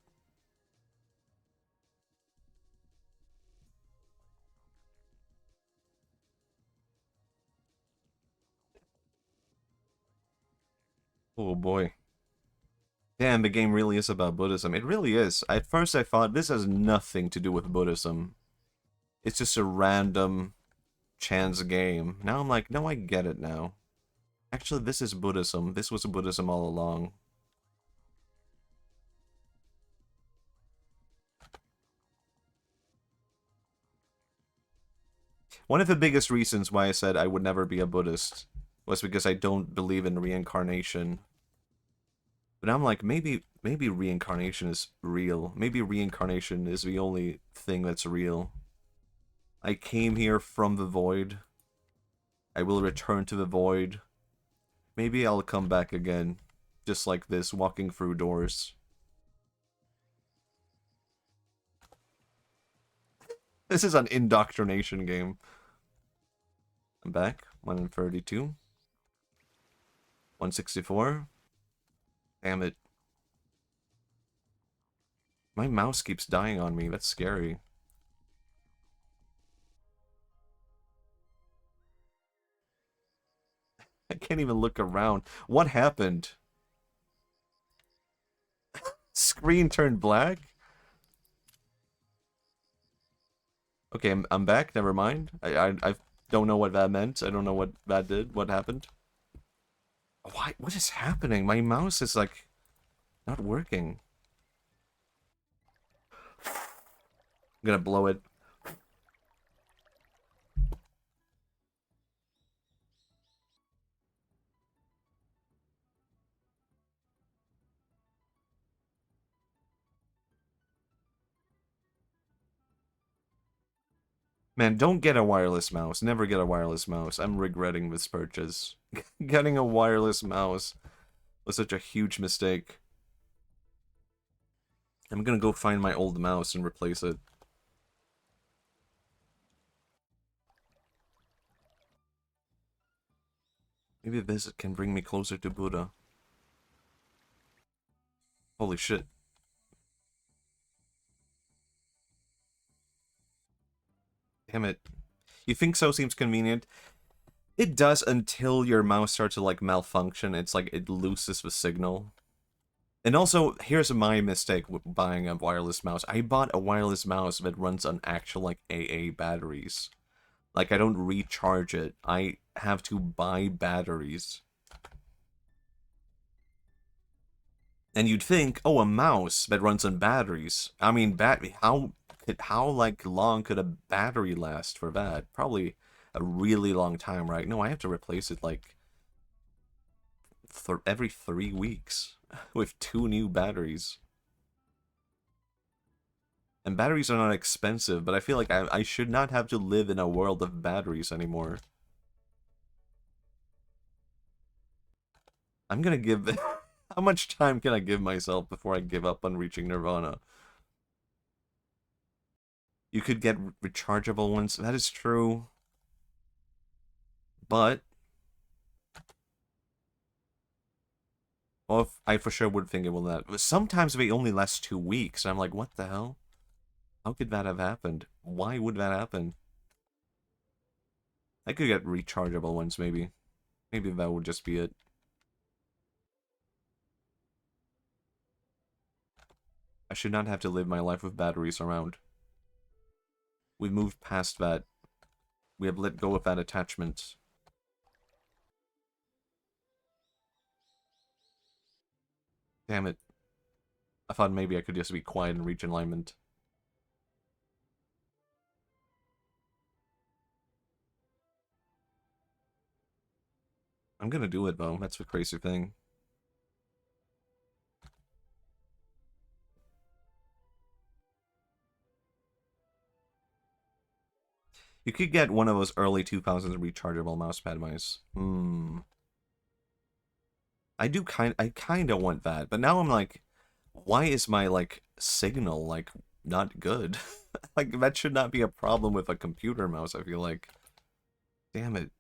S1: Oh boy. Damn, the game really is about Buddhism. It really is. At first I thought this has nothing to do with Buddhism. It's just a random chance game. Now I'm like, no, I get it now. Actually, this is Buddhism. This was Buddhism all along. One of the biggest reasons why I said I would never be a Buddhist was because I don't believe in reincarnation. But I'm like, maybe reincarnation is real. Maybe reincarnation is the only thing that's real. I came here from the void. I will return to the void. Maybe I'll come back again. Just like this, walking through doors. This is an indoctrination game. I'm back. 132. 164. Damn it. My mouse keeps dying on me. That's scary. I can't even look around. What happened? Screen turned black? Okay, I'm back. Never mind. I don't know what that meant. I don't know what that did. What happened? Why? What is happening? My mouse is like not working. I'm gonna blow it. Man, don't get a wireless mouse. Never get a wireless mouse. I'm regretting this purchase. Getting a wireless mouse was such a huge mistake. I'm gonna go find my old mouse and replace it. Maybe this can bring me closer to Buddha. Holy shit. Damn it. You think so seems convenient? It does until your mouse starts to like malfunction. It's like it loses the signal. And also, here's my mistake with buying a wireless mouse. I bought a wireless mouse that runs on actual like AA batteries. Like I don't recharge it. I have to buy batteries. And you'd think, oh, a mouse that runs on batteries. I mean, how like long could a battery last for that? Probably a really long time, right? No, I have to replace it like every 3 weeks with 2 new batteries. And batteries are not expensive, but I feel like I should not have to live in a world of batteries anymore. I'm gonna give... How much time can I give myself before I give up on reaching Nirvana? You could get rechargeable ones. That is true. But Well, I for sure would think it will not. Sometimes they only last 2 weeks. I'm like, what the hell? How could that have happened? Why would that happen? I could get rechargeable ones, maybe. Maybe that would just be it. I should not have to live my life with batteries around. We've moved past that. We have let go of that attachment. Damn it. I thought maybe I could just be quiet and reach alignment. I'm gonna do it, though. That's the crazy thing. You could get one of those early 2000s rechargeable mousepad mice. I kinda want that, but now I'm like, why is my, like, signal, like, not good? Like, that should not be a problem with a computer mouse, I feel like. Damn it.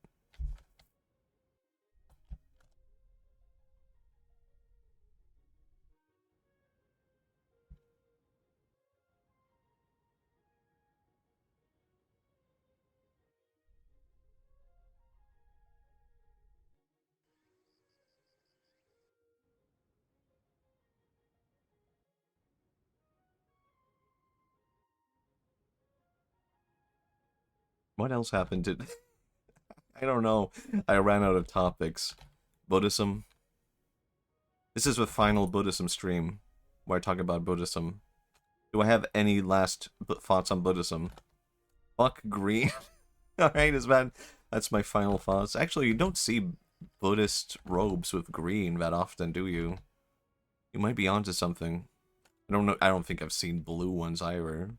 S1: What else happened to... I don't know. I ran out of topics. Buddhism. This is the final Buddhism stream, where I talk about Buddhism. Do I have any last thoughts on Buddhism? Fuck green. Alright, that's my final thoughts. Actually, you don't see Buddhist robes with green that often, do you? You might be onto something. I don't know. I don't think I've seen blue ones either.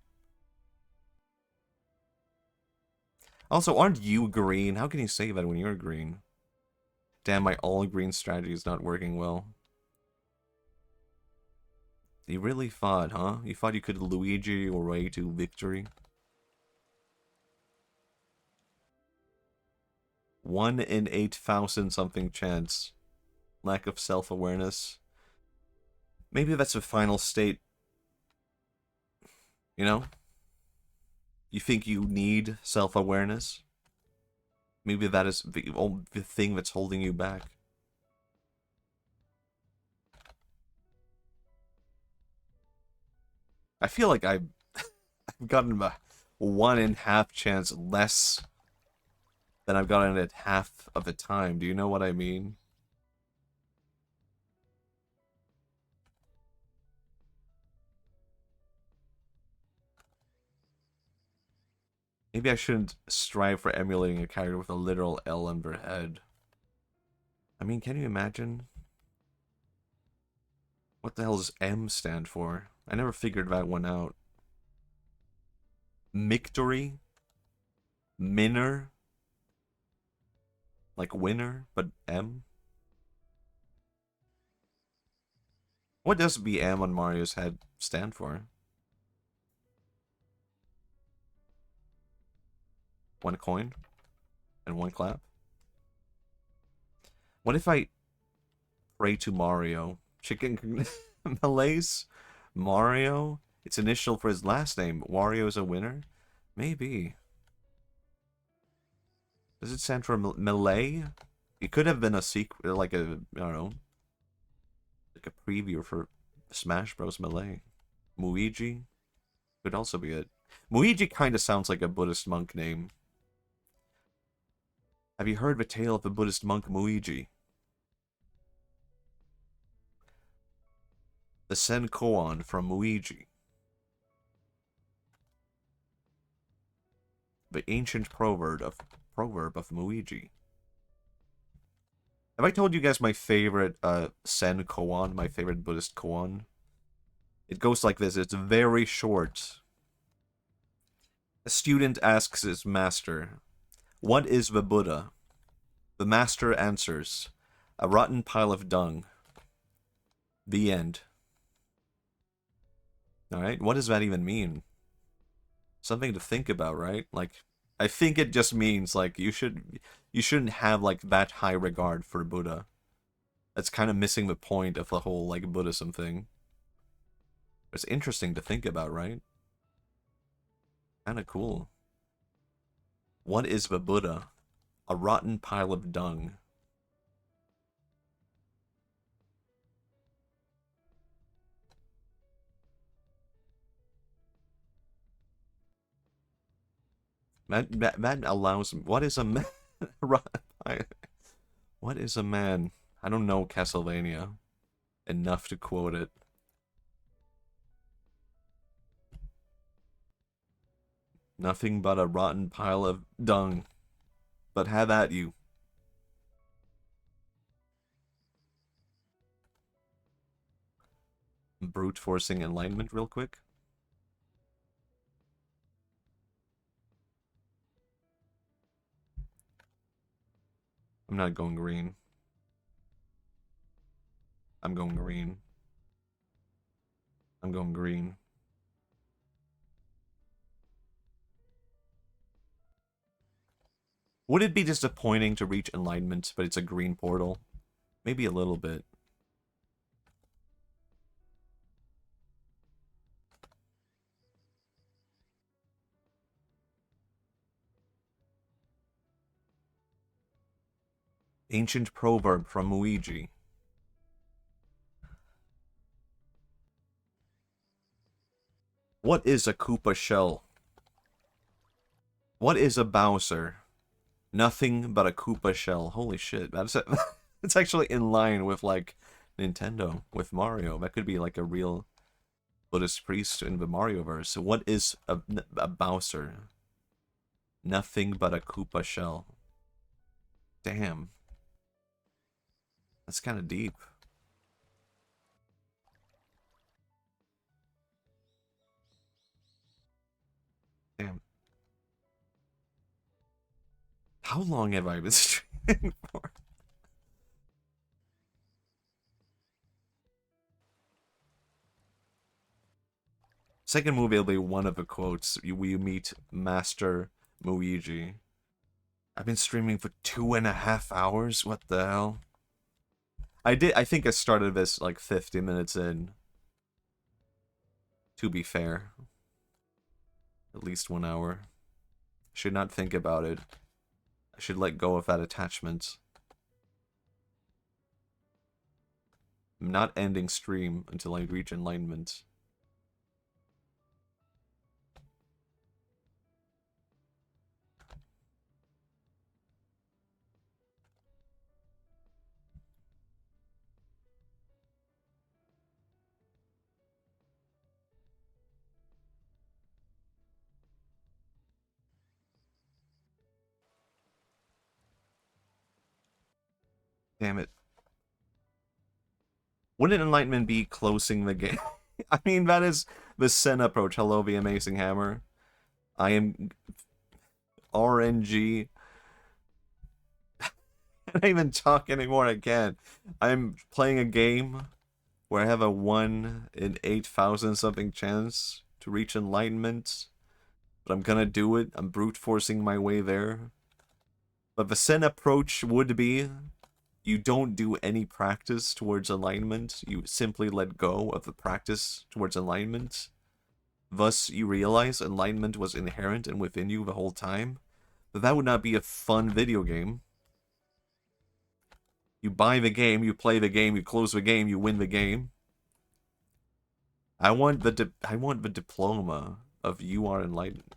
S1: Also, aren't you green? How can you say that when you're green? Damn, my all-green strategy is not working well. You really thought, huh? You thought you could Luigi your way to victory? 1 in 8,000 something chance. Lack of self-awareness. Maybe that's the final state. You know? You think you need self-awareness? Maybe that is the thing that's holding you back. I feel like I've gotten a 1.5 chance less than I've gotten at half of the time. Do you know what I mean? Maybe I shouldn't strive for emulating a character with a literal L on their head. I mean, can you imagine? What the hell does M stand for? I never figured that one out. Mictory? Minner? Like winner, but M? What does BM on Mario's head stand for? One coin? And one clap? What if I pray to Mario? Chicken Malaise? Mario? It's initial for his last name. Wario's a winner? Maybe. Does it stand for Melee? It could have been a secret, like a, I don't know, like a preview for Smash Bros. Melee. Muiji? Could also be it. Muiji kind of sounds like a Buddhist monk name. Have you heard the tale of the Buddhist monk Muiji? The Sen Koan from Muiji. The ancient proverb of Muiji. Have I told you guys my favorite Sen Koan, my favorite Buddhist koan? It goes like this. It's very short. A student asks his master, "What is the Buddha?" The master answers, "A rotten pile of dung." The end. Alright, what does that even mean? Something to think about, right? Like, I think it just means, like, you shouldn't have, like, that high regard for Buddha. That's kind of missing the point of the whole, like, Buddhism thing. It's interesting to think about, right? Kind of cool. What is the Buddha? A rotten pile of dung. That allows... What is a man? What is a man? I don't know Castlevania enough to quote it. Nothing but a rotten pile of dung. But have at you. Brute forcing enlightenment real quick. I'm not going green. I'm going green. I'm going green. Would it be disappointing to reach enlightenment, but it's a green portal? Maybe a little bit. Ancient proverb from Luigi. What is a Koopa shell? What is a Bowser? Nothing but a Koopa shell. Holy shit. It's actually in line with, like, Nintendo, with Mario. That could be, like, a real Buddhist priest in the Mario-verse. So what is a Bowser? Nothing but a Koopa shell. Damn. That's kind of deep. Damn. How long have I been streaming for? Second movie will be one of the quotes. We meet Master Luigi. I've been streaming for 2.5 hours? What the hell? I think I started this like 50 minutes in. To be fair. At least 1 hour. Should not think about it. I should let go of that attachment. I'm not ending stream until I reach enlightenment. Damn it. Wouldn't enlightenment be closing the game? I mean, that is the Zen approach. Hello, the Amazing Hammer. I am RNG. I can't even talk anymore again. I'm playing a game where I have a 1 in 8,000 something chance to reach enlightenment. But I'm gonna do it. I'm brute forcing my way there. But the Zen approach would be you don't do any practice towards alignment. You simply let go of the practice towards alignment. Thus, you realize alignment was inherent and within you the whole time. But that would not be a fun video game. You buy the game, you play the game, you close the game, you win the game. I want the diploma of you are enlightened.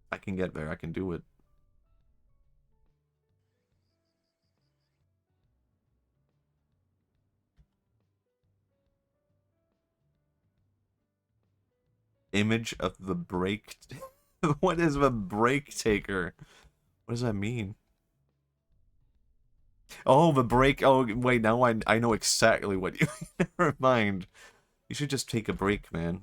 S1: I can get there. I can do it. Image of the break. What is the break taker? What does that mean? Oh, the break. Oh, wait. Now I know exactly what you. Never mind. You should just take a break, man.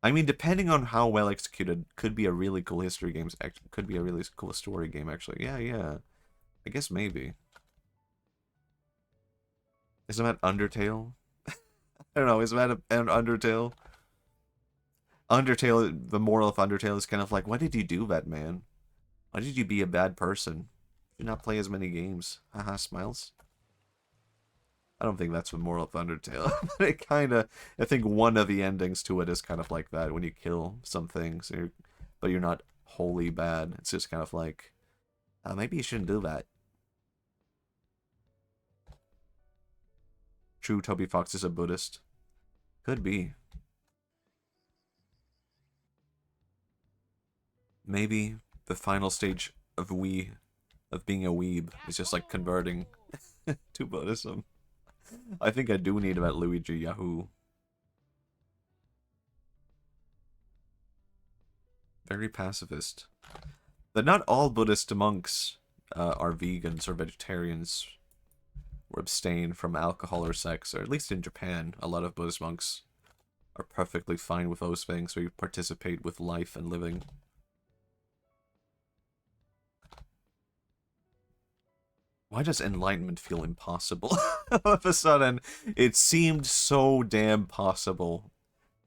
S1: I mean, depending on how well executed, could be a really cool history game. Could be a really cool story game, actually. Yeah, yeah. I guess maybe. Isn't that Undertale? I don't know. Isn't that an Undertale? Undertale, the moral of Undertale is kind of like, why did you do that, man? Why did you be a bad person? Do not play as many games. Haha, smiles. I don't think that's the moral of Undertale, but it kind of, I think one of the endings to it is kind of like that, when you kill some things, but you're not wholly bad. It's just kind of like, maybe you shouldn't do that. True, Toby Fox is a Buddhist. Could be. Maybe the final stage of being a weeb is just like converting to Buddhism. I think I do need that Luigi Yahoo. Very pacifist. But not all Buddhist monks are vegans or vegetarians or abstain from alcohol or sex, or at least in Japan, a lot of Buddhist monks are perfectly fine with those things. We participate with life and living. Why does enlightenment feel impossible? All of a sudden, it seemed so damn possible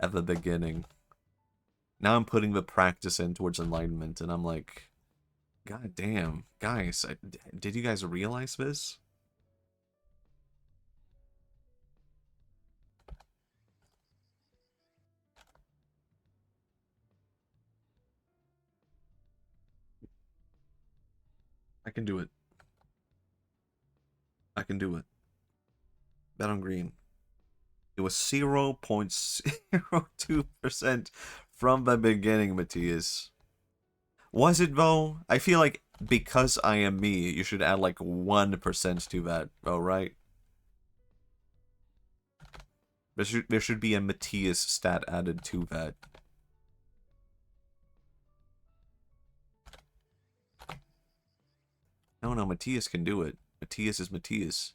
S1: at the beginning. Now I'm putting the practice in towards enlightenment, and I'm like, God damn, guys, did you guys realize this? I can do it. I can do it. Bet on green. It was 0.02% from the beginning, Matthias. Was it, though? I feel like because I am me, you should add like 1% to that, oh, right? There should be a Matthias stat added to that. No, Matthias can do it. Matthias is Matthias.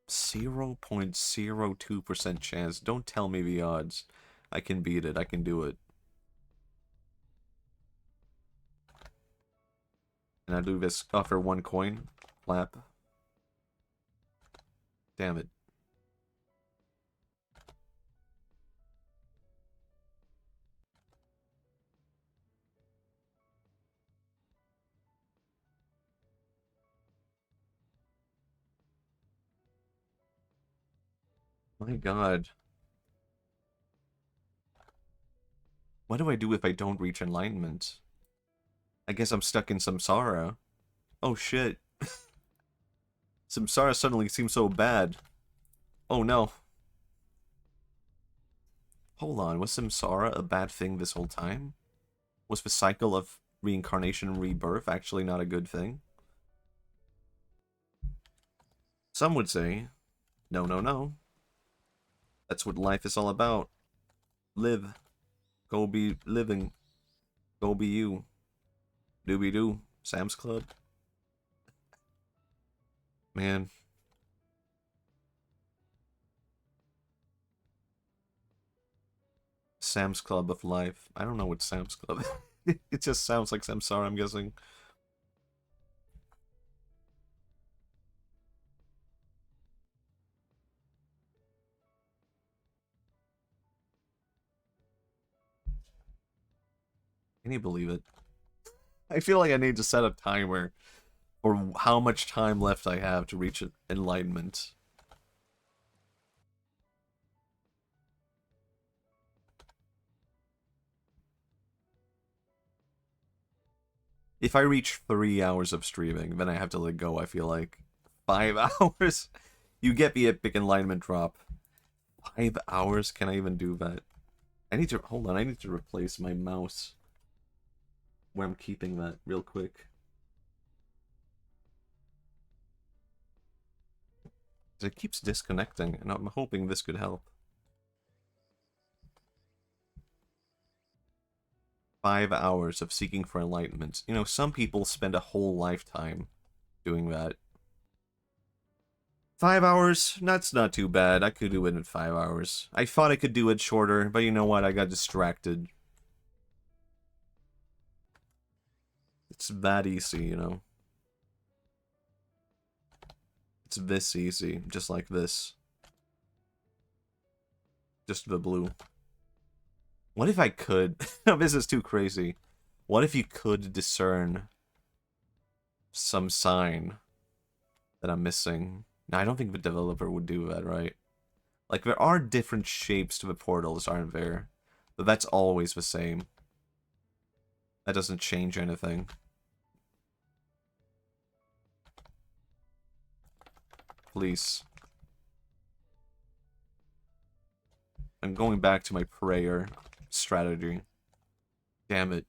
S1: 0.02% chance. Don't tell me the odds. I can beat it. I can do it. And I do this offer 1 coin. Clap. Damn it. My god. What do I do if I don't reach enlightenment? I guess I'm stuck in samsara. Oh shit. Samsara suddenly seems so bad. Oh no. Hold on, was samsara a bad thing this whole time? Was the cycle of reincarnation and rebirth actually not a good thing? Some would say, no. That's what life is all about. Live. Go be living. Go be you. Doobie-doo. Sam's Club. Man. Sam's Club of life. I don't know what Sam's Club is. It just sounds like samsara, I'm guessing. Can you believe it? I feel like I need to set a timer for how much time left I have to reach enlightenment. If I reach 3 hours of streaming, then I have to let go, I feel like. 5 hours? You get the epic enlightenment drop. 5 hours? Can I even do that? I need to, hold on, I need to replace my mouse where I'm keeping that real quick. It keeps disconnecting, and I'm hoping this could help. 5 hours of seeking for enlightenment. You know, some people spend a whole lifetime doing that. 5 hours? That's not too bad. I could do it in 5 hours. I thought I could do it shorter, but you know what? I got distracted. It's that easy, you know? It's this easy, just like this. Just the blue. What if I could? This is too crazy. What if you could discern some sign that I'm missing? No, I don't think the developer would do that, right? Like, there are different shapes to the portals, aren't there? But that's always the same. That doesn't change anything. Please. I'm going back to my prayer strategy. Damn it.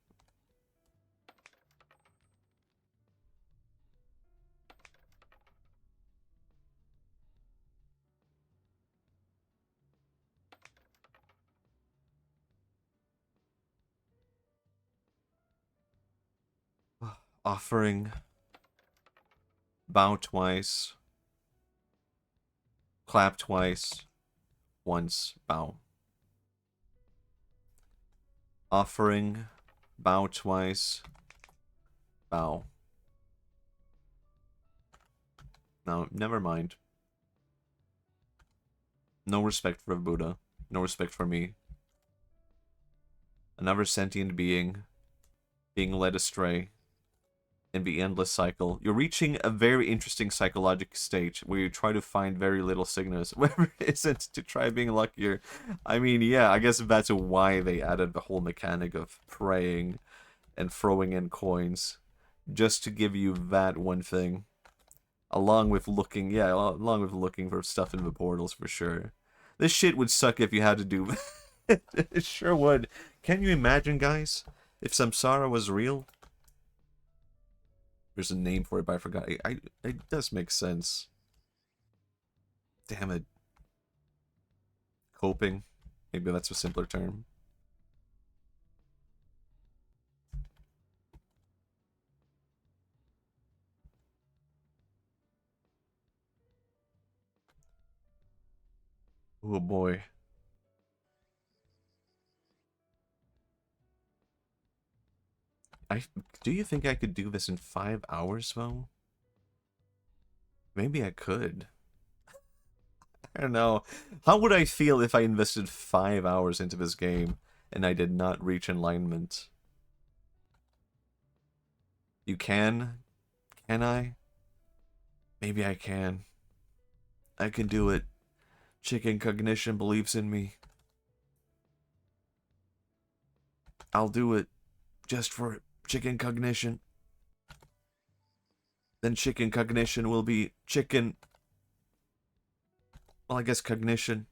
S1: Offering. Bow twice. Clap twice. Once. Bow. Offering. Bow twice. Bow. No, never mind. No respect for Buddha. No respect for me. Another sentient being being led astray in the endless cycle. You're reaching a very interesting psychological state where you try to find very little signals, wherever it isn't, to try being luckier. I mean, yeah, I guess that's why they added the whole mechanic of praying and throwing in coins, just to give you that one thing. Along with looking, yeah, along with looking for stuff in the portals for sure. This shit would suck if you had to do it sure would. Can you imagine, guys, if Samsara was real? There's a name for it, but I forgot. It does make sense. Damn it. Coping. Maybe that's a simpler term. Oh boy. Do you think I could do this in 5 hours, though? Maybe I could. I don't know. How would I feel if I invested 5 hours into this game and I did not reach enlightenment? You can? Can I? Maybe I can. I can do it. Chicken Cognition believes in me. I'll do it. Just for Chicken Cognition. Then Chicken Cognition will be chicken. Well, I guess cognition.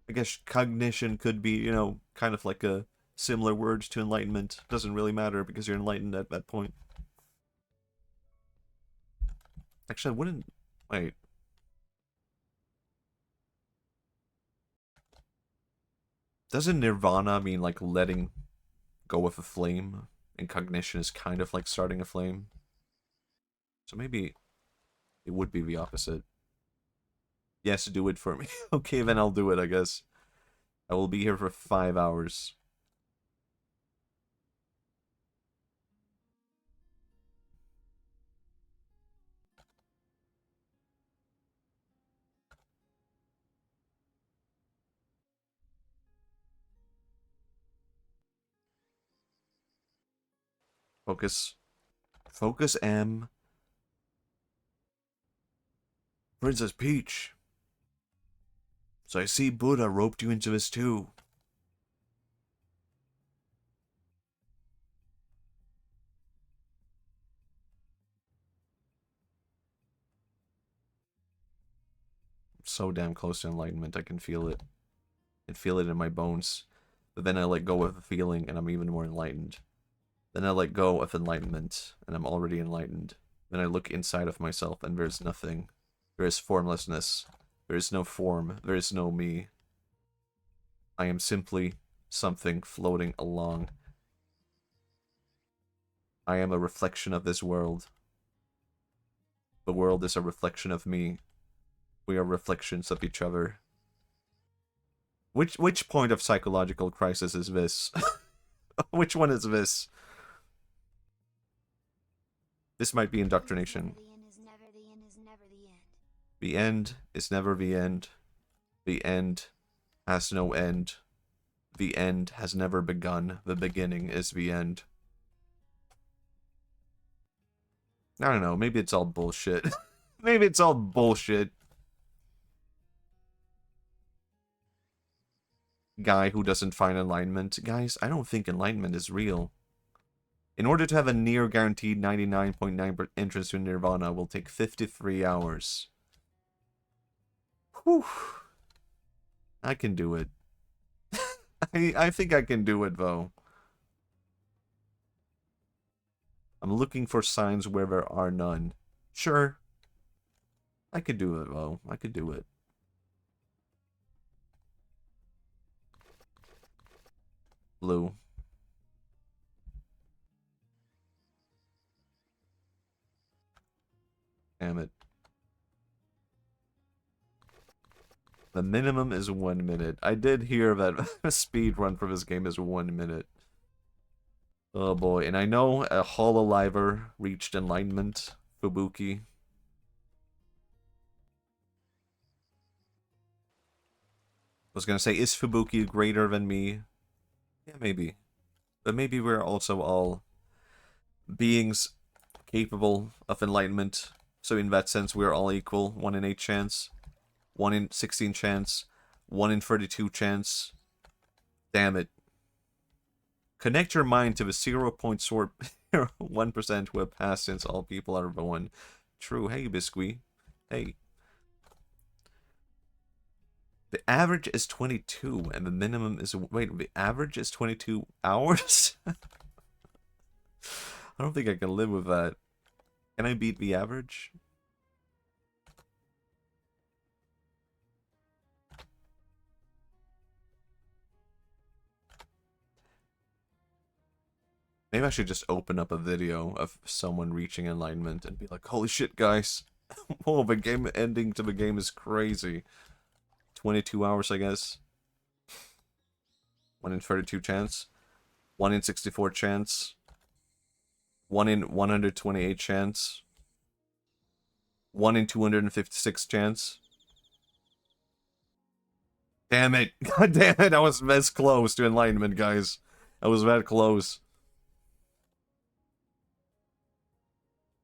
S1: I guess cognition could be, you know, kind of like a similar word to enlightenment. Doesn't really matter because you're enlightened at that point. Actually, I wouldn't... Wait. Doesn't Nirvana mean, like, letting go of a flame? And cognition is kind of like starting a flame? So maybe it would be the opposite. Yes, do it for me. Okay, then I'll do it, I guess. I will be here for 5 hours. Focus. Focus, M. Princess Peach. So I see Buddha roped you into this too. I'm so damn close to enlightenment, I can feel it. I can feel it in my bones. But then I let go of the feeling and I'm even more enlightened. Then I let go of enlightenment and I'm already enlightened. Then I look inside of myself and there's nothing. There is formlessness. There is no form. There is no me. I am simply something floating along. I am a reflection of this world. The world is a reflection of me. We are reflections of each other. Which point of psychological crisis is this? Which one is this? This might be indoctrination. The end is never the end. The end has no end. The end has never begun. The beginning is the end. I don't know. Maybe it's all bullshit. Maybe it's all bullshit. Guy who doesn't find enlightenment. Guys, I don't think enlightenment is real. In order to have a near guaranteed 99.9% entrance to Nirvana will take 53 hours. Whew. I can do it. I think I can do it, though. I'm looking for signs where there are none. Sure. I could do it, though. I could do it. Blue. Damn it. The minimum is 1 minute. I did hear that a speed run for this game is 1 minute. Oh boy, and I know a Hololiver reached enlightenment. Fubuki. I was gonna say, is Fubuki greater than me? Yeah, maybe. But maybe we're also all beings capable of enlightenment. So in that sense, we're all equal. 1 in 8 chance. 1 in 16 chance. 1 in 32 chance. Damn it. Connect your mind to the 0.1% who have passed since all people are one. True. Hey, Biscuit. Hey. The average is 22, and the minimum is... Wait, the average is 22 hours? I don't think I can live with that. Can I beat the average? Maybe I should just open up a video of someone reaching enlightenment and be like, holy shit, guys. Whoa, the game ending to the game is crazy. 22 hours, I guess. 1 in 32 chance. 1 in 64 chance. 1 in 128 chance. 1 in 256 chance. Damn it. God damn it. I was this close to enlightenment, guys. I was that close.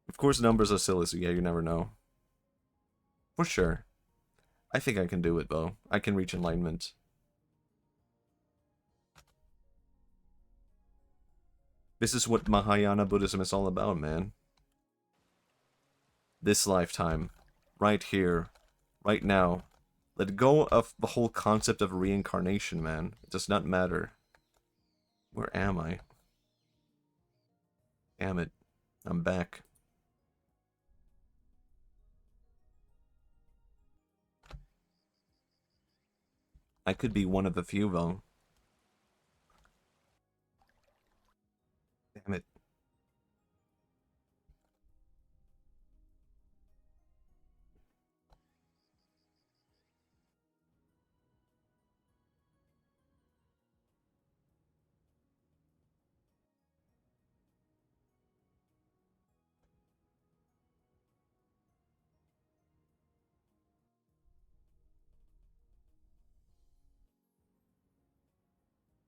S1: Of course, numbers are silly, so yeah, you never know. For sure. I think I can do it, though. I can reach enlightenment. This is what Mahayana Buddhism is all about, man. This lifetime. Right here. Right now. Let go of the whole concept of reincarnation, man. It does not matter. Where am I? Damn it. I'm back. I could be one of the few, though. Damn it.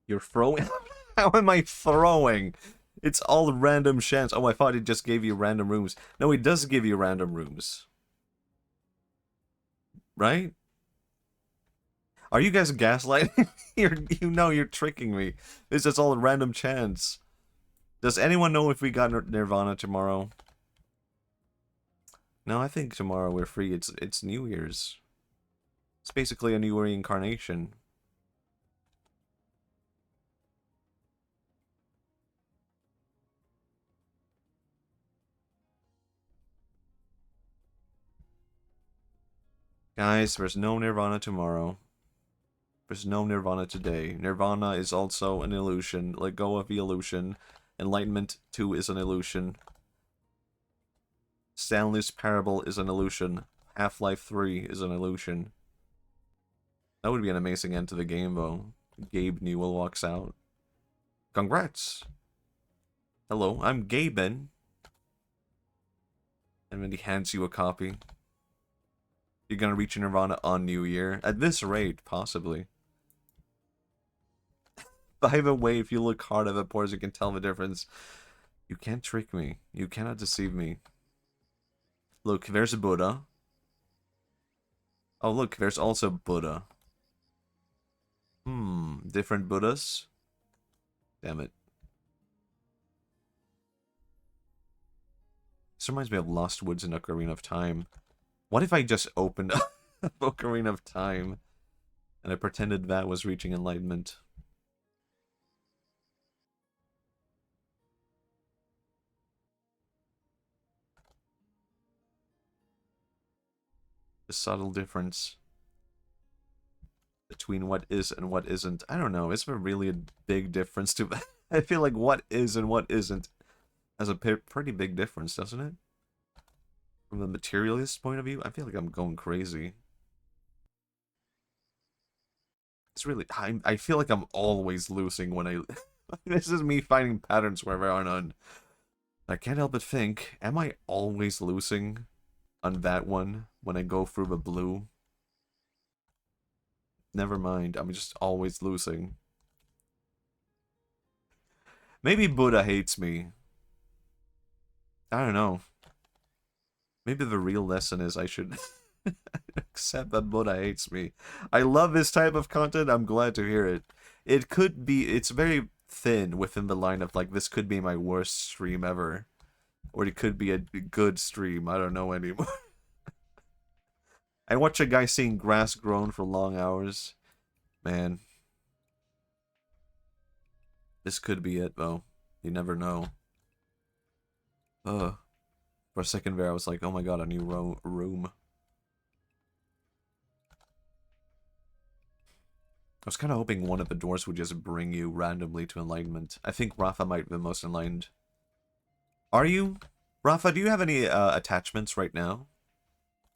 S1: You're throwing? How am I throwing? It's all random chance. Oh, I thought it just gave you random rooms. No, it does give you random rooms. Right? Are you guys gaslighting? You know you're tricking me. This is all random chance. Does anyone know if we got Nirvana tomorrow? No, I think tomorrow we're free. It's New Year's. It's basically a new reincarnation. Guys, there's no Nirvana tomorrow. There's no Nirvana today. Nirvana is also an illusion. Let go of the illusion. Enlightenment 2 is an illusion. Stanley's Parable is an illusion. Half-Life 3 is an illusion. That would be an amazing end to the game, though. Gabe Newell walks out. Congrats! Hello, I'm Gaben. And then he hands you a copy. You're gonna reach Nirvana on New Year. At this rate, possibly. By the way, if you look hard at the pores, you can tell the difference. You can't trick me. You cannot deceive me. Look, there's a Buddha. Oh, look, there's also Buddha. Different Buddhas? Damn it. This reminds me of Lost Woods and Ocarina of Time. What if I just opened up Ocarina of Time and I pretended that was reaching enlightenment? The subtle difference between what is and what isn't. I don't know. Is there really a big difference to that? I feel like what is and what isn't has a pretty big difference, doesn't it? From the materialist point of view, I feel like I'm going crazy. It's really... I feel like I'm always losing when I... This is me finding patterns where there are none. I can't help but think, am I always losing on that one when I go through the blue? Never mind, I'm just always losing. Maybe Buddha hates me. I don't know. Maybe the real lesson is I should accept that Buddha hates me. I love this type of content, I'm glad to hear it. It could be, it's very thin within the line of like, this could be my worst stream ever. Or it could be a good stream, I don't know anymore. I watch a guy seeing grass grown for long hours. Man. This could be it, though. You never know. For a second there, I was like, oh my god, a new room. I was kind of hoping one of the doors would just bring you randomly to enlightenment. I think Rafa might be the most enlightened. Are you? Rafa, do you have any attachments right now?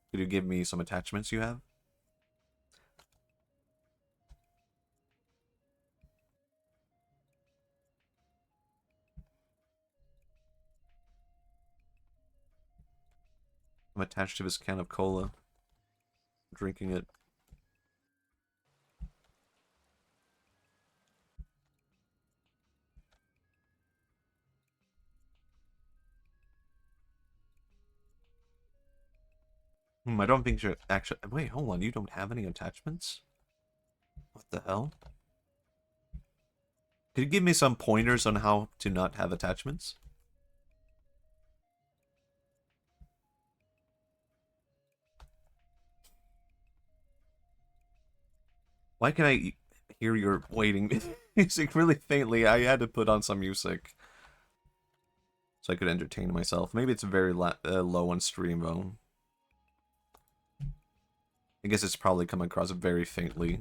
S1: Could you give me some attachments you have? I'm attached to this can of cola. Drinking it. I don't think you're actually... Wait, hold on. You don't have any attachments? What the hell? Could you give me some pointers on how to not have attachments? Why can I hear your waiting music really faintly? I had to put on some music so I could entertain myself. Maybe it's very low on stream, though. I guess it's probably come across very faintly.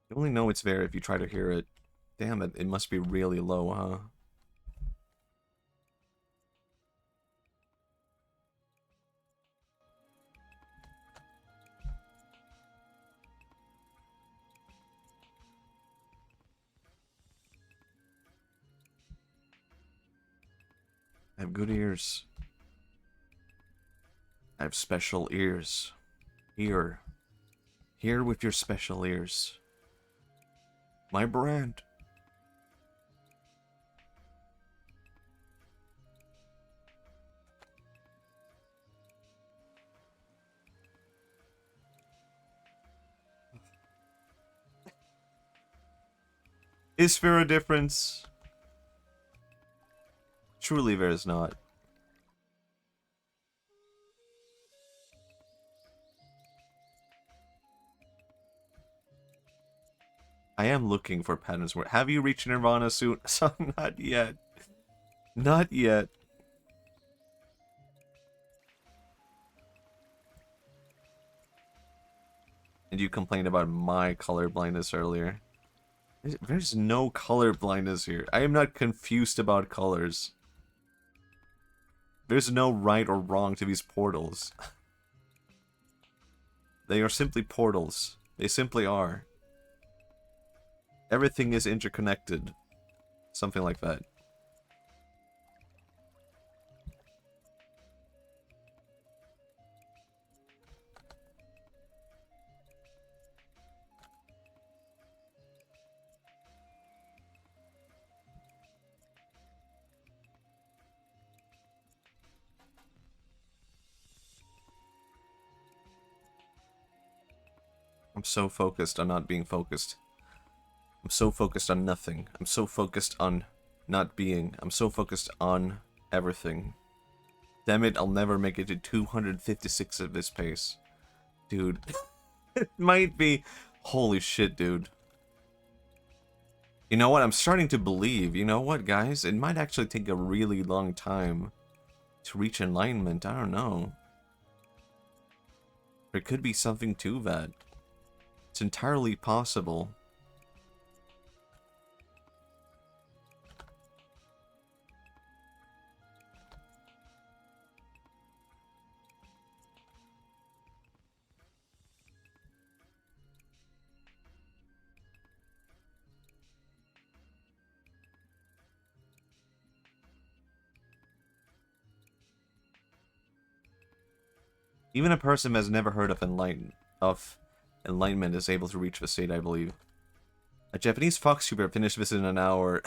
S1: You only know it's there if you try to hear it. Damn it, it must be really low, huh? I have good ears. I have special ears. Here. Here with your special ears. My brand. Is there a difference? Truly there is not. I am looking for patterns where... Have you reached Nirvana soon? So, not yet. Not yet. And you complained about my color blindness earlier. There's no color blindness here. I am not confused about colors. There's no right or wrong to these portals. They are simply portals. They simply are. Everything is interconnected. Something like that. I'm so focused on not being focused. I'm so focused on nothing. I'm so focused on not being. I'm so focused on everything. Damn it, I'll never make it to 256 at this pace. Dude. It might be... Holy shit, dude. You know what? I'm starting to believe. You know what, guys? It might actually take a really long time to reach enlightenment. I don't know. There could be something to that. It's entirely possible. Even a person who has never heard of enlightenment is able to reach the state, I believe. A Japanese fox tuber finished this in an hour.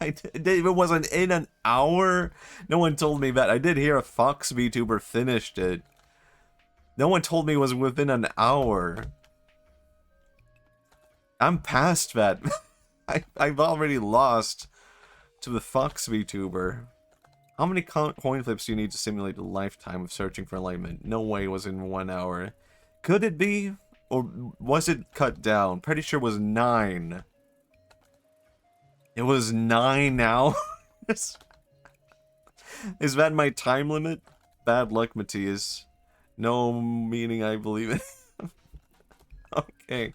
S1: It wasn't in an hour? No one told me that. I did hear a fox VTuber finished it. No one told me it was within an hour. I'm past that. I've already lost to the fox VTuber. How many coin flips do you need to simulate a lifetime of searching for enlightenment? No way it was in 1 hour. Could it be? Or was it cut down? Pretty sure it was 9. It was 9 hours? Is that my time limit? Bad luck, Matthias. No meaning I believe it. Okay.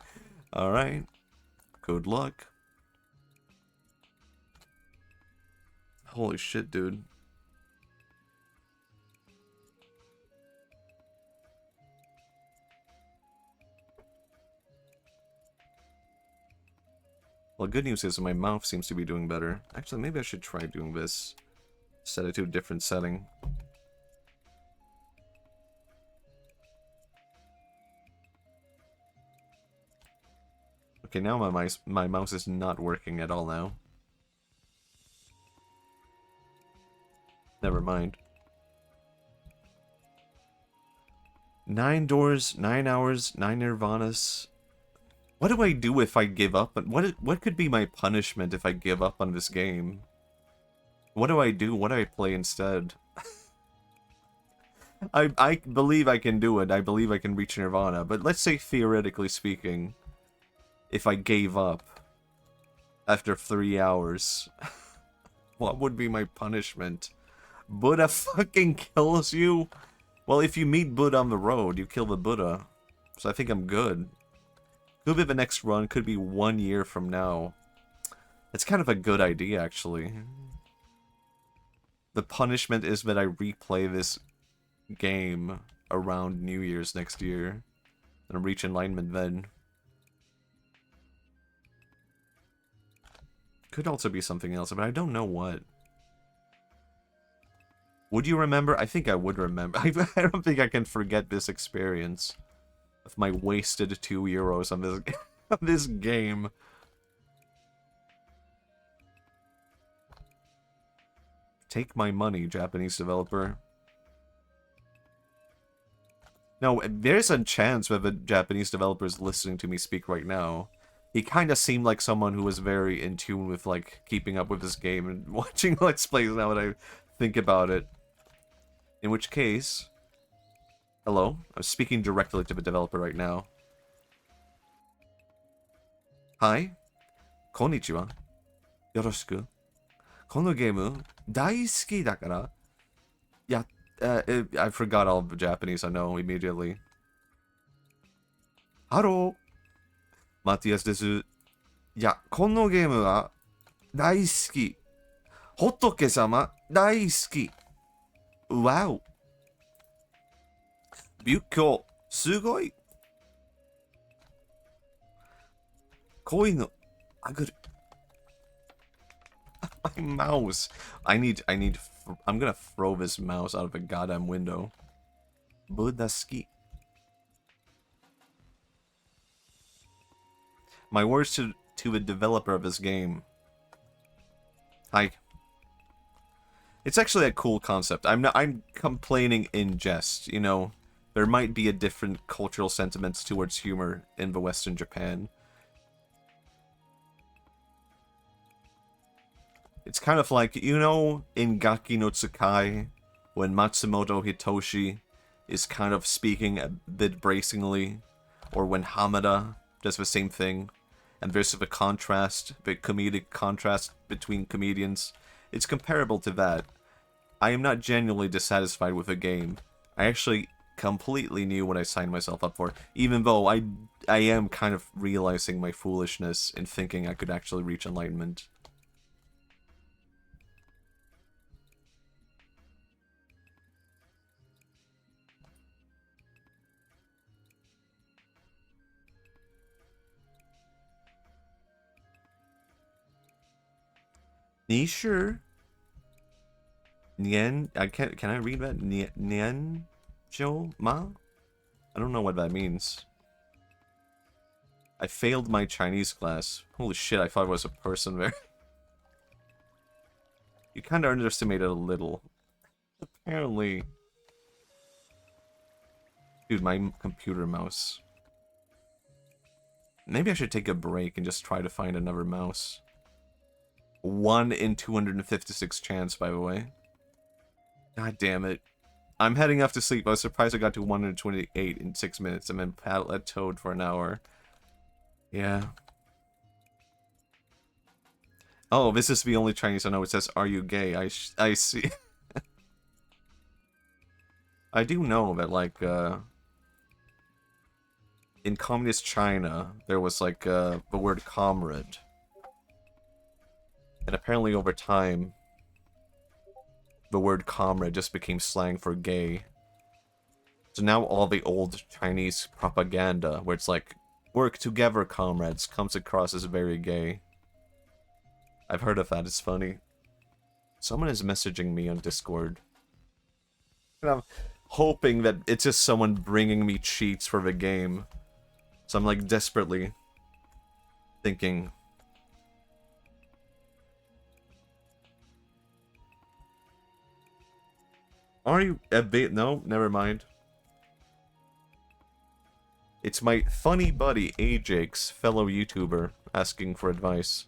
S1: Alright. Good luck. Holy shit, dude. Well, good news is my mouth seems to be doing better. Actually, maybe I should try doing this. Set it to a different setting. Okay, now my mouse is not working at all now. Never mind. 9 doors, 9 hours, 9 Nirvanas. What do I do if I give up? What could be my punishment if I give up on this game? What do I do? What do I play instead? I believe I can do it. I believe I can reach Nirvana. But let's say, theoretically speaking, if I gave up after 3 hours, what would be my punishment? Buddha fucking kills you? Well, if you meet Buddha on the road, you kill the Buddha. So I think I'm good. Could be the next run, could be 1 year from now. It's kind of a good idea, actually. The punishment is that I replay this game around New Year's next year. And reach enlightenment then. Could also be something else, but I don't know what. Would you remember? I think I would remember. I don't think I can forget this experience. Of my wasted €2 on this on this game. Take my money, Japanese developer. No, there's a chance that the Japanese developer is listening to me speak right now. He kind of seemed like someone who was very in tune with, like, keeping up with this game and watching Let's Plays now that I think about it. In which case... Hello? I'm speaking directly to the developer right now. Hi? Konnichiwa. Yoroshiku. このゲーム大好きだから。I forgot all the Japanese I know immediately. Hello? Matthias です。いや、このゲームは大好き。仏様大好き。Wow. 仏教、すごい。Going, I could. My mouse. I'm gonna throw this mouse out of a goddamn window. Budaski. My words to the developer of this game. Hi. It's actually a cool concept. I'm complaining in jest, you know. There might be a different cultural sentiments towards humor in the Western Japan. It's kind of like, you know, in Gaki no Tsukai, when Matsumoto Hitoshi is kind of speaking a bit bracingly, or when Hamada does the same thing, and there's the contrast, the comedic contrast between comedians. It's comparable to that. I am not genuinely dissatisfied with the game. I actually completely knew what I signed myself up for, even though I am kind of realizing my foolishness in thinking I could actually reach enlightenment. Ni sure? Nien, can I read that? Nien Jo Ma? I don't know what that means. I failed my Chinese class. Holy shit, I thought it was a person there. You kind of underestimated a little. Apparently. Dude, my computer mouse. Maybe I should take a break and just try to find another mouse. 1 in 256 chance, by the way. God damn it. I'm heading off to sleep. I was surprised I got to 128 in 6 minutes and then plateaued for an hour. Yeah. Oh, this is the only Chinese I know. It says, "Are you gay?" I see. I do know that, like, in communist China, there was, like, the word comrade. And apparently over time, the word comrade just became slang for gay. So now all the old Chinese propaganda, where it's like, "Work together, comrades," comes across as very gay. I've heard of that, it's funny. Someone is messaging me on Discord. And I'm hoping that it's just someone bringing me cheats for the game. So I'm like desperately thinking... Are you a bit? No, never mind. It's my funny buddy, Ajax, fellow YouTuber, asking for advice.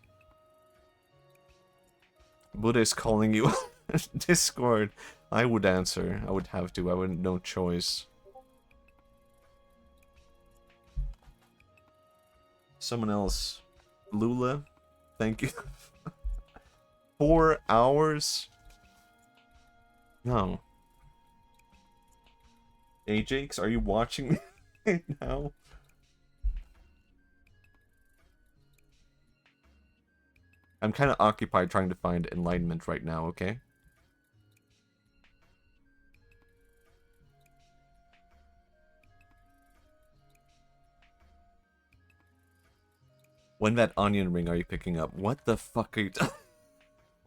S1: Buddha is calling you Discord. I would answer. I would have to. I would no choice. Someone else. Lula, thank you. 4 hours? No. Ajax, are you watching me right now? I'm kind of occupied trying to find enlightenment right now, okay? When that onion ring are you picking up? What the fuck are you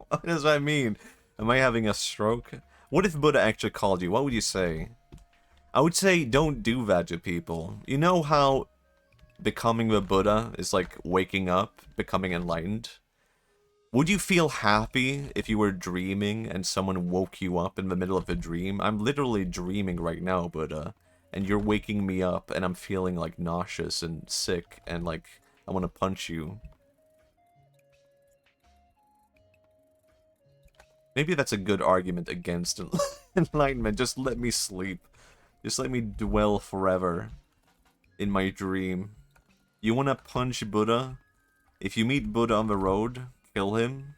S1: What does that mean? Am I having a stroke? What if Buddha actually called you? What would you say? I would say don't do that to people. You know how becoming the Buddha is like waking up, becoming enlightened? Would you feel happy if you were dreaming and someone woke you up in the middle of a dream? I'm literally dreaming right now, Buddha, and you're waking me up and I'm feeling like nauseous and sick and like I want to punch you. Maybe that's a good argument against enlightenment. Just let me sleep. Just let me dwell forever in my dream. You want to punch Buddha? If you meet Buddha on the road, kill him.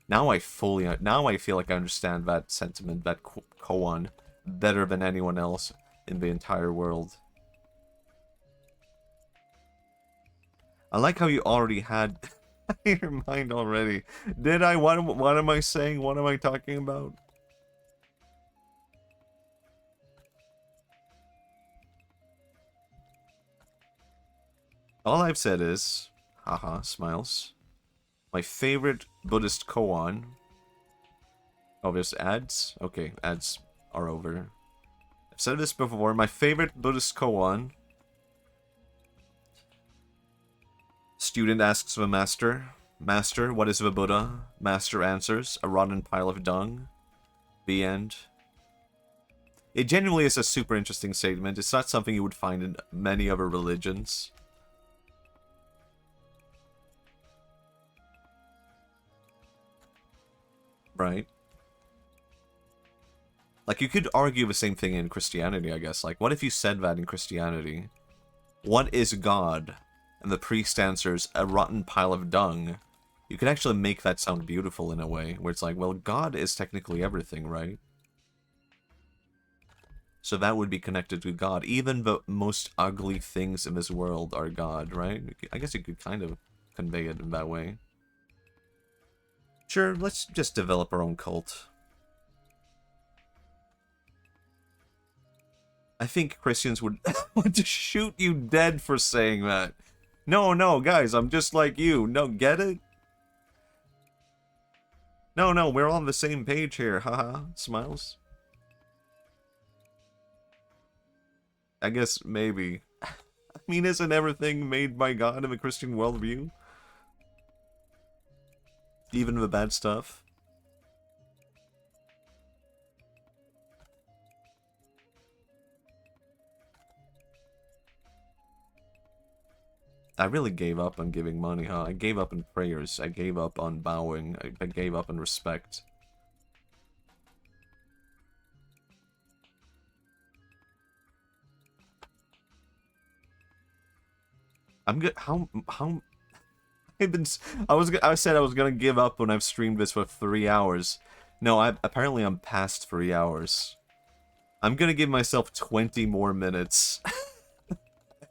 S1: Now I feel like I understand that sentiment, that koan, better than anyone else in the entire world. I like how you already had your mind already. Did I? What am I saying? What am I talking about? All I've said is, Haha, smiles. My favorite Buddhist koan. Oh, there's ads? Okay, ads are over. I've said this before. My favorite Buddhist koan. Student asks the master. Master, what is the Buddha? Master answers, a rotten pile of dung. The end. It genuinely is a super interesting statement. It's not something you would find in many other religions. Right? Like, you could argue the same thing in Christianity, I guess. Like, what if you said that in Christianity? What is God? And the priest answers, a rotten pile of dung. You could actually make that sound beautiful in a way, where it's like, well, God is technically everything, right? So that would be connected to God. Even the most ugly things in this world are God, right? I guess you could kind of convey it in that way. Sure, let's just develop our own cult. I think Christians would want to shoot you dead for saying that. No, no, guys, I'm just like you. No, get it? No, no, we're on the same page here. Haha, smiles. I guess maybe. I mean, isn't everything made by God in the Christian worldview? Even the bad stuff? I really gave up on giving money, huh? I gave up on prayers. I gave up on bowing. I gave up on respect. I'm good. How I've been. I said I was gonna give up when I've streamed this for 3 hours. No, apparently I'm past 3 hours. I'm gonna give myself 20 more minutes.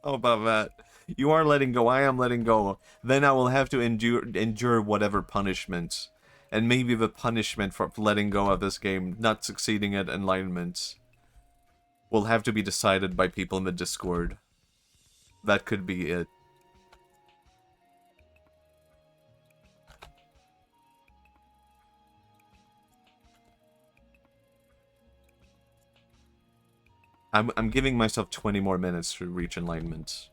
S1: How about that? You are letting go, I am letting go. Then I will have to endure whatever punishment. And maybe the punishment for letting go of this game, not succeeding at enlightenment, will have to be decided by people in the Discord. That could be it. I'm giving myself 20 more minutes to reach enlightenment.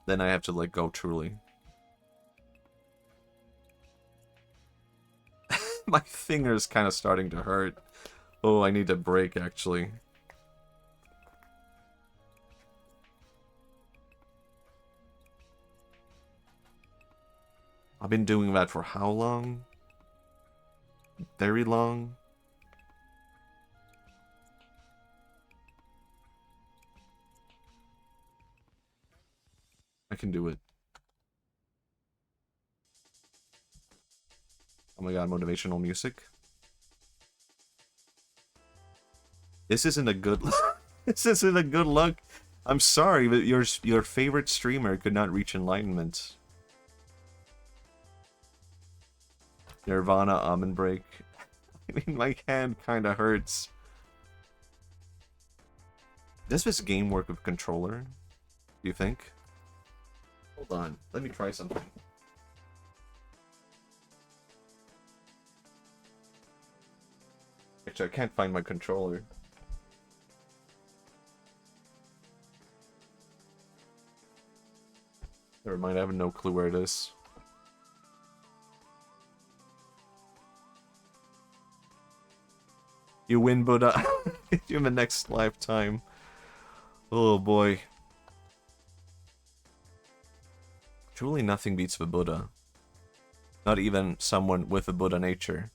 S1: Then I have to let go truly. My finger's kind of starting to hurt. Oh, I need a break actually. I've been doing that for how long? Very long. I can do it. Oh my god, motivational music. This isn't a good this isn't a good look. I'm sorry, but your favorite streamer could not reach enlightenment. Nirvana almond break. I mean, my hand kinda hurts. Does this game work with controller? Do you think? Hold on, let me try something. Actually, I can't find my controller. Never mind, I have no clue where it is. You win, Buddha. In the next lifetime. Oh boy. Truly nothing beats the Buddha. Not even someone with a Buddha nature.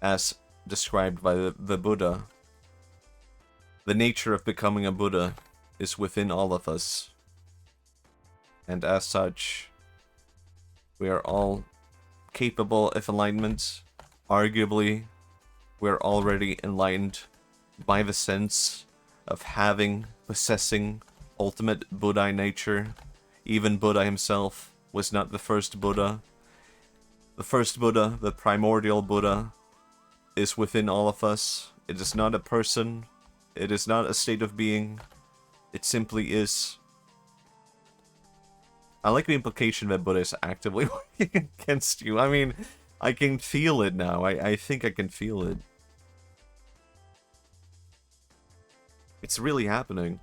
S1: As described by the Buddha, the nature of becoming a Buddha is within all of us. And as such, we are all capable of enlightenment. Arguably, we're already enlightened by the sense of having, possessing ultimate Buddha nature. Even Buddha himself was not the first Buddha. The first Buddha, the primordial Buddha, is within all of us. It is not a person. It is not a state of being. It simply is. I like the implication that Buddha is actively working against you. I mean, I can feel it now. I think I can feel it. It's really happening.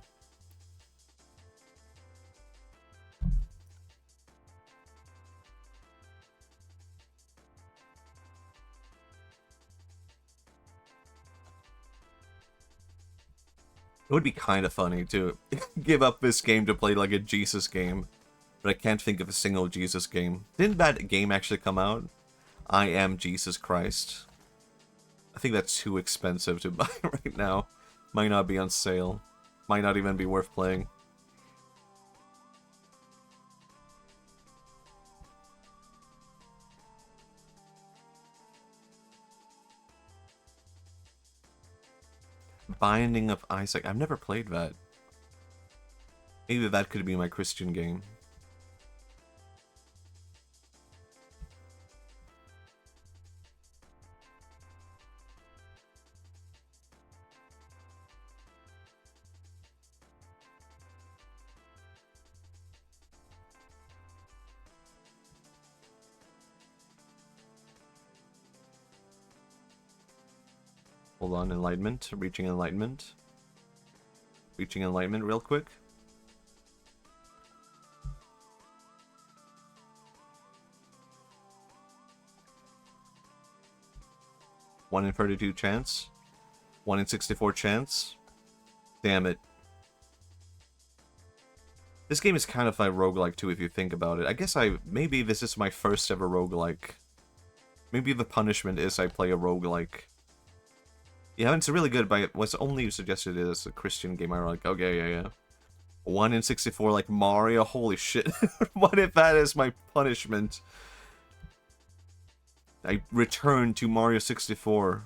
S1: It would be kind of funny to give up this game to play like a Jesus game, but I can't think of a single Jesus game. Didn't that game actually come out? I Am Jesus Christ. I think that's too expensive to buy right now. Might not be on sale. Might not even be worth playing. Binding of Isaac. I've never played that. Maybe that could be my Christian game. Hold on, enlightenment. Reaching enlightenment. Reaching enlightenment real quick. 1 in 32 chance. 1 in 64 chance. Damn it. This game is kind of like roguelike too if you think about it. I guess maybe this is my first ever roguelike. Maybe the punishment is I play a roguelike. Yeah, it's really good, but what's only suggested is a Christian game. I'm like, okay, yeah. 1 in 64 like Mario? Holy shit. What if that is my punishment? I return to Mario 64.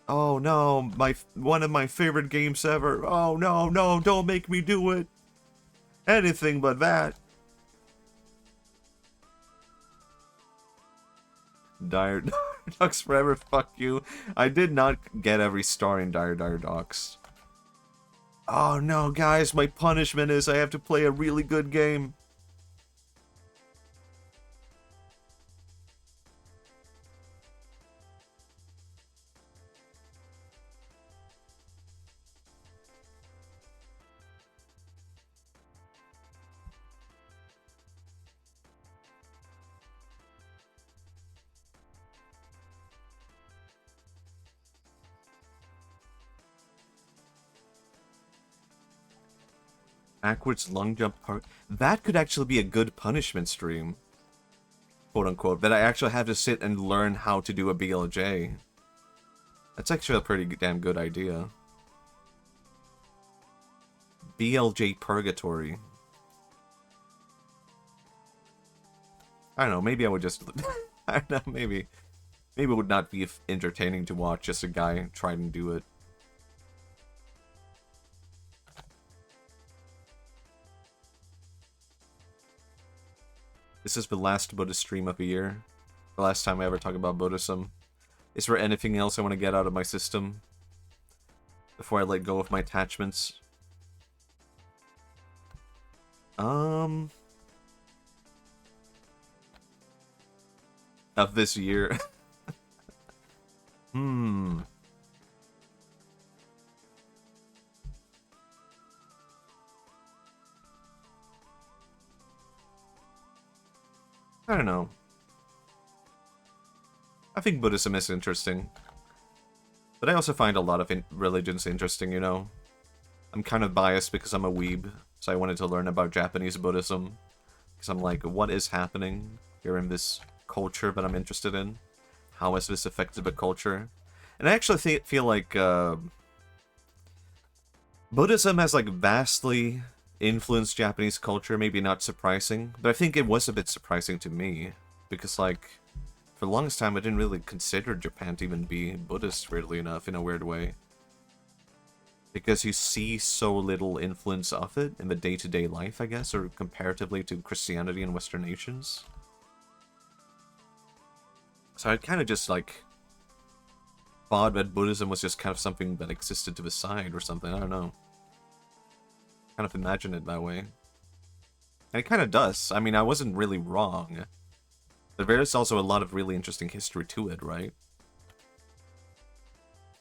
S1: Oh no, one of my favorite games ever. Oh no, don't make me do it. Anything but that. Dire Ducks forever, fuck you. I did not get every star in Dire Ducks. Oh no, guys, my punishment is I have to play a really good game. Backwards lung jump part. That could actually be a good punishment stream. Quote unquote. That I actually have to sit and learn how to do a BLJ. That's actually a pretty damn good idea. BLJ Purgatory. I don't know, maybe I would just... I don't know, maybe it would not be entertaining to watch just a guy try and do it. This is the last Buddhist stream of the year. The last time I ever talk about Buddhism. Is there anything else I want to get out of my system before I let go of my attachments? Of this year. I don't know. I think Buddhism is interesting. But I also find a lot of religions interesting, you know? I'm kind of biased because I'm a weeb, so I wanted to learn about Japanese Buddhism. Because I'm like, what is happening here in this culture that I'm interested in? How has this affected the culture? And I actually feel like Buddhism has like vastly influenced Japanese culture, maybe not surprising, but I think it was a bit surprising to me, because like, for the longest time I didn't really consider Japan to even be Buddhist, weirdly enough, in a weird way. Because you see so little influence of it in the day-to-day life, I guess, or comparatively to Christianity in Western nations. So I kind of just like thought that Buddhism was just kind of something that existed to the side or something, I don't know. Kind of imagine it that way. And it kind of does. I mean, I wasn't really wrong. But there's also a lot of really interesting history to it, right?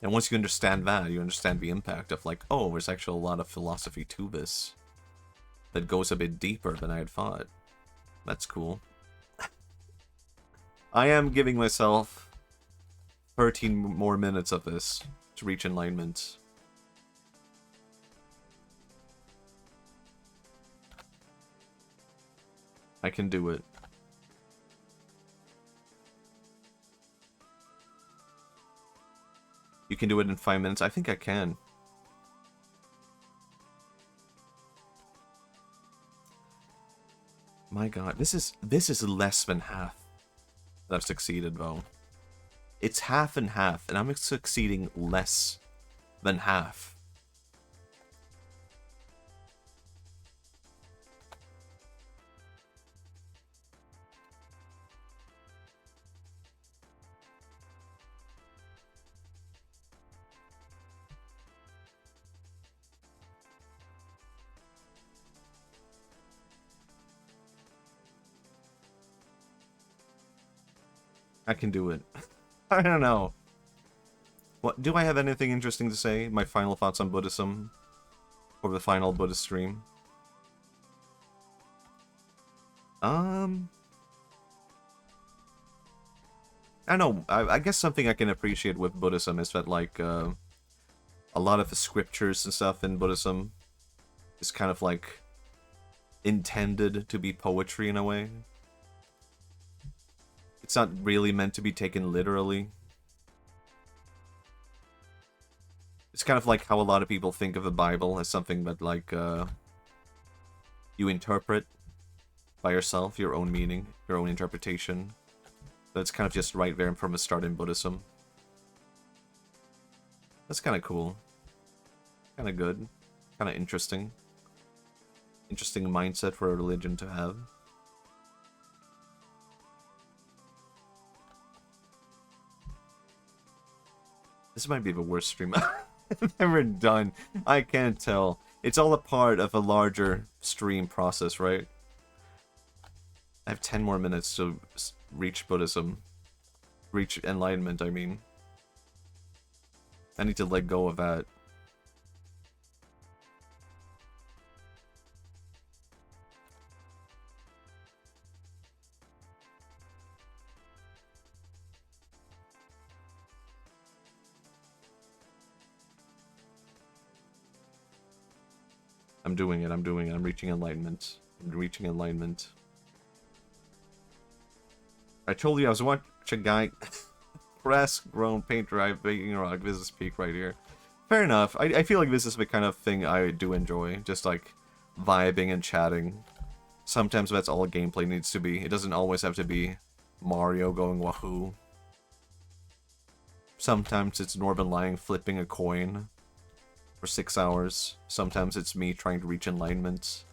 S1: And once you understand that, you understand the impact of like, oh, there's actually a lot of philosophy to this that goes a bit deeper than I had thought. That's cool. I am giving myself 13 more minutes of this to reach enlightenment. I can do it. You can do it in 5 minutes? I think I can. My god, this is less than half that I've succeeded, though. It's half and half, and I'm succeeding less than half. I can do it. I don't know. What, do I have anything interesting to say? My final thoughts on Buddhism? Or the final Buddhist stream? I don't know. I guess something I can appreciate with Buddhism is that, like, a lot of the scriptures and stuff in Buddhism is kind of, like, intended to be poetry in a way. It's not really meant to be taken literally. It's kind of like how a lot of people think of the Bible as something that, like, you interpret by yourself, your own meaning, your own interpretation. That's kind of just right there from the start in Buddhism. That's kind of cool. Kind of good. Kind of interesting. Interesting mindset for a religion to have. This might be the worst stream I've ever done. I can't tell. It's all a part of a larger stream process, right? I have 10 more minutes to reach Buddhism. Reach enlightenment, I mean. I need to let go of that. I'm doing it, I'm doing it. I'm reaching enlightenment. I'm reaching enlightenment. I told you I was watching a guy press grown paint dry baking rock. This is peak right here. Fair enough. I feel like this is the kind of thing I do enjoy. Just like vibing and chatting. Sometimes that's all gameplay needs to be. It doesn't always have to be Mario going wahoo. Sometimes it's Northern Lion flipping a coin for 6 hours. Sometimes it's me trying to reach enlightenment.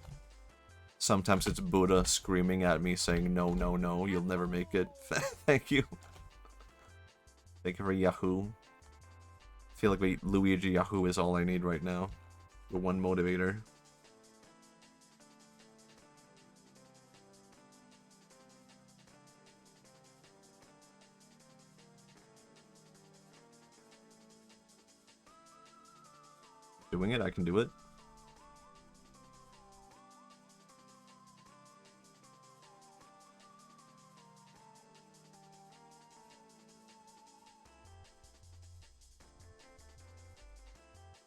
S1: Sometimes it's Buddha screaming at me saying, no, no, no, you'll never make it. Thank you. Thank you for Yahoo. I feel like Luigi Yahoo is all I need right now. The one motivator. Doing it, I can do it.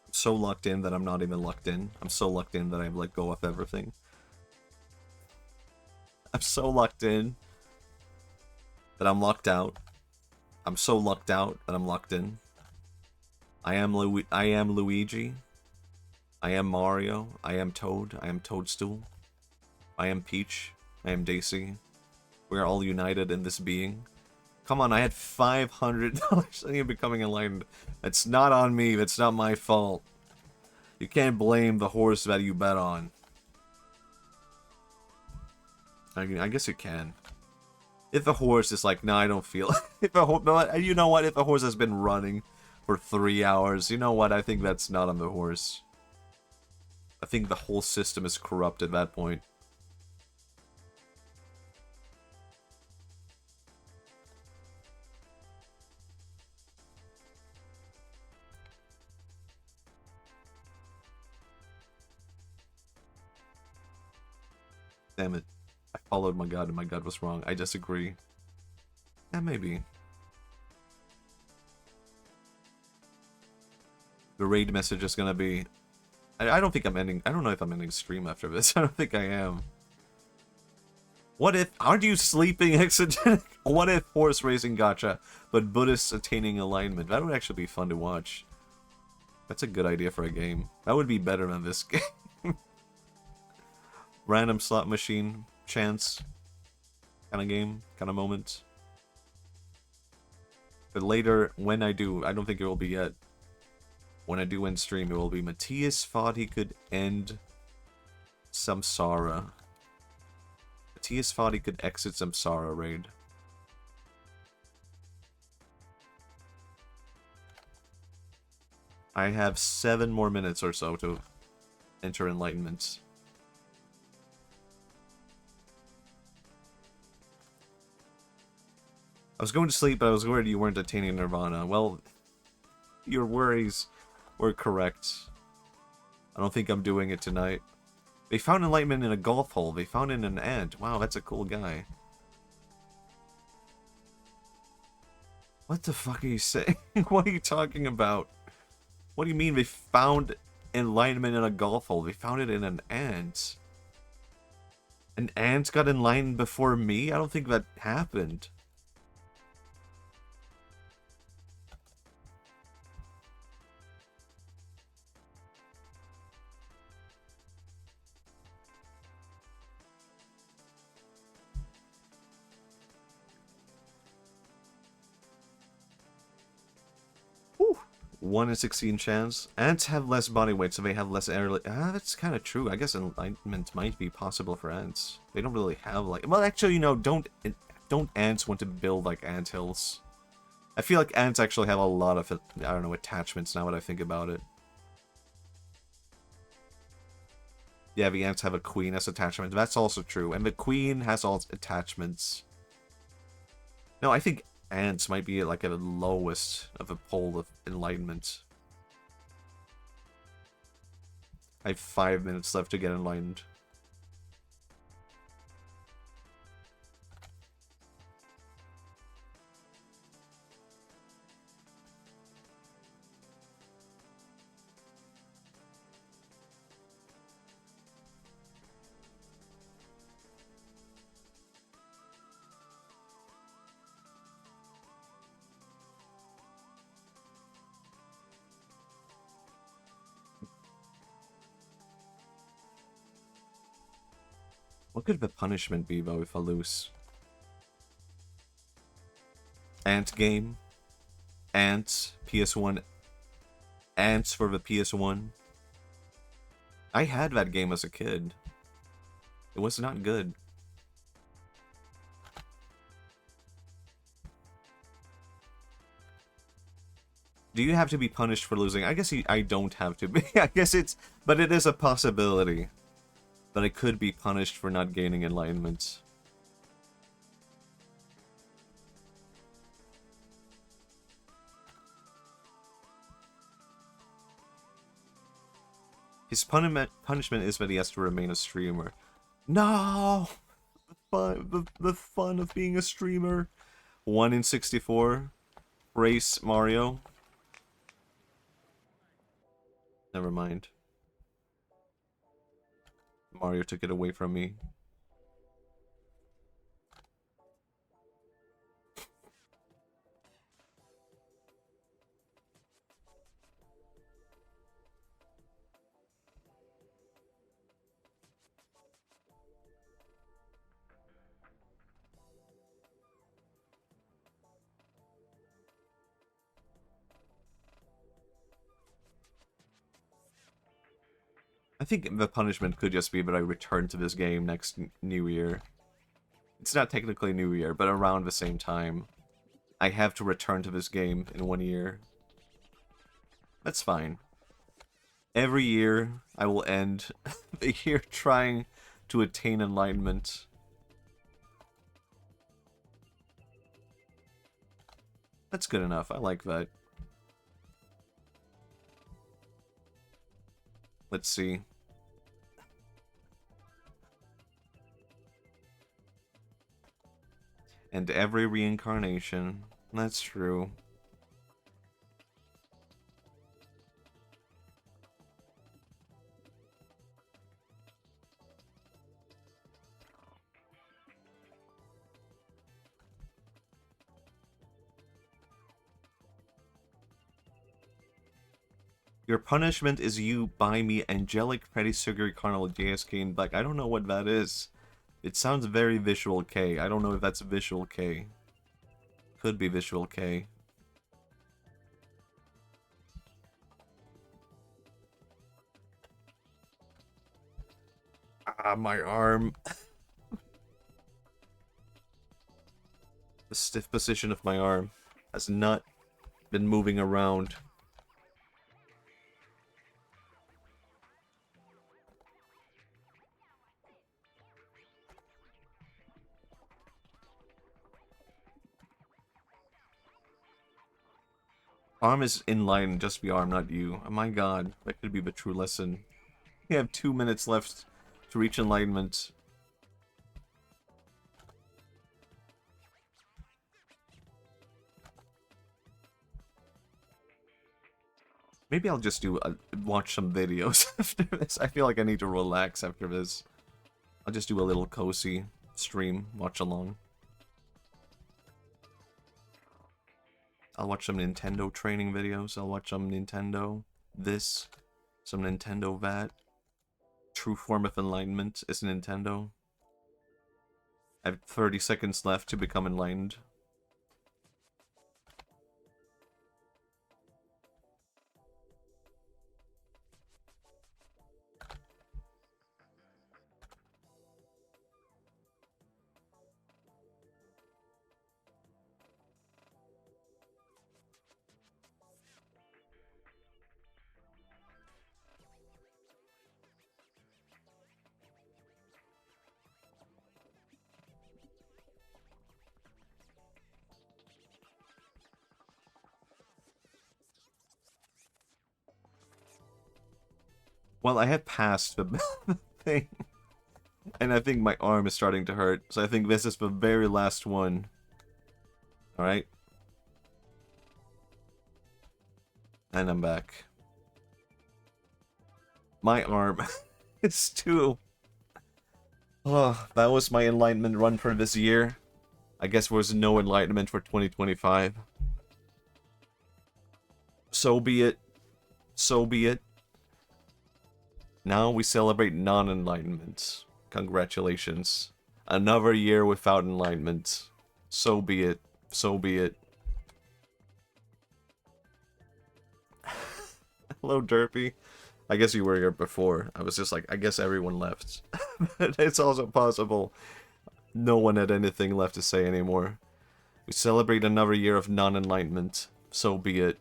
S1: I'm so locked in that I'm not even locked in. I'm so locked in that I've let go of everything. I'm so locked in that I'm locked out. I'm so locked out that I'm locked in. I am Luigi. I am Mario. I am Toad. I am Toadstool. I am Peach. I am Daisy. We are all united in this being. Come on, I had $500 on you becoming enlightened. That's not on me. That's not my fault. You can't blame the horse that you bet on. I guess you can. If the horse is like, no, I don't feel if a you know what? If the horse has been running for 3 hours, you know what? I think that's not on the horse. I think the whole system is corrupt at that point. Damn it. I followed my god and my god was wrong. I disagree. Yeah, maybe. The raid message is gonna be... I don't think I'm ending... I don't know if I'm ending stream after this. I don't think I am. What if... Aren't you sleeping, Exogenic? What if horse racing gacha, but Buddhists attaining alignment? That would actually be fun to watch. That's a good idea for a game. That would be better than this game. Random slot machine chance kind of game, kind of moment. But later, when I do, I don't think it will be yet. When I do end stream, it will be Matthias thought he could end Samsara. Matthias thought he could exit Samsara raid. I have 7 more minutes or so to enter Enlightenment. I was going to sleep, but I was worried you weren't attaining Nirvana. Well, your worries were correct. I don't think I'm doing it tonight. They found enlightenment in a golf hole. They found it in an ant. Wow, that's a cool guy. What the fuck are you saying? What are you talking about? What do you mean they found enlightenment in a golf hole? They found it in an ant. An ant got enlightened before me? I don't think that happened. Whew. 1 in 16 chance. Ants have less body weight, so they have less air. That's kind of true. I guess enlightenment might be possible for ants. They don't really have like. Well, actually, you know, don't ants want to build like anthills? I feel like ants actually have a lot of, I don't know, attachments now that I think about it. Yeah, the ants have a queen as attachment. That's also true. And the queen has all its attachments. No, I think ants might be like at the lowest of a pole of enlightenment. I have 5 minutes left to get enlightened. What could the punishment be, though, if I lose? Ant game. Ants. PS1. Ants for the PS1. I had that game as a kid. It was not good. Do you have to be punished for losing? I guess I don't have to be. I guess it's... But it is a possibility. That I could be punished for not gaining enlightenment. His punishment is that he has to remain a streamer. No! The fun of being a streamer. 1 in 64. Race Mario. Never mind. Mario took it away from me. I think the punishment could just be that I return to this game next New Year. It's not technically New Year, but around the same time. I have to return to this game in 1 year. That's fine. Every year, I will end the year trying to attain enlightenment. That's good enough. I like that. Let's see. And every reincarnation. That's true. Your punishment is you buy me angelic pretty sugary carnal JSK in black. I don't know what that is. It sounds very Visual K. I don't know if that's Visual K. Could be Visual K. Ah, my arm. The stiff position of my arm has not been moving around. Arm is in line, just be arm, not you. Oh my god, that could be the true lesson. You have 2 minutes left to reach enlightenment. Maybe I'll just do watch some videos after this. I feel like I need to relax after this. I'll just do a little cozy stream, watch along. I'll watch some Nintendo training videos. I'll watch some Nintendo this, some Nintendo that. True form of enlightenment is Nintendo. I have 30 seconds left to become enlightened. Well, I had passed the thing. And I think my arm is starting to hurt. So I think this is the very last one. Alright. And I'm back. My arm is too... Oh, that was my enlightenment run for this year. I guess there was no enlightenment for 2025. So be it. So be it. Now we celebrate non-enlightenment. Congratulations. Another year without enlightenment. So be it. So be it. Hello, Derpy. I guess you were here before. I was just like, I guess everyone left. But it's also possible no one had anything left to say anymore. We celebrate another year of non-enlightenment. So be it.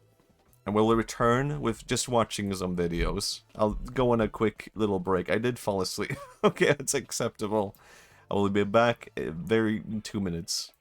S1: And we'll return with just watching some videos. I'll go on a quick little break. I did fall asleep. Okay, it's acceptable. I will be back in 2 minutes.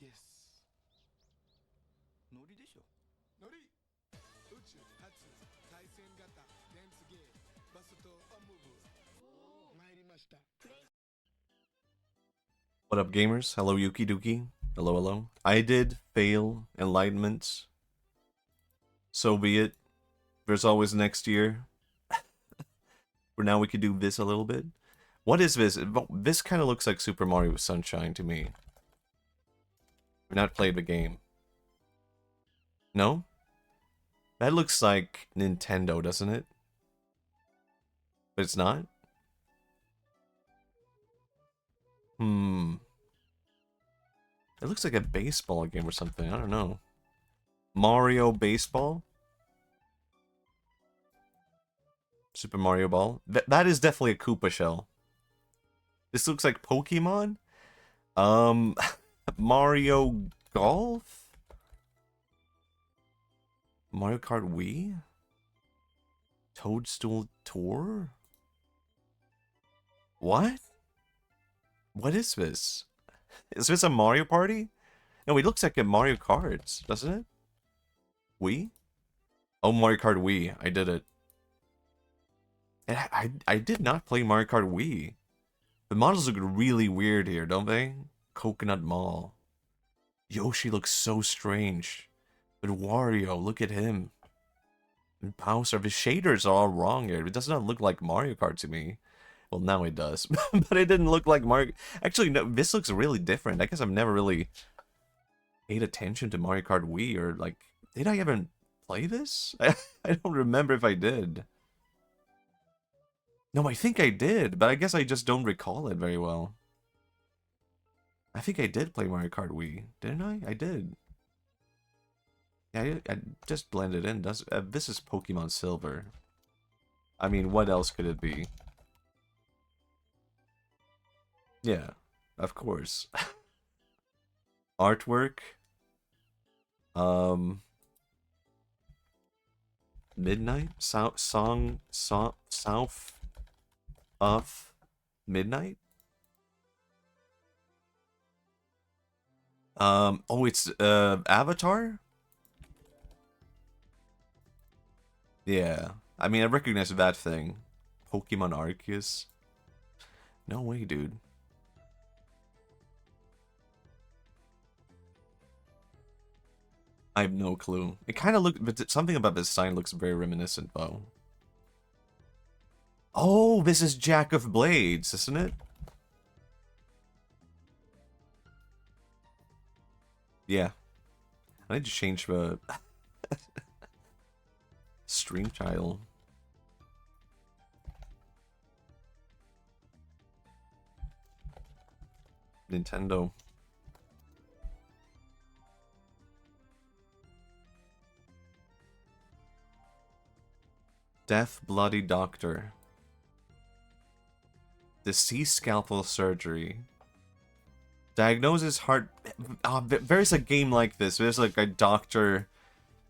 S3: Yes. ノリでしょ。ノリ。宇宙初対戦型電子ゲームバストアムブ参りました。
S1: What up, gamers? Hello, Yuki Duki. Hello, hello. I did fail Enlightenment. So be it. There's always next year. For now, we could do this a little bit. What is this? This kind of looks like Super Mario Sunshine to me. I've not played the game. No? That looks like Nintendo, doesn't it? But it's not? It looks like a baseball game or something. I don't know. Mario Baseball? Super Mario Ball? That is definitely a Koopa shell. This looks like Pokemon? Mario Golf? Mario Kart Wii? Toadstool Tour? What? What is this? Is this a Mario Party? No, it looks like a Mario Kart, doesn't it? Wii? Oh, Mario Kart Wii. I did it. I did not play Mario Kart Wii. The models look really weird here, don't they? Coconut Mall. Yoshi looks so strange. But Wario, look at him. And Bowser, the shaders are all wrong here. It does not look like Mario Kart to me. Well, now it does. But it didn't look like Mario... Actually, no, this looks really different. I guess I've never really paid attention to Mario Kart Wii, or like... Did I ever play this? I don't remember if I did. No, I think I did, but I guess I just don't recall it very well. I think I did play Mario Kart Wii, didn't I? I did. Yeah, I just blended in. This is Pokemon Silver. I mean, what else could it be? Yeah, of course. Artwork. Midnight? South of Midnight? Oh, it's, Avatar? Yeah. I mean, I recognize that thing. Pokemon Arceus? No way, dude. I have no clue. It kind of looked, but something about this sign looks very reminiscent, though. Oh, this is Jack of Blades, isn't it? Yeah. I need to change the stream title. Nintendo. Death Bloody Doctor. Deceased scalpel surgery. Diagnosis heart... there's a game like this. There's like a doctor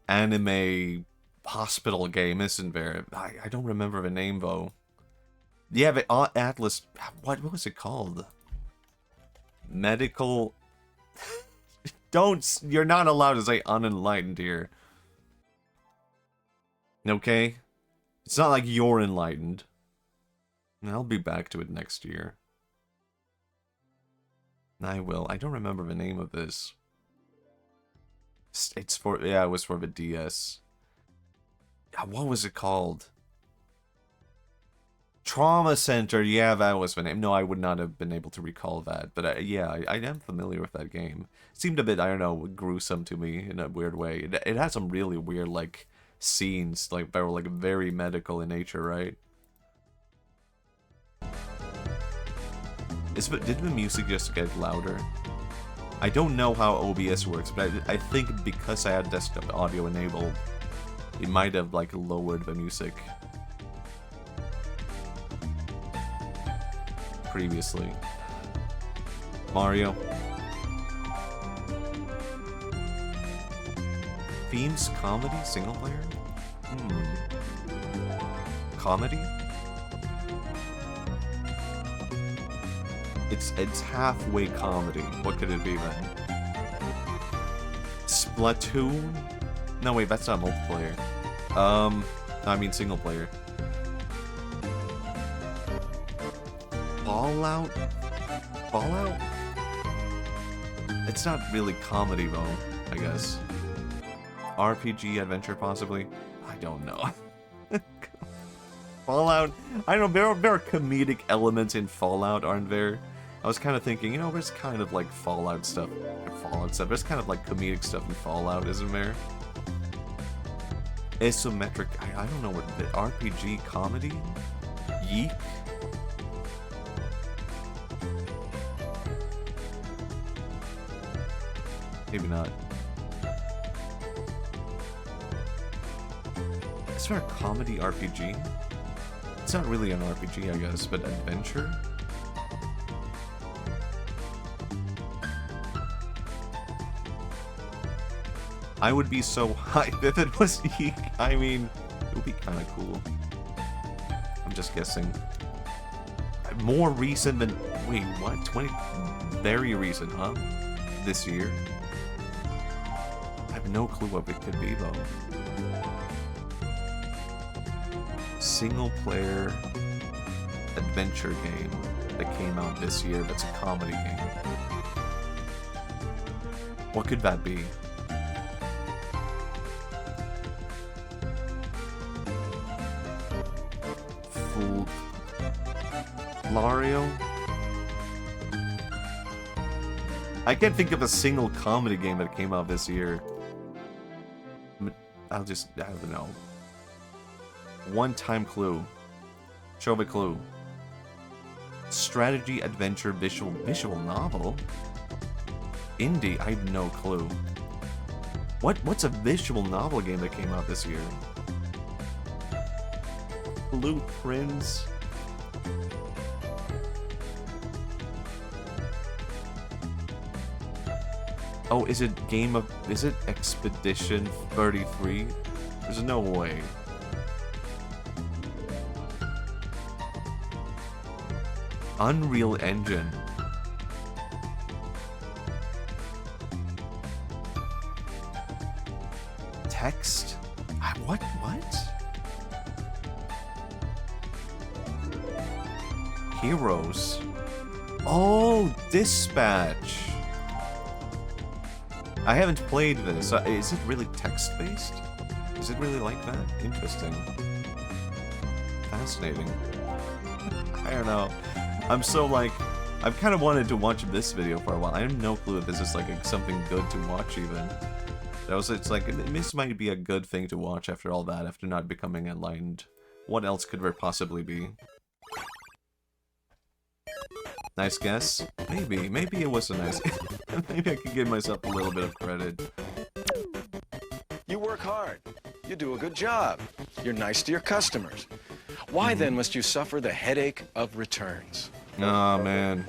S1: anime hospital game, isn't there? I don't remember the name, though. Yeah, the Atlas... What was it called? Medical... Don't... You're not allowed to say unenlightened here. Okay? It's not like you're enlightened. I'll be back to it next year. I will. I don't remember the name of this. It's for... Yeah, it was for the DS. What was it called? Trauma Center. Yeah, that was the name. No, I would not have been able to recall that. But yeah, I am familiar with that game. It seemed a bit, I don't know, gruesome to me in a weird way. It had some really weird, like, scenes, like, that were, like, very medical in nature, right? Did the music just get louder? I don't know how OBS works, but I think because I had desktop audio enabled, it might have, like, lowered the music previously. Mario. Themes, comedy, single player? Comedy? It's halfway comedy. What could it be then? Splatoon? No, wait, that's not multiplayer. I mean single player. Fallout? Fallout? It's not really comedy though, I guess. RPG adventure possibly? I don't know. Fallout? I don't know, there are comedic elements in Fallout, aren't there? I was kind of thinking, you know, there's kind of like Fallout stuff. There's kind of like comedic stuff in Fallout, isn't there? Isometric, I don't know what the RPG comedy? Yeek? Maybe not. Is there a comedy RPG? It's not really an RPG, I guess, but adventure? I would be so hyped if it was Eek. I mean, it would be kind of cool. I'm just guessing. More recent than... Wait, what? 20... Very recent, huh? This year? I have no clue what it could be, though. Single-player adventure game that came out this year that's a comedy game. What could that be? Mario? I can't think of a single comedy game that came out this year. I don't know. One-time clue. Show me a clue. Strategy, adventure, visual novel? Indie? I have no clue. What's a visual novel game that came out this year? Blueprints? Oh, is it Expedition 33? There's no way. Unreal Engine. Text? What? Heroes. Oh, Dispatch. I haven't played this. Is it really text-based? Is it really like that? Interesting. Fascinating. I don't know. I'm so like... I've kind of wanted to watch this video for a while. I have no clue if this is like something good to watch even. It's like, this might be a good thing to watch after all that, after not becoming enlightened. What else could there possibly be? Nice guess? Maybe it was a nice guess. Maybe I could give myself a little bit of credit.
S4: You work hard. You do a good job. You're nice to your customers. Why then must you suffer the headache of returns?
S1: Aw, man.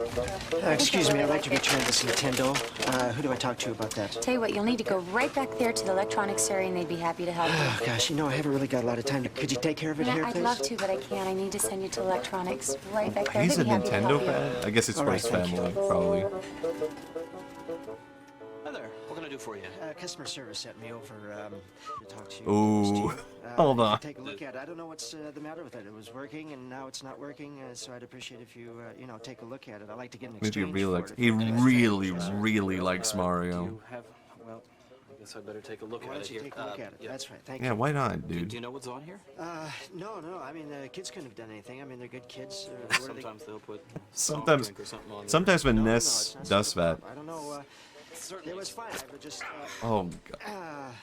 S5: Excuse me, I'd like to return this Nintendo. Who do I talk to about that?
S6: Tell you what, you'll need to go right back there to the electronics area and they'd be happy to help you.
S5: Oh, gosh, you know, I haven't really got a lot of time. Could you take care of it here,
S6: I'd
S5: please?
S6: love to, but I can't. I need to send you to electronics right back there.
S1: He's a
S6: They'd be happy to
S1: Nintendo
S6: help you.
S1: fan? I guess it's for his family, probably.
S7: Hi there. What can I do for you?
S5: Customer service sent me over to talk to you.
S1: Ooh. Hold on.
S5: Take a look at it. I don't know what's the matter with it. It was working, and now it's not working, so I'd appreciate if you, you know, take a look at it. I'd like to get an exchange for it.
S1: He really likes
S7: Do
S1: Mario.
S7: you have... Well, I guess I better take a look
S5: Why
S7: at it
S5: don't you
S7: here.
S5: take a look at it?
S7: Yeah.
S5: That's right. Thank
S1: Yeah,
S5: you.
S1: why not,
S7: Do
S1: dude?
S7: you know what's on here?
S5: No. I mean, the kids couldn't have done anything. I mean, they're good kids. What are they-
S7: Sometimes they'll put
S1: Sometimes-
S7: soft drink or something on there.
S1: Sometimes when
S5: No,
S1: Ness
S5: it's not
S1: does
S5: something
S1: that.
S5: I don't know.
S7: Certainly.
S5: It was fine. I would just.
S1: Oh, God.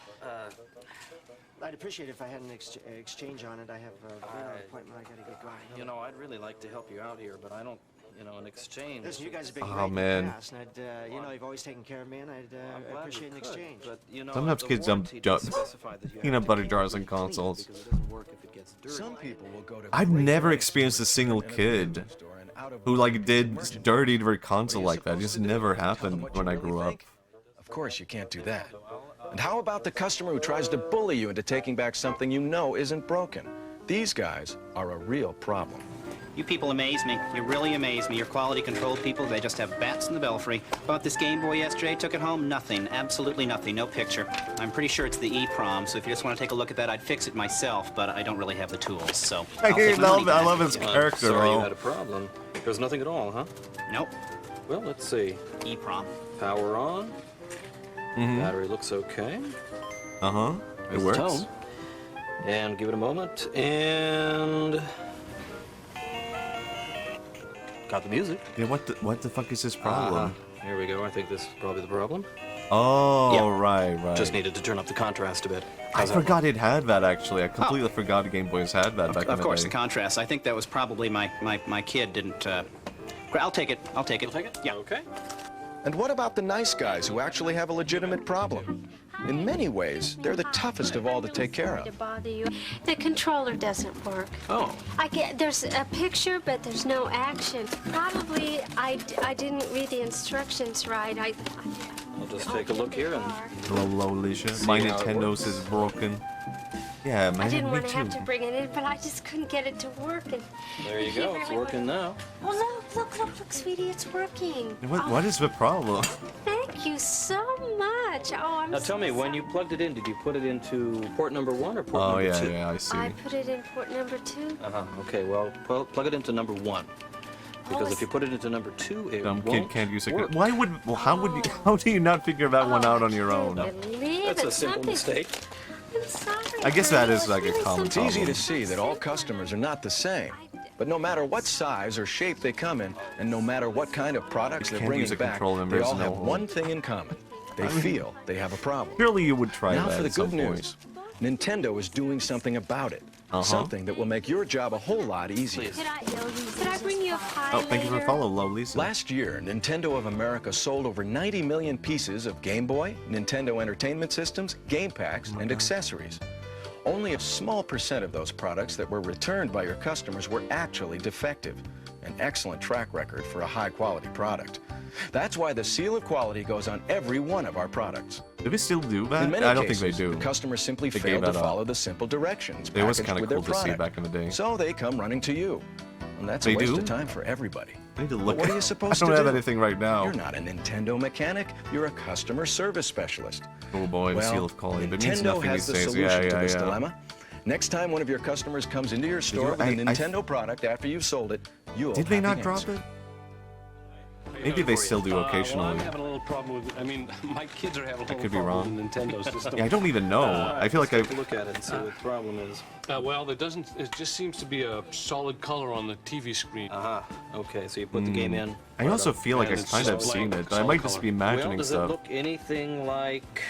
S5: I'd appreciate it if I had an exchange on it. I have an appointment. I gotta get going.
S7: You know, I'd really like to help you out here, but I don't... You know, an exchange...
S5: Listen, you guys have been
S1: Oh,
S5: great in
S1: man.
S5: the past, and I'd, you know, you've always taken care of me, and I'd
S7: I'm glad we
S5: appreciate an
S7: could,
S5: exchange.
S7: But, you know,
S1: Sometimes
S7: the
S1: kids dump
S7: warranty does specify that you
S1: peanut
S7: have
S1: butter
S7: to
S1: jars
S7: keep
S1: on
S7: it clean
S1: consoles.
S7: because it doesn't work if it gets dirty.
S4: Some people will go to
S1: I've
S4: great
S1: never
S4: lengths
S1: experienced
S4: to
S1: a single
S4: return an
S1: kid
S4: abandoned store and out-of-order
S1: who like
S4: piece of
S1: did
S4: merchandise.
S1: dirty their
S4: What are
S1: console
S4: you
S1: like that. It
S4: supposed
S1: just
S4: to do?
S1: never
S4: Tell them
S1: happened
S4: what
S1: when
S4: you
S1: I
S4: really
S1: grew up.
S4: think? Of course you can't do that. And how about the customer who tries to bully you into taking back something you know isn't broken? These guys are a real problem.
S8: You people amaze me. You really amaze me. Your quality control people, they just have bats in the belfry. Bought this Game Boy yesterday, took it home, nothing. Absolutely nothing, no picture. I'm pretty sure it's the EEPROM, so if you just want to take a look at that, I'd fix it myself, but I don't really have the tools, so
S1: I
S8: I'll take my money back.
S1: love his character,
S7: Sorry you
S1: bro.
S7: had a problem. There's nothing at all, huh?
S8: Nope.
S7: Well, let's see.
S8: EEPROM.
S7: Power on. Battery looks okay.
S1: Uh-huh. It
S7: There's the
S1: works.
S7: tone. And give it a moment, and... got the music.
S1: Yeah, what the fuck is his problem?
S7: Here we go. I think this is probably the problem.
S1: Oh,
S7: Yeah.
S1: right.
S7: Just needed to turn up the contrast a bit.
S1: I
S7: How's that?
S1: forgot it had that, actually. I completely forgot Game Boys had that back in
S8: Of
S1: the
S8: course,
S1: day.
S8: the contrast. I think that was probably my kid didn't... I'll take it. I'll take it.
S7: You'll take it?
S8: Yeah.
S7: Okay.
S4: And what about the nice guys who actually have a legitimate problem? In many ways, they're the toughest of all to take care of.
S9: To bother you. The controller doesn't work.
S7: Oh.
S9: There's a picture, but there's no action. Probably I didn't read the instructions right.
S7: I'll just take a look here and...
S1: Hello, Alicia. My
S7: how it
S1: Nintendo's is broken. Yeah, man,
S9: I didn't
S1: me
S9: want to
S1: too.
S9: have to bring it in, but I just couldn't get it to work. And
S7: There you go. It's working now.
S9: oh, look, sweetie, it's working.
S1: What is the problem?
S9: Thank you so much. Oh, I'm
S7: Now
S9: so
S7: tell me, when
S9: sorry.
S7: you plugged it in, did you put it into port number 1 or port
S1: Oh,
S7: number
S1: yeah,
S7: 2?
S1: yeah, I see.
S9: I put it in port number 2.
S7: Okay, well, plug it into number 1. Because
S9: Oh,
S7: if you put it into number 2, it
S1: Dumb
S7: won't
S1: kid can't use a...
S7: work.
S1: Why would... Well, how do you not figure that one out on your own?
S7: That's a simple mistake.
S9: I'm sorry.
S1: I guess that is like a
S9: Really
S1: common
S4: It's easy
S1: problem.
S4: to see that all customers are not the same. But no matter what size or shape they come in, and no matter what kind of products
S1: You
S4: they're
S1: can't use
S4: bringing
S1: a
S4: back,
S1: control and
S4: they
S1: there's
S4: all
S1: no
S4: have
S1: hole.
S4: one thing in common. They feel they have a problem.
S1: Surely you would try
S4: Now
S1: that
S4: for the
S1: at some
S4: good
S1: point.
S4: news. Nintendo is doing something about it. Something that will make your job a whole lot easier.
S9: Could I bring you a pie
S1: Oh, thank you for the
S9: later?
S1: follow, Low Lisa.
S4: Last year, Nintendo of America sold over 90 million pieces of Game Boy, Nintendo Entertainment Systems, game packs, and accessories. Only a small percent of those products that were returned by your customers were actually defective. An excellent track record for a high-quality product. That's why the seal of quality goes on every one of our products.
S1: Do they still do that?
S4: In many
S1: I don't
S4: cases,
S1: think they do.
S4: the customers simply
S1: They
S4: failed
S1: gave
S4: to
S1: that up.
S4: follow the simple directions
S1: It was
S4: packaged
S1: kind of
S4: with their
S1: cool to see
S4: product.
S1: back in the day.
S4: So they come running to you. And that's
S1: They
S4: a waste
S1: do?
S4: of time for everybody.
S1: I need to
S4: But
S1: look.
S4: what are you supposed
S1: I
S4: to
S1: don't
S4: do?
S1: have anything right now.
S4: You're not a Nintendo mechanic. You're a customer service specialist.
S1: Oh boy, the
S4: Well,
S1: seal of quality. But it means
S4: Nintendo
S1: nothing
S4: has
S1: these
S4: the
S1: days.
S4: solution
S1: Yeah,
S4: to this
S1: yeah.
S4: dilemma. Next time one of your customers comes into your store with a
S1: I-
S4: Nintendo product after you've sold it, you'll
S1: Did they
S4: have
S1: not
S4: the
S1: drop
S4: answer.
S1: it? Maybe they still do
S10: Well,
S1: occasionally.
S10: I'm having a little problem with. I mean, my kids are having a little
S1: could be
S10: problem with Nintendo system.
S1: Yeah, I don't even know. I feel like
S7: Take a look at it and see what the problem is.
S10: Well, it doesn't. It just seems to be a solid color on the TV screen.
S7: Okay, so you put the game in.
S1: I also feel like
S10: And
S1: I've
S10: it's
S1: kind of
S10: just
S1: seen
S10: blank,
S1: it, but I
S10: solid
S1: might just
S10: color.
S1: be imagining
S7: Well, does
S1: stuff.
S7: it look anything like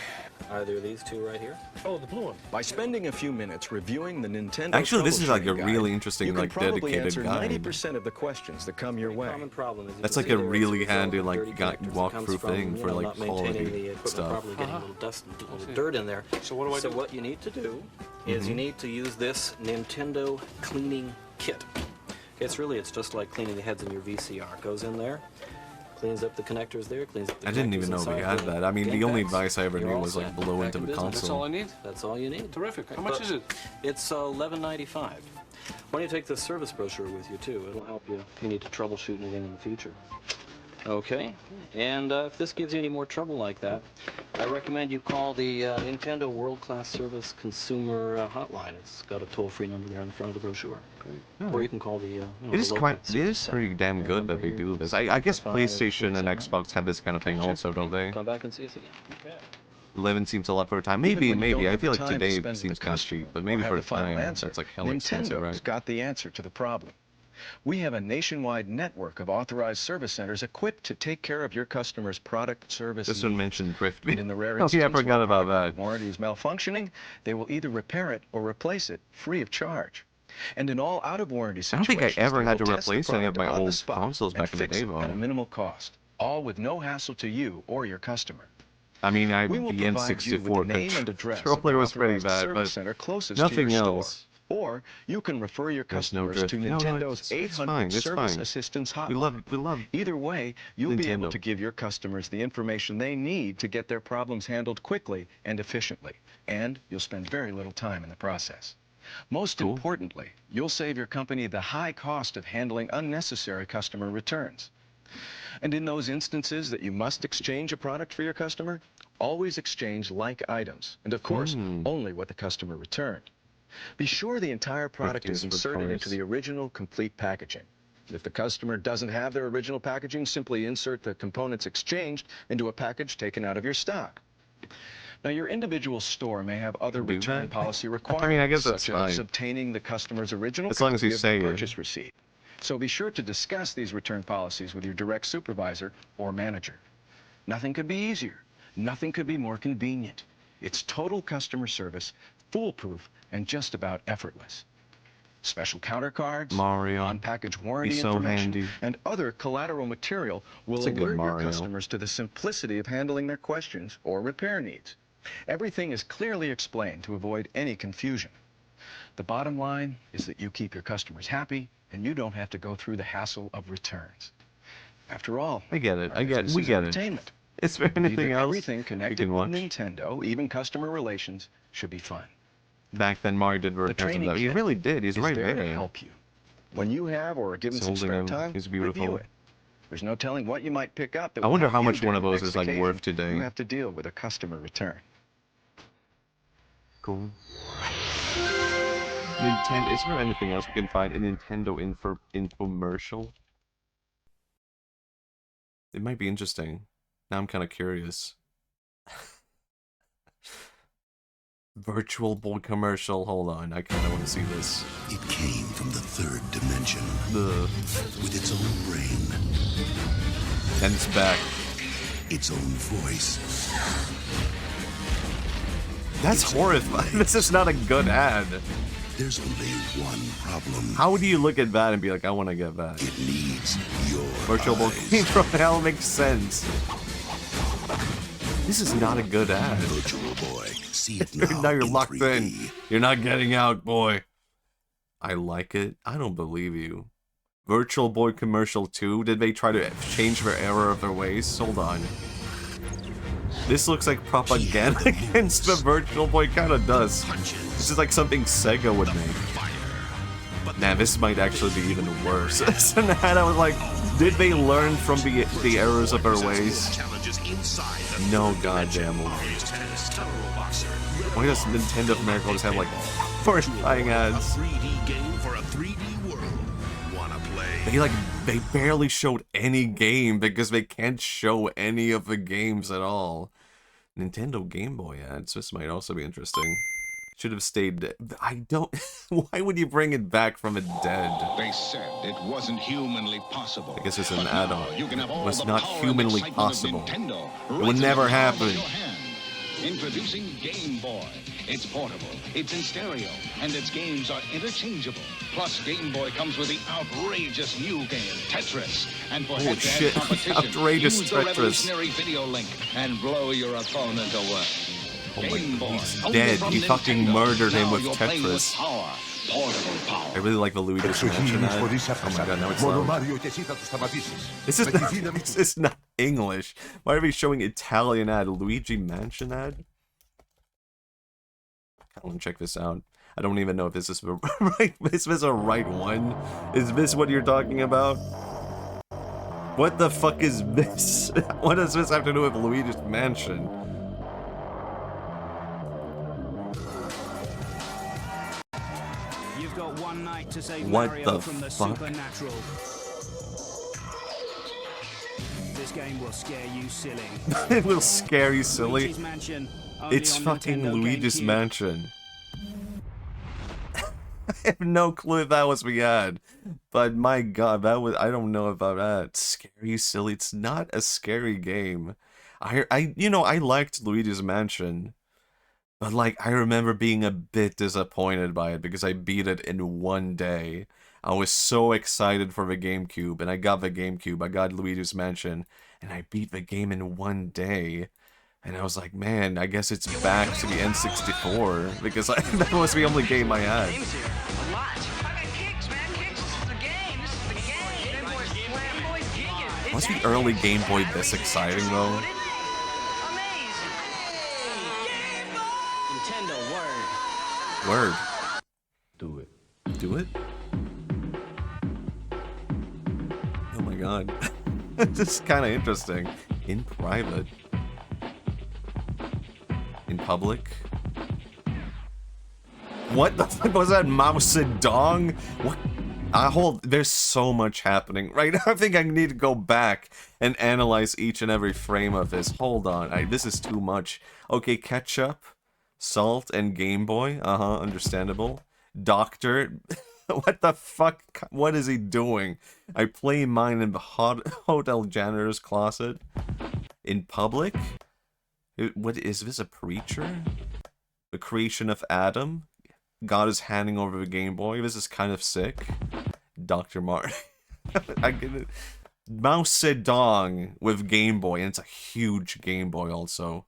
S7: either of these two right here?
S10: Oh, the blue one.
S4: By spending a few minutes reviewing the Nintendo
S1: Actually, this is like a
S4: troubleshooting guide,
S1: really interesting,
S4: you can
S1: like,
S4: probably
S1: dedicated
S4: answer
S1: guide.
S4: 90% of the questions that come your way.
S7: Common problem is you
S1: That's
S7: can
S1: like
S7: see
S1: a
S7: there
S1: really
S7: it's a result
S1: handy,
S7: of
S1: like,
S7: dirty connectors. It
S1: walkthrough
S7: comes from,
S1: thing
S7: you
S1: for,
S7: know,
S1: like,
S7: not maintaining
S1: quality
S7: the equipment
S1: stuff.
S7: properly, getting a little dust and a little dirt in there.
S10: So what do I
S7: So
S10: do?
S7: what you need to do is you need to use this Nintendo cleaning kit. It's just like cleaning the heads in your VCR. It goes in there, cleans up the connectors there, cleans up the
S1: I didn't
S7: connectors
S1: even know we
S7: inside
S1: had
S7: the
S1: that. I mean,
S7: game
S1: the only
S7: packs.
S1: advice I ever
S7: You're
S1: knew
S7: all
S1: was like
S7: set.
S1: blow
S7: Back
S1: into
S7: in
S1: the
S7: business.
S10: That's all I
S1: console.
S10: need.
S7: That's all you need.
S10: Terrific. How much is it?
S7: It's $11.95. Why don't you take the service brochure with you too? It'll help you if you need to troubleshoot anything in the future. Okay, and if this gives you any more trouble like that, I recommend you call the Nintendo World Class Service Consumer Hotline. It's got a toll-free number there on the front of the brochure. Or you can call the.
S1: It is pretty damn good that they do this. I guess PlayStation and Xbox have this kind of thing also, don't they?
S7: Come back and see us again. Okay.
S1: 11 seems a lot for a time.
S4: Even
S1: Maybe,
S4: when you don't
S1: maybe. I
S4: have
S1: feel
S4: the
S1: like
S4: time to
S1: today
S4: spend with
S1: seems
S4: the
S1: kind of
S4: customer
S1: cheap, but
S4: or
S1: maybe
S4: have
S1: for
S4: the
S1: a
S4: final
S1: time,
S4: answer,
S1: that's like hell expensive,
S4: Nintendo's
S1: right?
S4: got the answer to the problem. We have a nationwide network of authorized service centers equipped to take care of your customers' product service
S1: This
S4: needs.
S1: one mentioned Drift.
S4: And in the rare
S1: Oh,
S4: instance
S1: yeah, I forgot
S4: where
S1: about
S4: product
S1: that.
S4: warranty is malfunctioning, they will either repair it or replace it free of charge. And in all out-of-warranty
S1: I don't
S4: situations,
S1: think I ever
S4: they
S1: had
S4: will
S1: to
S4: test the
S1: replace any of
S4: product
S1: my
S4: on the
S1: old
S4: spot
S1: consoles
S4: and
S1: back in the
S4: fix
S1: day,
S4: it
S1: though.
S4: at a minimal cost, all with no hassle to you or your customer.
S1: I mean,
S4: We will
S1: the
S4: provide you with the
S1: N64
S4: name and address of
S1: controller
S4: the
S1: was pretty
S4: authorized
S1: bad,
S4: service
S1: but
S4: center closest
S1: nothing
S4: to your
S1: else.
S4: store. Or you can refer your
S1: There's no
S4: customers to
S1: drift. No,
S4: Nintendo's
S1: it's fine,
S4: 800
S1: it's
S4: service
S1: fine.
S4: assistance hotline.
S1: We love
S4: Either way, you'll be able
S1: Nintendo.
S4: to give your customers the information they need to get their problems handled quickly and efficiently. And you'll spend very little time in the process. Most importantly, you'll save your company the high cost of handling unnecessary customer returns. And in those instances that you must exchange a product for your customer, always exchange like items, and of course, only what the customer returned. Be sure the entire product is inserted into the original complete packaging. If the customer doesn't have their original packaging, simply insert the components exchanged into a package taken out of your stock. Now, your individual store may have other return policy requirements,
S1: I mean, I guess that's
S4: such as obtaining the customer's original
S1: as long as you
S4: copy of
S1: say
S4: the
S1: it.
S4: purchase receipt. So be sure to discuss these return policies with your direct supervisor or manager. Nothing could be easier. Nothing could be more convenient. It's total customer service, foolproof, and just about effortless. Special counter cards, on-package warranty information, and other collateral material will alert your customers to the simplicity of handling their questions or repair needs. Everything is clearly explained to avoid any confusion. The bottom line is that you keep your customers happy, and you don't have to go through the hassle of returns. After all,
S1: I get it.
S4: we get it.
S1: Is there anything else?
S4: Everything connected with Nintendo, even customer relations, should be fun.
S1: Back then, Mario did repairs of that. He really did. He's right there.
S4: To help you. When you have or are given some spare time,
S1: he's beautiful.
S4: Review it. There's no telling what you might pick up. That
S1: I wonder how
S4: will help
S1: much
S4: you
S1: one of
S4: during
S1: those
S4: the
S1: is
S4: next
S1: like worth
S4: occasion
S1: today.
S4: You have to deal with a customer return.
S1: Cool. Nintendo. Is there anything else we can find? A Nintendo infomercial? It might be interesting. Now I'm kind of curious. Virtual Boy commercial. Hold on, I kind of want to see this.
S11: It came from the third dimension. With its own brain.
S1: And it's back.
S11: Its own voice.
S1: That's horrifying. This is not a good ad.
S11: There's only one problem.
S1: How do you look at that and be like, I want to get that?
S11: It needs your
S1: Virtual Boy from hell makes sense. This is not a good ad.
S11: Virtual Boy. See it now.
S1: Now you're
S11: in
S1: locked
S11: 3D.
S1: in. You're not getting out, boy. I like it. I don't believe you. Virtual Boy commercial 2? Did they try to change their error of their ways? Hold on. This looks like propaganda against the Virtual Boy. Kinda does. This is like something Sega would make. Man, this might actually be even worse. And I was like, did they learn from the errors of their ways? No goddamn way. Why does Nintendo of America always have like horrifying ads? They barely showed any game because they can't show any of the games at all. Nintendo Game Boy ads. This might also be interesting. Should have stayed dead. I don't. Why would you bring it back from the dead?
S12: They said it wasn't humanly possible.
S1: I guess it's an add-on. It was not humanly possible. It would never happen.
S12: Introducing Game Boy. It's portable, it's in stereo, and its games are interchangeable. Plus, Game Boy comes with the outrageous new game, Tetris. And for head-to-head competition,
S1: outrageous
S12: use the
S1: Tetris.
S12: revolutionary video link and blow your opponent away.
S1: Oh
S12: Game Boy.
S1: He's dead. He fucking murdered him with Tetris.
S12: Power. Portable power.
S1: I really like the Luigi's Mansion ad. Oh my god, now it's loud. This is not English. Why are we showing Italian ad? Luigi Mansion ad? I want to check this out. I don't even know if this is the right. Is this a right one? Is this what you're talking about? What the fuck is this? What does this have to do with Luigi's Mansion?
S13: You've got one night to save
S1: What
S13: Mario
S1: the
S13: from the
S1: fuck?
S13: supernatural. This game will scare you silly.
S1: It will scare you silly.
S13: Luigi's Mansion, only
S1: It's
S13: on
S1: fucking
S13: Nintendo
S1: Luigi's
S13: GameCube.
S1: Mansion. I have no clue if that was the ad, but my god, that was, I don't know about that. Scary silly. It's not a scary game. You know, I liked Luigi's Mansion, but like, I remember being a bit disappointed by it because I beat it in one day. I was so excited for the GameCube, and I got the GameCube, I got Luigi's Mansion, and I beat the game in one day. And I was like, man, I guess it's back to the N64, because that was the only game I had. Was the early Game Boy this exciting, though?
S13: Nintendo word.
S1: Word. do it? Oh my god. This is kind of interesting. In private. In public. What the fuck was that? Mao Zedong? What? There's so much happening right now. I think I need to go back and analyze each and every frame of this. Hold on. This is too much. Okay, ketchup, salt, and Game Boy. Understandable. Doctor. What the fuck? What is he doing? I play mine in the hotel janitor's closet. In public? What is this, a preacher? The creation of Adam? God is handing over the Game Boy. This is kind of sick. Dr. Martin. I get it. Mao Zedong with Game Boy, and it's a huge Game Boy also.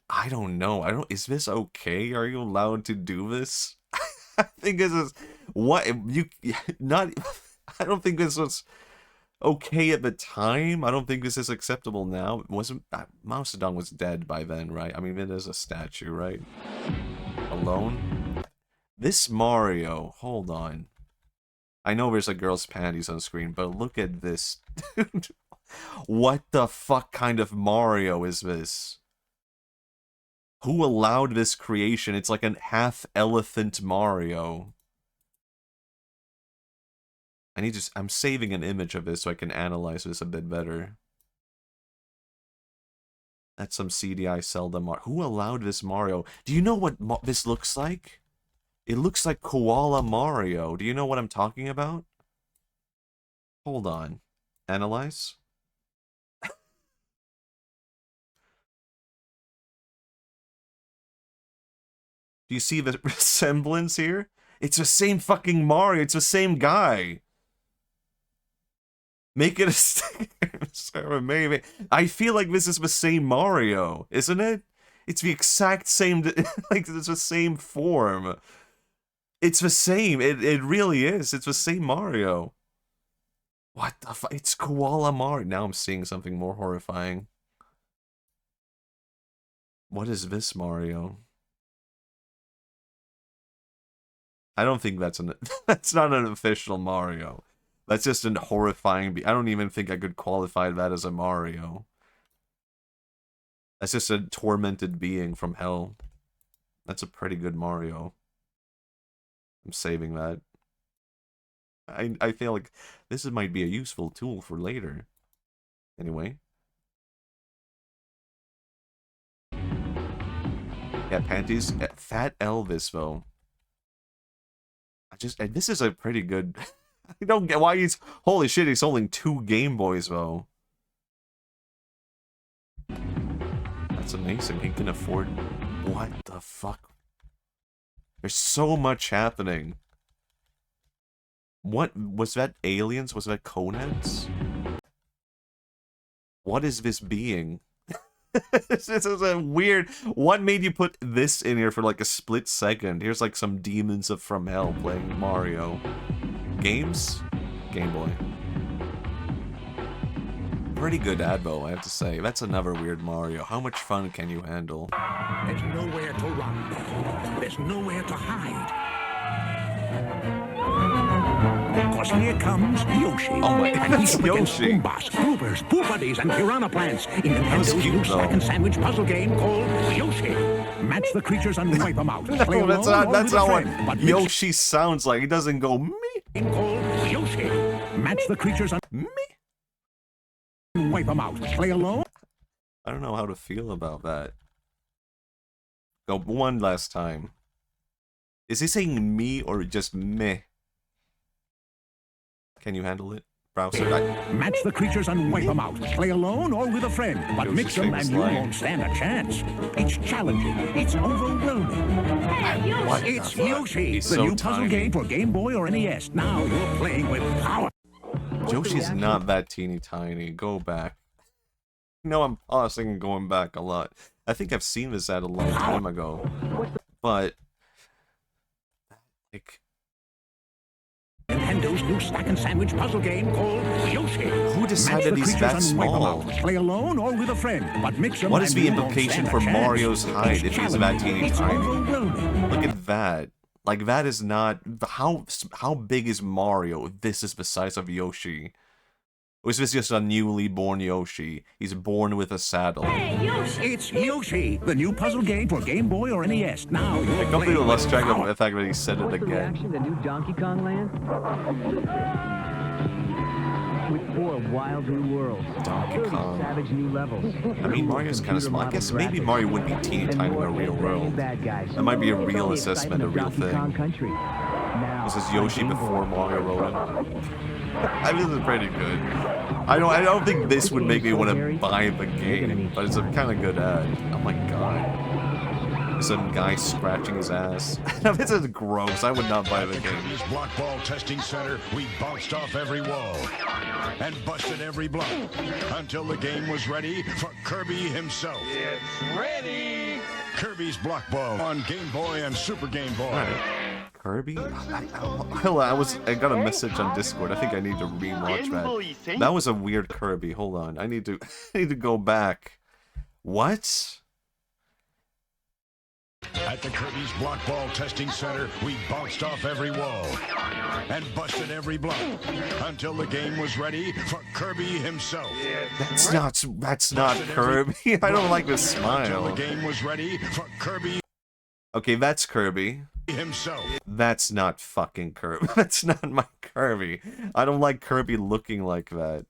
S1: I don't know. Is this okay? Are you allowed to do this? I think this is what you not. I don't think this was okay at the time. I don't think this is acceptable now. Wasn't Mao Zedong was dead by then, right? I mean, it is a statue, right? Alone. This Mario, hold on. I know there's a girl's panties on screen, but look at this. Dude, what the fuck kind of Mario is this? Who allowed this creation? It's like an half-elephant Mario. I'm saving an image of this so I can analyze this a bit better. That's some CDI Zelda Mario. Who allowed this Mario? Do you know what this looks like? It looks like Koala Mario. Do you know what I'm talking about? Hold on. Analyze. Do you see the resemblance here? It's the same fucking Mario. It's the same guy. Make it a sticker. Maybe. I feel like this is the same Mario, isn't it? It's the exact same, like it's the same form. It's the same. It really is. It's the same Mario. What the fuck? It's Koala Mario. Now I'm seeing something more horrifying. What is this Mario? I don't think that's that's not an official Mario. That's just an horrifying I don't even think I could qualify that as a Mario. That's just a tormented being from hell. That's a pretty good Mario. I'm saving that. I feel like this might be a useful tool for later. Anyway. Yeah, panties. Fat Elvis, though. This is a pretty good... I don't get why he's... Holy shit, he's holding 2 Game Boys, though. That's amazing. He can afford... What the fuck? There's so much happening. What? Was that aliens? Was that coneheads? What is this being? This is a weird... What made you put this in here for like a split second? Here's like some demons from hell playing Mario. Games? Game Boy. Pretty good advo, I have to say. That's another weird Mario. How much fun can you handle?
S14: There's nowhere to run. There's nowhere to hide. Because here comes Yoshi.
S1: Oh my,
S14: and he's
S1: that's
S14: up against
S1: Yoshi.
S14: Goombas, Bloopers, Poofuddies, and Piranha Plants in Nintendo's new stack and sandwich puzzle game called Yoshi. Match the creatures and wipe them out. Play
S1: No, that's
S14: alone or
S1: not
S14: with a friend,
S1: what
S14: but
S1: Yoshi sounds like. He doesn't go me.
S14: Game called Yoshi. Match the creatures and wipe them out. Play alone.
S1: I don't know how to feel about that. Go one last time. Is he saying me or just meh? Can you handle it? Browser.
S14: Match the creatures and wipe them out. Play alone or with a friend, but mix them and you won't stand a chance. It's challenging. It's overwhelming. It's Yoshi, the new puzzle game for Game Boy or NES. Now you're playing with power.
S1: Yoshi's not that teeny tiny. Go back. No, I'm pausing and going back a lot. I think I've seen this ad a long time ago. But... like...
S14: Nintendo's new stack and sandwich puzzle game called Yoshi.
S1: Who decided he's that small?
S14: Play alone or with a friend, but mix them.
S1: What is the implication for Mario's height if he's that teeny tiny? Look at that. Like, that is not... How big is Mario if this is the size of Yoshi? Or is this just a newly born Yoshi? He's born with a saddle.
S14: Hey, Yoshi! It's Yoshi, the new puzzle game for Game Boy or NES. Now you're
S1: I completely lost track of the fact that he said it again.
S15: The new Donkey Kong Land? With 4 wild new worlds.
S1: Donkey Kong.
S15: Savage new levels.
S1: I mean, Mario's kind of small. I guess maybe Mario wouldn't be teeny tiny in a real world. That might be a real assessment, a real thing. This is Yoshi before Mario Roland. I mean, this is pretty good. I don't think this would make me want to buy the game, but it's a kind of good ad. Oh my god. Some guy scratching his ass. This is gross. I would not buy the game.
S11: This block ball testing center, we bounced off every wall and busted every block until the game was ready for Kirby himself.
S12: It's ready!
S11: Kirby's block ball on Game Boy and Super Game Boy.
S1: Right. Kirby? I got a message on Discord. I think I need to rewatch that. That was a weird Kirby. Hold on. I need to go back. What?
S11: At the Kirby's Block Ball Testing Center, we bounced off every wall and busted every block until the game was ready for Kirby himself.
S1: That's not Kirby. I don't like this smile.
S11: Until the game was ready for Kirby.
S1: Okay, that's Kirby.
S11: Himself.
S1: That's not fucking Kirby. That's not my Kirby. I don't like Kirby looking like that.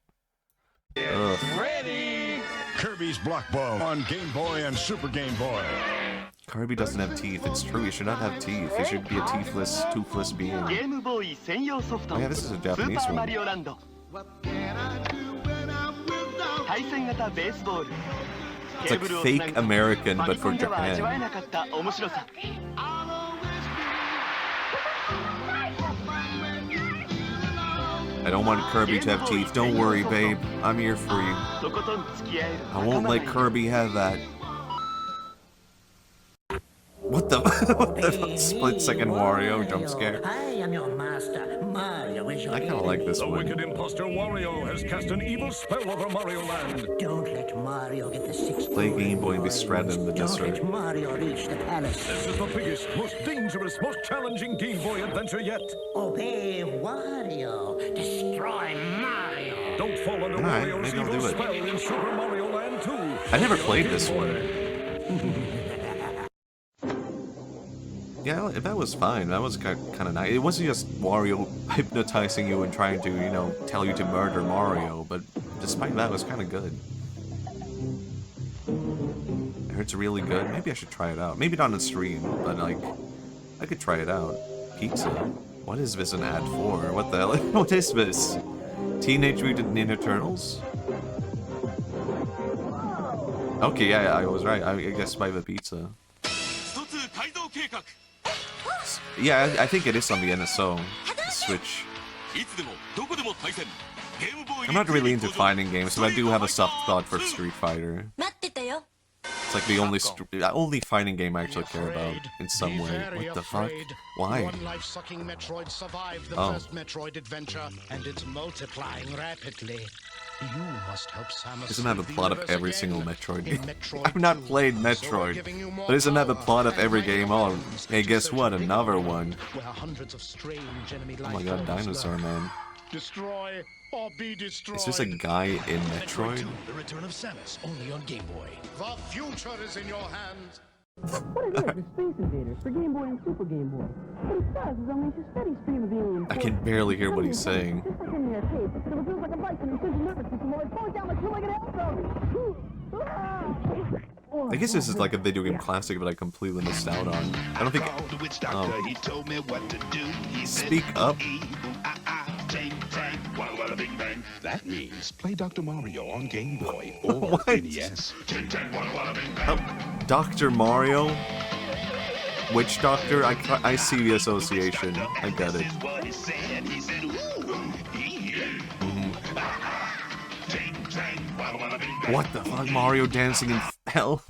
S1: Ugh.
S11: Ready! Kirby's Block Ball on Game Boy and Super Game Boy.
S1: Kirby doesn't have teeth. It's true. He should not have teeth. He should be a toothless being. Oh yeah, this is a Japanese one. It's like fake American, but for Japan. I don't want Kirby to have teeth. Don't worry, babe. I'm here for you. I won't let Kirby have that. What the? What the split-second Wario jump scare?
S14: I am your master. Mario is your
S1: I kind of like this
S14: The
S1: one.
S14: wicked imposter Wario has cast an evil spell over Mario Land. Don't let Mario get the sixth.
S1: Play Game Boy and be stranded in the
S14: Don't
S1: desert.
S14: let Mario reach the palace. This is the biggest, most dangerous, most challenging Game Boy adventure yet. Obey Wario. Destroy Mario. Don't fall under
S1: Alright,
S14: Wario's
S1: maybe I'll
S14: evil
S1: do it.
S14: spell in Super Mario Land 2.
S1: I never played this one. Yeah, that was fine. That was kind of nice. It wasn't just Wario hypnotizing you and trying to, you know, tell you to murder Mario, but despite that, it was kind of good. I heard it's really good. Maybe I should try it out. Maybe not on stream, but, like, I could try it out. Pizza? What is this an ad for? What the hell? What is this? Teenage Mutant Ninja Turtles? Okay, yeah, I was right. I guess by the pizza. Yeah, I think it is on the NSO. The Switch. I'm not really into fighting games, but I do have a soft spot for Street Fighter. It's like the only fighting game I actually care about in some way. What the fuck? Why?
S3: One life-sucking Metroid survived the
S1: Oh.
S3: first Metroid adventure, and it's multiplying rapidly. You must help Samus.
S1: Doesn't have a
S3: save the
S1: plot of
S3: universe
S1: every
S3: again
S1: single Metroid
S3: in
S1: game.
S3: Metroid
S1: I've not
S3: 2.
S1: played
S3: So we're
S1: Metroid,
S3: giving you more
S1: but doesn't have a
S3: power
S1: plot of
S3: and
S1: every
S3: might
S1: game. Oh, hey, guess what? Another one.
S3: Where hundreds of strange enemy
S1: Oh
S3: life
S1: my god,
S3: forms
S1: Dinosaur
S3: lurk.
S1: Man.
S3: Destroy or be destroyed.
S1: Is this a guy in Metroid?
S3: 2, The Return of Samus, only on Game Boy. The future is in your hands.
S15: What it is, the Space Invaders for Game Boy and Super Game Boy. What it does is unleash a steady stream of alien
S1: I can barely hear what he's saying.
S15: Just like in the arcade, but it feels like a bike and it sends nervous system while it's falling down like two-legged elbows.
S1: I guess this is like a video game classic that I completely missed out on. I don't think.
S11: He told me what to do. He said,
S1: Speak up.
S11: That means play Dr. Mario on Game Boy or
S1: What?
S11: NES.
S1: Dr. Mario? Witch Doctor? I see the association. I get it. What the fuck? Mario dancing in hell?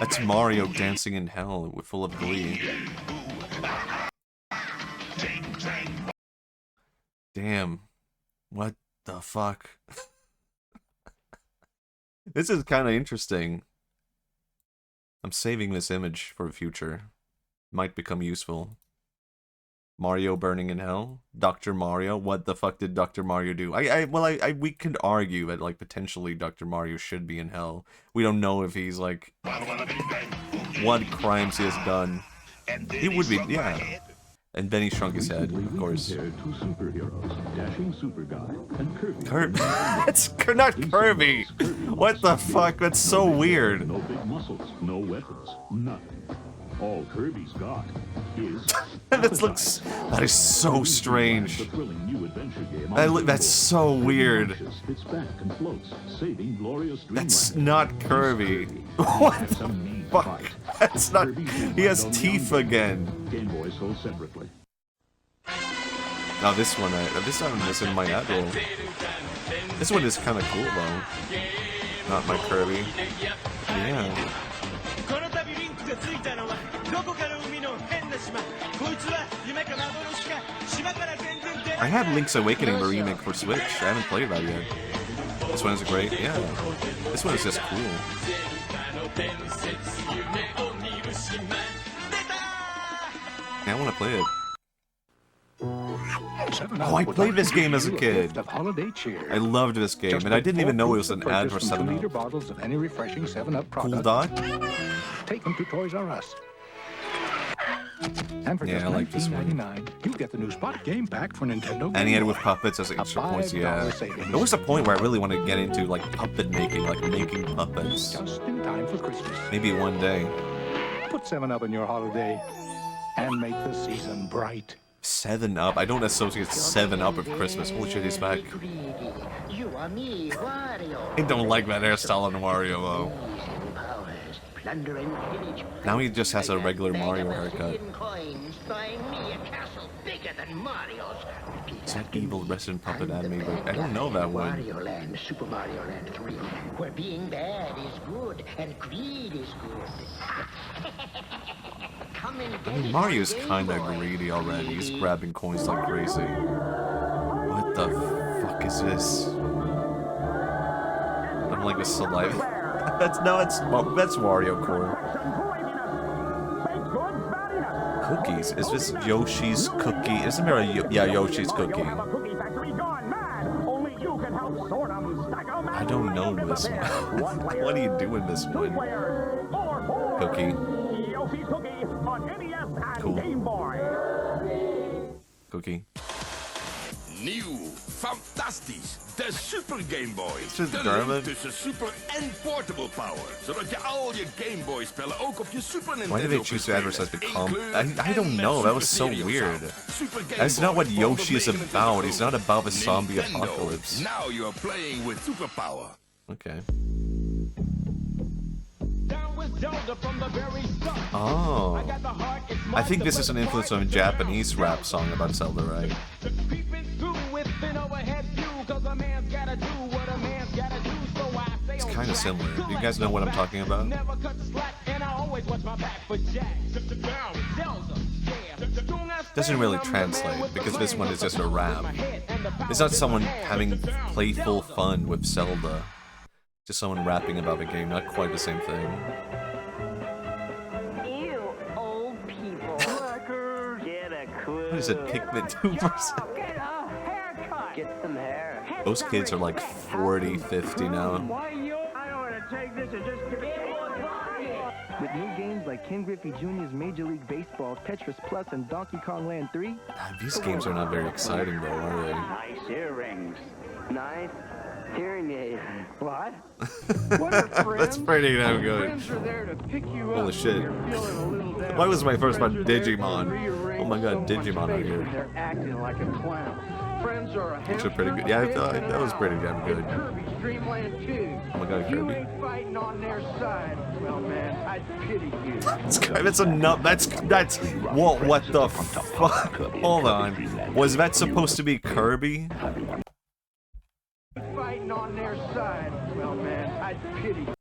S1: That's Mario dancing in hell, full of glee. Damn. What the fuck? This is kind of interesting. I'm saving this image for the future. Might become useful. Mario burning in hell? Dr. Mario? What the fuck did Dr. Mario do? We could argue that, like, potentially Dr. Mario should be in hell. We don't know if he's, like, what crimes he has done. He would be, yeah. And then he shrunk his head, of course.
S16: Two superheroes, Dashing Super Guy and Kirby.
S1: Kirby? That's not Kirby! What the fuck? That's so weird.
S16: No big muscles, no weapons, nothing. All Kirby's got is
S1: that is so strange. That's so weird. That's not Kirby. What the fuck? That's not. He has teeth again. Now this one, this one is in my ad roll. This one is kind of cool though. Not my Kirby. Yeah. I had Link's Awakening the remake for Switch. I haven't played that yet. This one is great. Yeah. This one is just cool. Yeah, I want to play it. Oh, I played this game as a kid. I loved this game, and I didn't even know it was an ad for 7-Up.
S14: bottles of any refreshing 7-Up product.
S1: Cool dot?
S14: Take them to Toys R Us. And for just
S1: like this one.
S14: $19.99, you get the new Spot Game Pack for Nintendo.
S1: And he had it with puppets as extra points, yeah. There was a point where I really wanted to get into, like, puppet making, like, making puppets.
S14: Just in time for Christmas.
S1: Maybe one day.
S14: Put 7-Up in your holiday and make the season bright.
S1: 7-Up? I don't associate 7-Up with Christmas. Holy shit, he's back. I don't like that hairstyle on Mario, though. Now he just has a regular Mario haircut. Is that evil resident puppet anime? But I don't know that one.
S17: Mario Land, Super Mario Land 3, where being bad is good and greed is good.
S1: I mean, Mario's kinda greedy already. He's grabbing coins like crazy. What the fuck is this? I don't like this saliva. that's Wario Core. Cookies? Is this Yoshi's cookie? Isn't there a Yoshi's cookie? I don't know this one. What do you do in this one? Cookie. Cool. Cookie.
S18: Nieuw, fantastisch, de Super Game Boy.
S1: Is
S18: de link tussen Super en Portable Power. Zodat je al je Game Boy spellen ook op je Super Nintendo.
S1: Why did they choose to advertise the I don't know, that was so weird. That's not what Yoshi is about. He's not about the zombie apocalypse.
S18: Now you're playing with Superpower.
S1: Okay. Oh. I think this is an influence from a Japanese rap song about Zelda, right? It's kind of similar. Do you guys know what I'm talking about? Doesn't really translate, because this one is just a rap. It's not someone having playful fun with Zelda. Just someone rapping about the game, not quite the same thing.
S17: Ew, old people.
S1: What is it, Pikmin 2%?
S17: Get some hair.
S1: Those kids are like 40, 50 now.
S19: With new games like Ken Griffey Jr.'s Major League Baseball, Tetris Plus, and Donkey Kong Land 3.
S1: These games are not very exciting though, are they?
S17: Nice earrings. Nice hearing aids. What?
S1: That's pretty damn good. Holy shit. Why was my first one Digimon? Oh my god, Digimon out here.
S19: They're acting like a clown. Friends are a
S1: Actually pretty good. Yeah, I feel like that was pretty damn good.
S19: Dreamland 2.
S1: Oh my god,
S19: You
S1: Kirby.
S19: ain't fighting on their side. Well, man, I pity you.
S1: That's enough. That's what the fuck? Hold on. Was that supposed to be Kirby?
S19: Fighting on their side. Well, man, I pity you.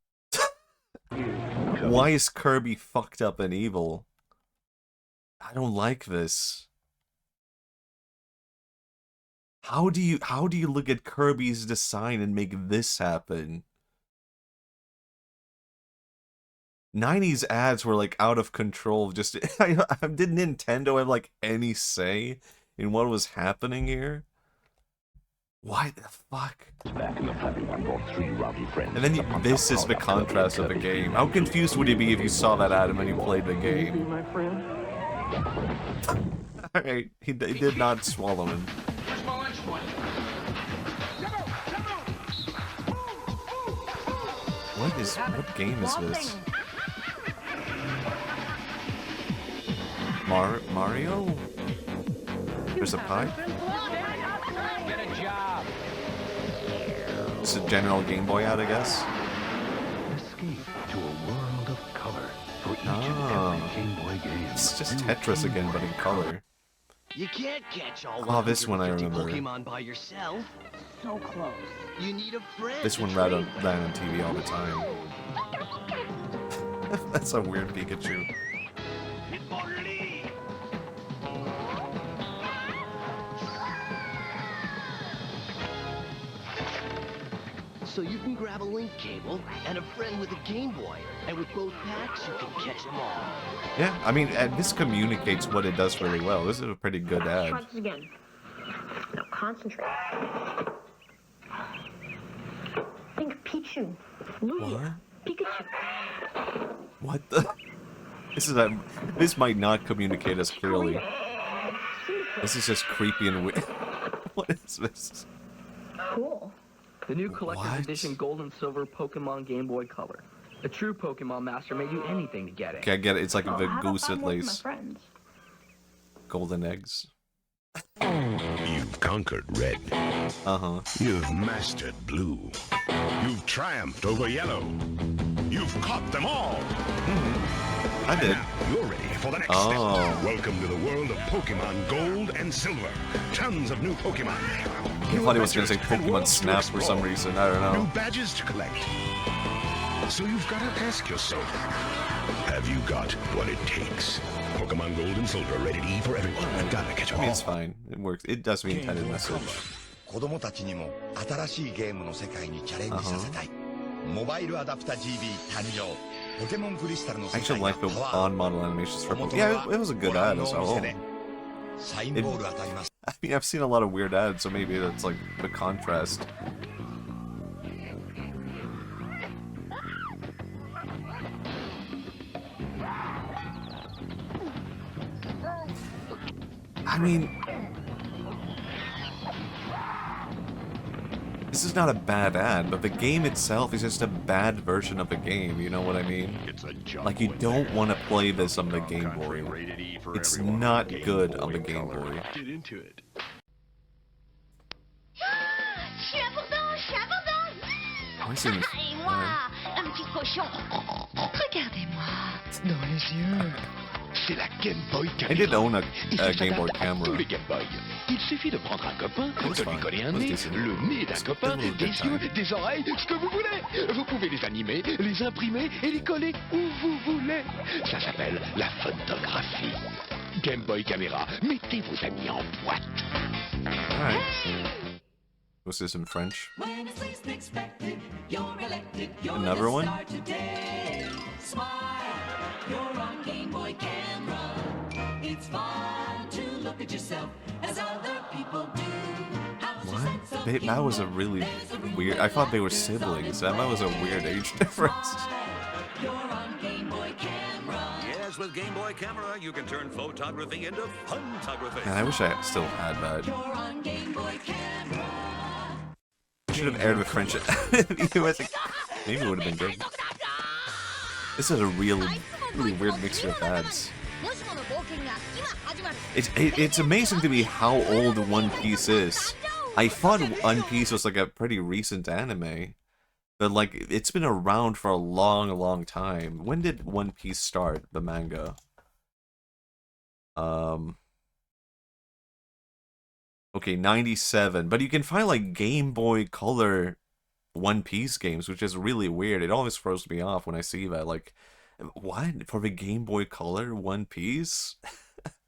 S1: Why is Kirby fucked up and evil? I don't like this. How do you look at Kirby's design and make this happen? 90s ads were like out of control. Just did Nintendo have like any say in what was happening here? Why the fuck? And then this is the contrast of the game. How confused would you be if you saw that ad and then you played the game? Alright, he did not swallow him. What game is this? Mario? There's a pie?
S17: Get a job.
S1: It's a general Game Boy ad, I guess.
S16: Escape to a world of color for each and every Game Boy game.
S1: It's just Tetris again, but in color.
S20: You can't catch all
S1: Oh, this one I remember.
S20: Pokemon by yourself. So close. You need a friend.
S1: This one ran on TV all the time. That's a weird Pikachu.
S20: So you can grab a link cable and a friend with a Game Boy, and with both packs you can catch them all.
S1: Yeah, I mean, this communicates what it does really well. This is a pretty good ad.
S15: Try this again. Now concentrate. Think Pichu. Lugia. Pikachu.
S1: What the? This might not communicate as clearly. This is just creepy and weird. What is this?
S19: Cool. The new collector's edition Gold and Silver Pokemon Game Boy Color. A true Pokemon master may do anything to get it.
S1: Okay, I get it. It's like the
S19: how
S1: goose
S19: about
S1: at
S19: I'm with my
S1: lace.
S19: friends?
S1: Golden eggs.
S11: You've conquered red.
S1: Uh-huh.
S11: You've mastered blue. You've triumphed over yellow. You've caught them all.
S1: I did.
S11: Now you're ready for the next step. Welcome to the world of Pokemon Gold and Silver. Tons of new Pokemon.
S1: I thought he was going to say Pokemon Snap for some reason. I don't know.
S11: New badges to collect. So you've got to ask yourself, have you got what it takes? Pokemon Gold and Silver, rated E for everyone. I've got to catch them all.
S1: It's fine. It works. It does the intended message.
S21: 子供たちにも新しいゲームの世界にチャレンジさせたい。モバイルアダプタ GB 誕生。ポケモンクリスタルの
S1: I
S21: 世
S1: actually
S21: 界
S1: like the
S21: がパワー
S1: on-model animations for Pokemon. Yeah, it was a good ad as a whole.
S21: サインボール当たります。
S1: I mean, I've seen a lot of weird ads, so maybe that's like the contrast. I mean, this is not a bad ad, but the game itself is just a bad version of the game, you know what I mean? Like, you don't want to play this on the Game Boy. It's not good on the Game Boy.
S16: Get into it.
S1: Why is it...
S17: Un petit cochon. Regardez-moi. Dans les yeux.
S18: C'est la Game Boy
S1: I did own a Game Boy
S18: Tous
S1: camera.
S18: les Game Boy. Il suffit de prendre un copain, de lui coller un nez, le nez d'un copain, des yeux, des oreilles, ce que vous voulez. Vous pouvez les animer, les imprimer et les coller où vous voulez. Ça s'appelle la photographie. Game Boy Caméra, mettez vos amis en boîte.
S1: Alright. Was this in French? Another one? What? That was a really weird... I thought they were siblings. That was a weird age difference.
S22: Yes, with Game Boy Camera, you can turn photography into photography.
S1: Man, I wish I still had that. Should have aired with French. Maybe it would have been good. This is a really weird mixture of ads. It's amazing to me how old One Piece is. I thought One Piece was like a pretty recent anime, but like it's been around for a long time. When did One Piece start, the manga? Okay, 97. But you can find like Game Boy Color One Piece games, which is really weird. It always throws me off when I see that. Like, what? For the Game Boy Color One Piece?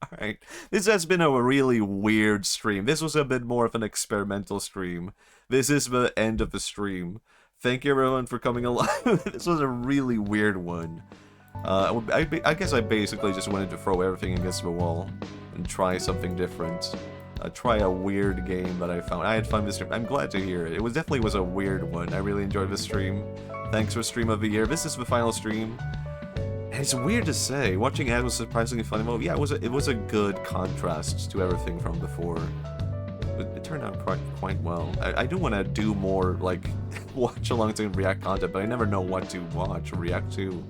S1: Alright. This has been a really weird stream. This was a bit more of an experimental stream. This is the end of the stream. Thank you everyone for coming along. This was a really weird one. I guess I basically just wanted to throw everything against the wall and try something different. Try a weird game that I found. I had fun this stream. I'm glad to hear it. It was definitely was a weird one. I really enjoyed this stream. Thanks for stream of the year. This is the final stream. And it's weird to say. Watching ads was surprisingly funny. Well, yeah, it was a good contrast to everything from before. It turned out quite well. I do want to do more, like, watch-alongs and react content, but I never know what to watch or react to.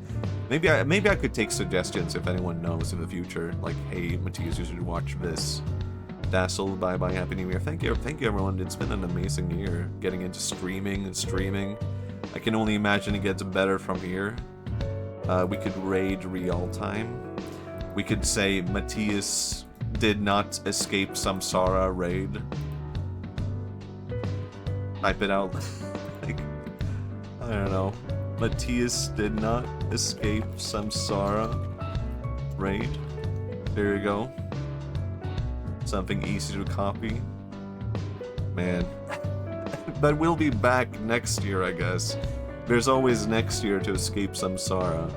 S1: Maybe I could take suggestions if anyone knows in the future. Like, hey, Matthias, you should watch this. Dazzled, bye-bye, Happy New Year. Thank you everyone. It's been an amazing year getting into streaming and streaming. I can only imagine it gets better from here. We could raid real time. We could say Matthias did not escape Samsara raid. Type it out. Like, I don't know. Matthias did not escape Samsara raid. There you go. Something easy to copy. Man. But we'll be back next year, I guess. There's always next year to escape Samsara.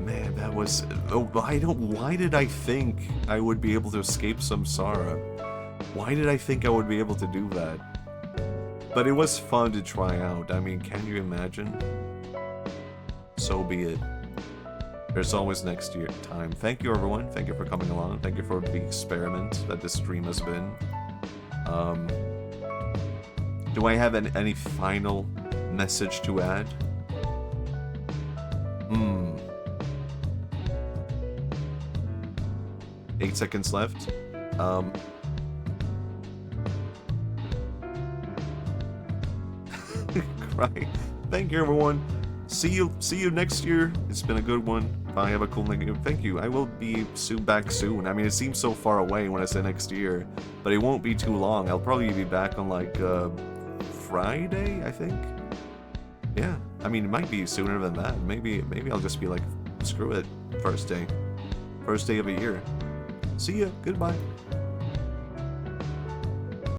S1: Man, that was... Oh, why did I think I would be able to escape Samsara? Why did I think I would be able to do that? But it was fun to try out. I mean, can you imagine? So be it. There's always next year time. Thank you, everyone. Thank you for coming along. Thank you for the experiment that this stream has been. Do I have any final message to add? 8 seconds left. Right. Thank you, everyone. See you next year. It's been a good one. Bye. Have a cool night. Thank you. I will be back soon. I mean, it seems so far away when I say next year, but it won't be too long. I'll probably be back on like Friday, I think. Yeah. I mean, it might be sooner than that. Maybe I'll just be like, screw it. First day of the year. See ya. Goodbye.